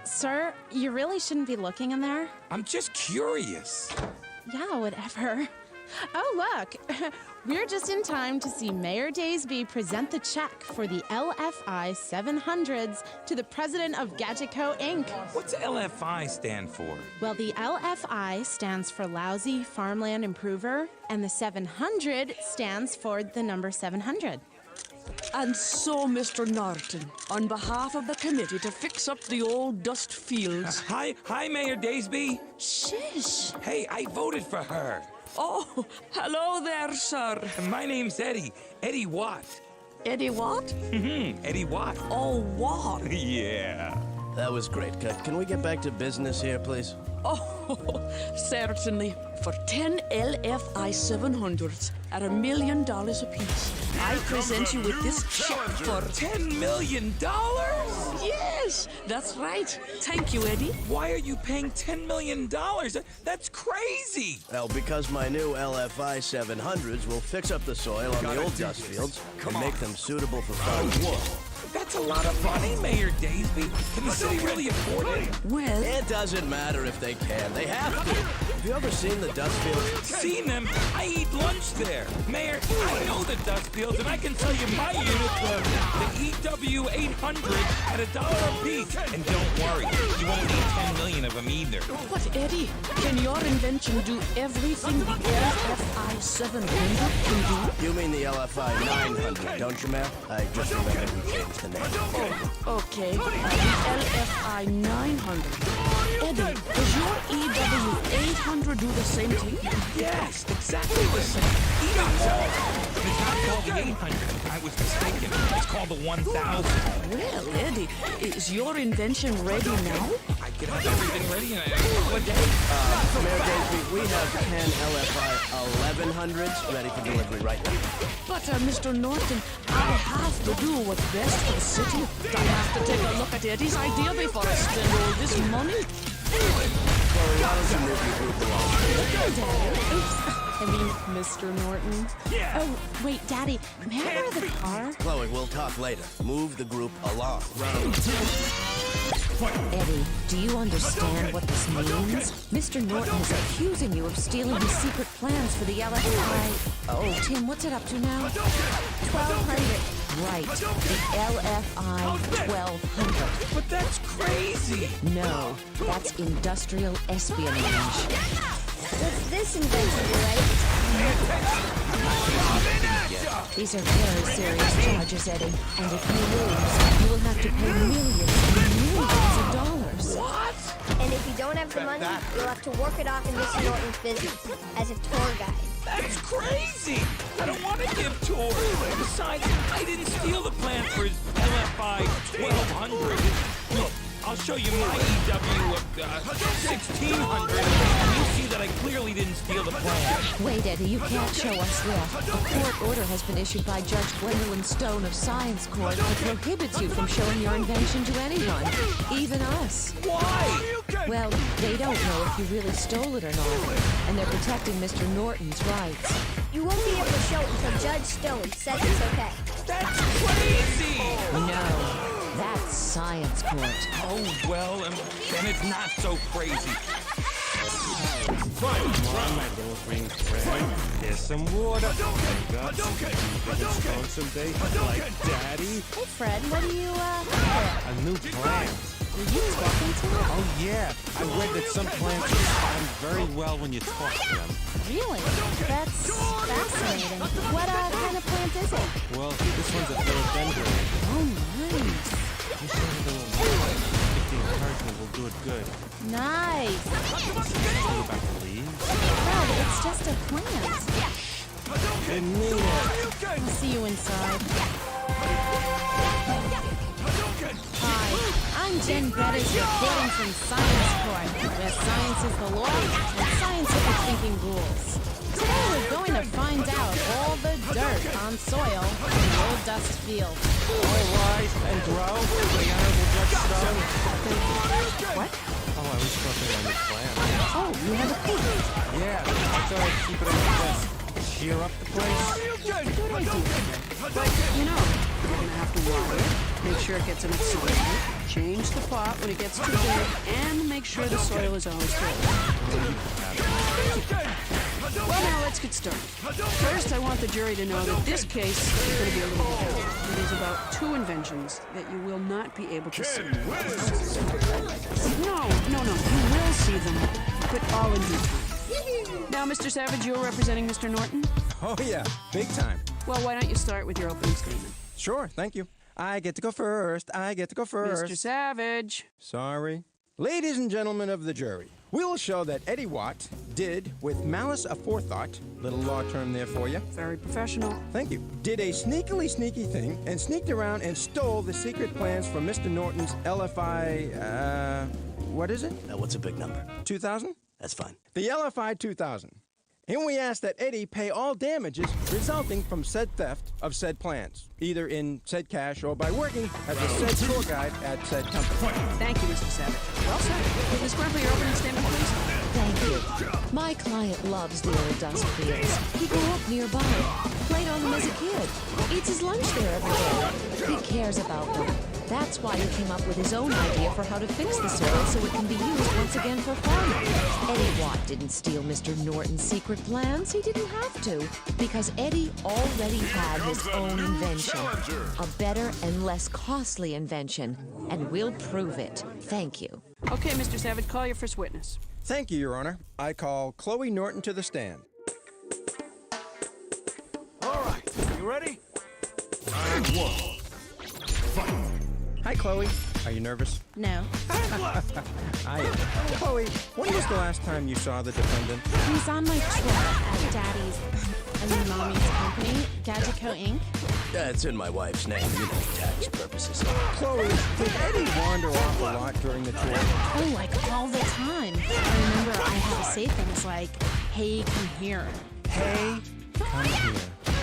S21: Sir, you really shouldn't be looking in there.
S1: I'm just curious.
S21: Yeah, whatever. Oh, look. We're just in time to see Mayor Daysby present the check for the LFI 700s to the president of Gadget Co. Inc.
S1: What's LFI stand for?
S21: Well, the LFI stands for Lousy Farmland Improver, and the 700 stands for the number 700.
S9: And so, Mr. Norton, on behalf of the committee to fix up the old dust fields...
S1: Hi, Mayor Daysby.
S21: Shush.
S1: Hey, I voted for her.
S9: Oh, hello there, sir.
S1: My name's Eddie. Eddie Watt.
S9: Eddie what?
S1: Eddie Watt.
S9: Oh, Watt.
S1: Yeah.
S11: That was great. Can we get back to business here, please?
S9: Oh, certainly. For 10 LFI 700s at $1 million apiece, I present you with this check for
S1: $10 million?
S9: Yes, that's right. Thank you, Eddie.
S1: Why are you paying $10 million? That's crazy.
S11: Well, because my new LFI 700s will fix up the soil on the old dust fields and make them suitable for farming.
S1: That's a lot of money, Mayor Daysby. Can the city really afford it?
S9: Well,
S11: it doesn't matter if they can. They have to. Have you ever seen the dust fields?
S1: Seen them? I eat lunch there. Mayor, I know the dust fields, and I can sell you my unit, the EW 800 at $1 a piece. And don't worry, you won't need 10 million of them either.
S9: But, Eddie, can your invention do everything the LFI 700 can do?
S11: You mean the LFI 900, don't you, Mayor? I just remembered we changed the name.
S9: Oh, okay. The LFI 900. Eddie, does your EW 800 do the same thing?
S1: Yes, exactly the same. Even more. It's not called the 800. I was mistaken. It's called the 1000.
S9: Well, Eddie, is your invention ready now?
S1: I could have everything ready in a couple of days.
S11: Mayor Daysby, we have 10 LFI 1100s ready for delivery right now.
S9: But, Mr. Norton, I have to do what's best for the city. I have to take a look at Eddie's idea before I spend all this money.
S11: Chloe, why don't you move your group along?
S21: Daddy. Oops. I mean, Mr. Norton.
S1: Yeah.
S21: Oh, wait, Daddy, may I borrow the car?
S11: Chloe, we'll talk later. Move the group along.
S6: Eddie, do you understand what this means? Mr. Norton is accusing you of stealing his secret plans for the LFI... Oh, Tim, what's it up to now?
S21: 1,200.
S6: Right, the LFI 1200.
S1: But that's crazy.
S6: No, that's industrial espionage.
S10: What's this invention do, Eddie?
S6: These are very serious charges, Eddie. And if you lose, you will have to pay millions and millions of dollars.
S1: What?
S10: And if you don't have the money, you'll have to work it off in Mr. Norton's business as a tour guide.
S1: That's crazy! I don't want to give tours. Besides, I didn't steal the plan for his LFI 1200. Look, I'll show you my EW 1600, and you'll see that I clearly didn't steal the plan.
S6: Wait, Eddie, you can't show us yet. A court order has been issued by Judge Gwendolyn Stone of Science Court that prohibits you from showing your invention to anyone, even us.
S1: Why?
S6: Well, they don't know if you really stole it or not, and they're protecting Mr. Norton's rights.
S10: You won't be able to show it until Judge Stone says it's okay.
S1: That's crazy!
S6: No, that's Science Court.
S1: Oh, well, then it's not so crazy.
S8: Come on, my little green friend. Here's some water. Got some strong someday, like Daddy.
S21: Hey, Fred, what do you,
S8: A new plant.
S21: Were you talking to it?
S8: Oh, yeah. I read that some plants respond very well when you talk to them.
S21: Really? That's fascinating. What kind of plant is it?
S8: Well, this one's a philodendron.
S21: Oh, nice.
S8: Just a little more. If the encouragement will do it good.
S21: Nice.
S8: What about the leaves?
S21: Fred, it's just a plant.
S8: Didn't mean it.
S21: I'll see you inside. Hi, I'm Jen Bettis reporting from Science Court, where science is the law and scientific thinking rules. Today we're going to find out all the dirt on soil in the old dust field.
S8: All rise and grow. The Honorable Judge Stone.
S21: What?
S8: Oh, I was talking on the plan.
S21: Oh, you have a peek.
S8: Yeah, I thought I'd keep it on the desk. gear up the place?
S9: Good idea. But, you know, you're gonna have to water it, make sure it gets enough soil, change the pot when it gets too big, and make sure the soil is always good. Well, now let's get started. First, I want the jury to know that this case is going to be a little different. It is about two inventions that you will not be able to see. No. You will see them, but all in due time. Now, Mr. Savage, you're representing Mr. Norton?
S5: Oh, yeah, big time.
S9: Well, why don't you start with your opening statement?
S5: Sure, thank you. I get to go first.
S9: Mr. Savage.
S5: Sorry. Ladies and gentlemen of the jury, we will show that Eddie Watt did, with malice aforethought, little law term there for you.
S9: Very professional.
S5: Thank you. Did a sneaky thing and sneaked around and stole the secret plans from Mr. Norton's LFI, what is it?
S12: What's a big number?
S5: 2000?
S12: That's fine.
S5: The LFI 2000. And we ask that Eddie pay all damages resulting from said theft of said plans, either in said cash or by working as a said tour guide at said company.
S9: Thank you, Mr. Savage. Well said. Ms. Grumper, your opening statement, please.
S6: Thank you. My client loves the old dust fields. He grew up nearby, played on them as a kid, eats his lunch there every day. He cares about them. That's why he came up with his own idea for how to fix the soil so it can be used once again for farming. Eddie Watt didn't steal Mr. Norton's secret plans. He didn't have to, because Eddie already had his own invention. A better and less costly invention, and we'll prove it. Thank you.
S9: Okay, Mr. Savage, call your first witness.
S5: Thank you, Your Honor. I call Chloe Norton to the stand.
S14: All right, you ready? Round one. Fight.
S5: Hi, Chloe. Are you nervous?
S21: No.
S5: I am. Chloe, when was the last time you saw the defendant?
S21: He's on my tour at Daddy's, Mommy's company, Gadgetco Inc.
S12: That's in my wife's name, you know, tax purposes.
S5: Chloe, did Eddie wander off a lot during the tour?
S21: Oh, like all the time. I remember I had to say things like, hey, come here.
S5: Hey, come here.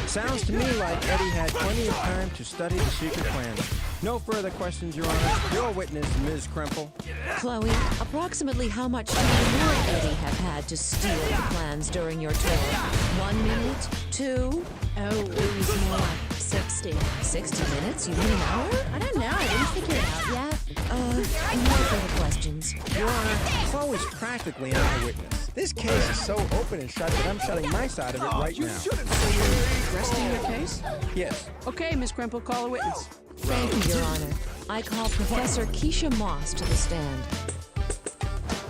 S5: Sounds to me like Eddie had plenty of time to study the secret plans. No further questions, Your Honor. Your witness, Ms. Kremple.
S6: Chloe, approximately how much time would Eddie have had to steal the plans during your tour? 1 minute? 2?
S21: Oh, it was more like 60.
S6: 60 minutes? You mean an hour?
S21: I don't know. I didn't figure it out yet.
S6: No further questions.
S5: Your Honor, Chloe's practically an eyewitness. This case is so open and shut that I'm shutting my side of it right now.
S9: So you're resting your case?
S5: Yes.
S9: Okay, Ms. Kremple, call a witness.
S6: Thank you, Your Honor. I call Professor Keisha Moss to the stand.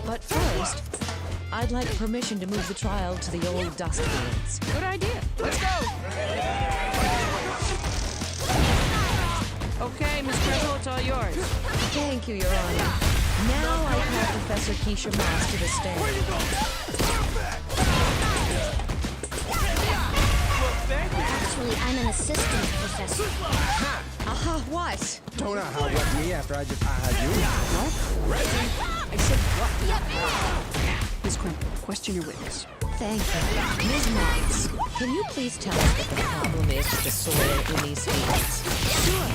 S6: But first, I'd like permission to move the trial to the old dust fields.
S9: Good idea. Let's go. Okay, Ms. Kremple, it's all yours.
S6: Thank you, Your Honor. Now I call Professor Keisha Moss to the stand.
S3: Actually, I'm an assistant professor.
S6: Aha, what?
S5: Don't aha-what me after I just aha you.
S9: I said what? Ms. Kremple, question your witness.
S6: Thank you. Ms. Moss, can you please tell us what the problem is with the soil in these fields?
S3: Sure.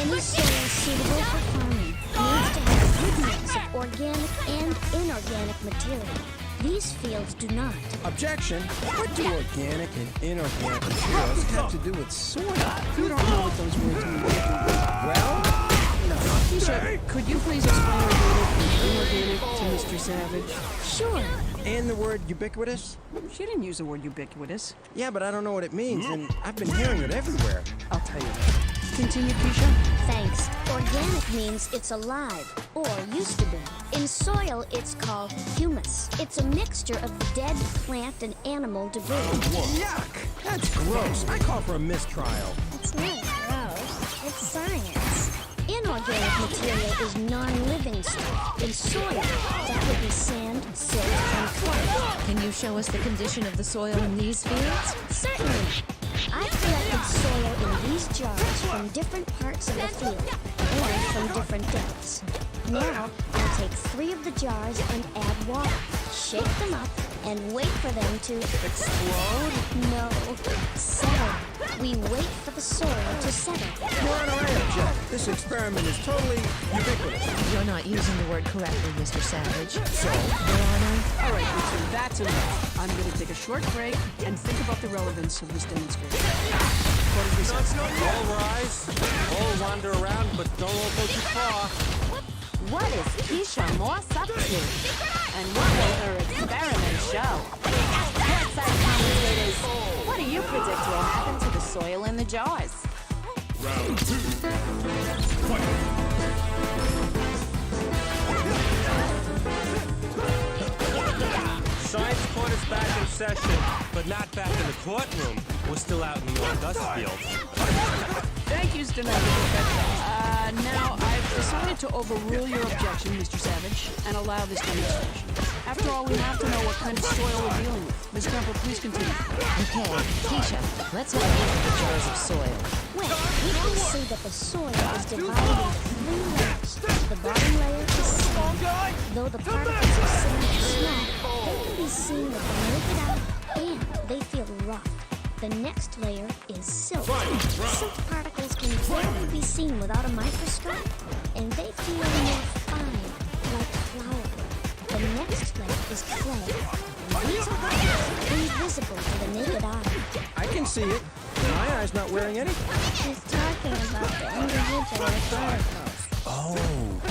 S3: Any soil suitable for farming needs to have a good mix of organic and inorganic material. These fields do not.
S5: Objection. What do organic and inorganic materials have to do with soil?
S9: You don't know what those words mean.
S5: Well,
S9: Keisha, could you please explain organic and inorganic to Mr. Savage?
S3: Sure.
S5: and the word ubiquitous?
S9: She didn't use the word ubiquitous.
S5: Yeah, but I don't know what it means, and I've been hearing it everywhere.
S9: I'll tell you. Continue, Keisha.
S3: Thanks. Organic means it's alive, or used to be. In soil, it's called humus. It's a mixture of dead plant and animal debris.
S5: Yuck! That's gross. I call for a mistrial.
S3: It's not gross. It's science. Inorganic material is non-living stuff. In soil, that would be sand, silt, and clay.
S6: Can you show us the condition of the soil in these fields?
S3: Certainly. I collected soil in these jars from different parts of the field and from different depths. Now, I'll take 3 of the jars and add water, shake them up, and wait for them to explode? No, settle. We wait for the soil to settle.
S5: Your Honor, I object. This experiment is totally ubiquitous.
S6: You're not using the word correctly, Mr. Savage.
S5: So?
S6: Your Honor?
S9: All right, Richard, that's enough. I'm going to take a short break and think about the relevance of this demonstration. Quarters recess.
S8: All rise. All wander around, but don't all go too far.
S15: What is Keisha Morse up to? And what will her experiment show? Courtside commentators, what do you predict will happen to the soil in the jars?
S14: Round 2. Fight.
S8: Science court is back in session, but not back in the courtroom. We're still out in the August field.
S9: Thank you, Stenographer. Now, I've decided to overrule your objection, Mr. Savage, and allow this demonstration. After all, we have to know what kind of soil we're dealing with. Ms. Crumple, please continue.
S6: Okay, Keisha, let's have a look at the jars of soil.
S3: Well, we can see that the soil is divided into 3 layers. The bottom layer is sand. Though the particles of sand are small, they can be seen with the naked eye, and they feel rough. The next layer is silt. Silt particles can barely be seen without a microscope, and they feel more fine, like flour. The next layer is clay. These particles are invisible to the naked eye.
S5: I can see it. My eye's not wearing anything.
S3: He's talking about the individual particles.
S5: Oh.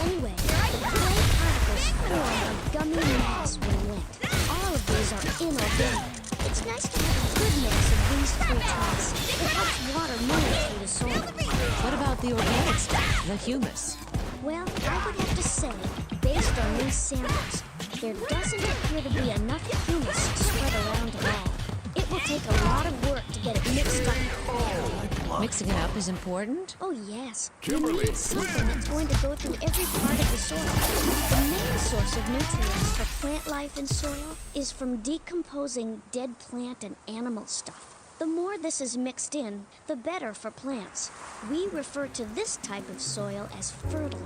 S3: Anyway, the clay particles form a gummy mass when wet. All of these are inorganic. It's nice to have a good mix of these 3 types. It helps water move through the soil.
S6: What about the organic stuff, the humus?
S3: Well, I would have to say, based on these samples, there doesn't appear to be enough humus spread around at all. It will take a lot of work to get it mixed up.
S6: Mixing it up is important?
S3: Oh, yes. You need something that's going to go through every part of the soil. The main source of nutrients for plant life in soil is from decomposing dead plant and animal stuff. The more this is mixed in, the better for plants. We refer to this type of soil as fertile.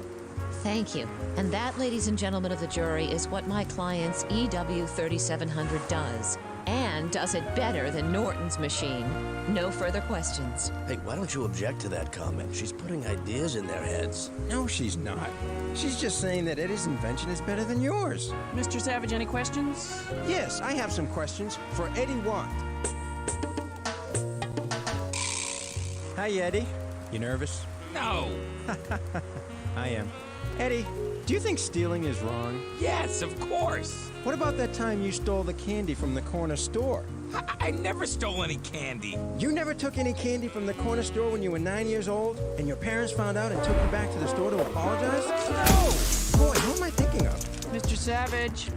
S6: Thank you. And that, ladies and gentlemen of the jury, is what my client's EW3700 does. And does it better than Norton's machine. No further questions.
S12: Hey, why don't you object to that comment? She's putting ideas in their heads.
S5: No, she's not. She's just saying that Eddie's invention is better than yours.
S9: Mr. Savage, any questions?
S5: Yes, I have some questions for Eddie Watt. Hi, Eddie. You nervous?
S1: No.
S5: I am. Eddie, do you think stealing is wrong?
S1: Yes, of course.
S5: What about that time you stole the candy from the corner store?
S1: I never stole any candy.
S5: You never took any candy from the corner store when you were 9 years old, and your parents found out and took you back to the store to apologize? No! Boy, who am I thinking of?
S9: Mr. Savage.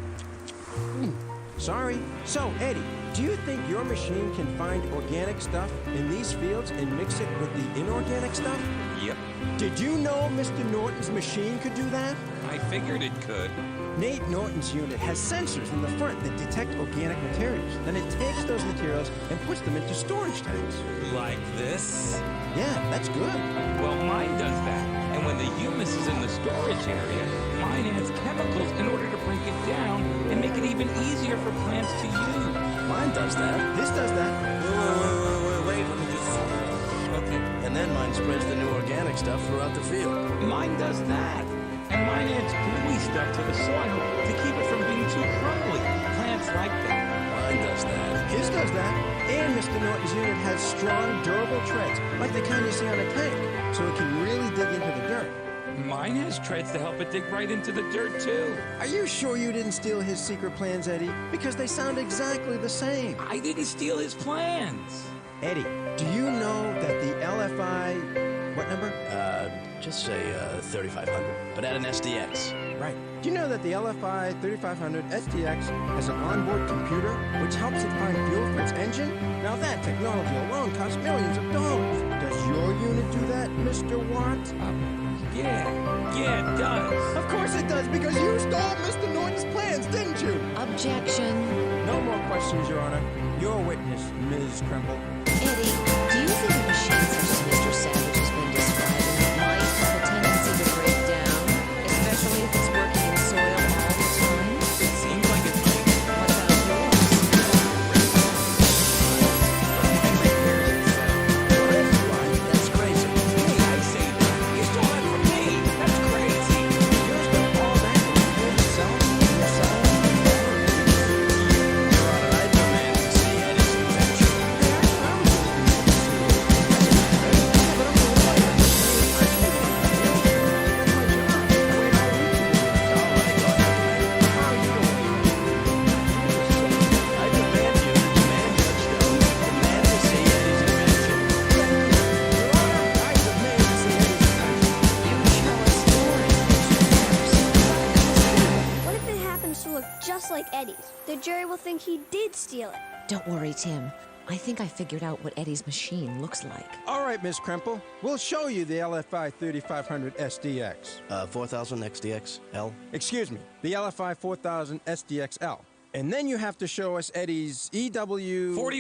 S5: Sorry. So, Eddie, do you think your machine can find organic stuff in these fields and mix it with the inorganic stuff?
S1: Yep.
S5: Did you know Mr. Norton's machine could do that?
S1: I figured it could.
S5: Nate Norton's unit has sensors in the front that detect organic materials. Then it takes those materials and puts them into storage tanks.
S1: Like this?
S5: Yeah, that's good.
S1: Well, mine does that. And when the humus is in the storage area, mine adds chemicals in order to break it down and make it even easier for plants to use.
S12: Mine does that.
S5: This does that.
S12: Wait, let me just... Okay. And then mine spreads the new organic stuff throughout the field.
S1: Mine does that. And mine adds gooey stuff to the soil to keep it from being too crumbly. Plants like that.
S12: Mine does that.
S5: His does that. And Mr. Norton's unit has strong, durable treads, like the kind you see on a tank, so it can really dig into the dirt.
S1: Mine has treads to help it dig right into the dirt, too.
S5: Are you sure you didn't steal his secret plans, Eddie? Because they sound exactly the same.
S1: I didn't steal his plans.
S5: Eddie, do you know that the LFI... What number?
S12: Just say 3500, but at an SDX.
S5: Right. Do you know that the LFI 3500 SDX has an onboard computer which helps it find fuel for its engine? Now that technology alone costs millions of dollars. Does your unit do that, Mr. Watt?
S1: Yeah, it does.
S5: Of course it does, because you stole Mr. Norton's plans, didn't you?
S6: Objection.
S5: No more questions, Your Honor. Your witness, Ms. Kremple.
S6: Eddie, do you think the machine such as Mr. Savage has been describing might have a tendency to break down, especially if it's working in soil all the time?
S1: It seems like it's like...
S6: What about yours?
S12: That's crazy.
S1: Hey, I say that. You stole that from me. That's crazy.
S5: Yours got all that yourself.
S12: Your Honor,
S2: Eddie's. The jury will think he did steal it.
S6: Don't worry, Tim. I think I figured out what Eddie's machine looks like.
S5: All right, Miss Kremple. We'll show you the LFI 3500 SDX.
S12: 4000 XDXL?
S5: Excuse me, the LFI 4000 SDXL. And then you have to show us Eddie's EW...
S1: 40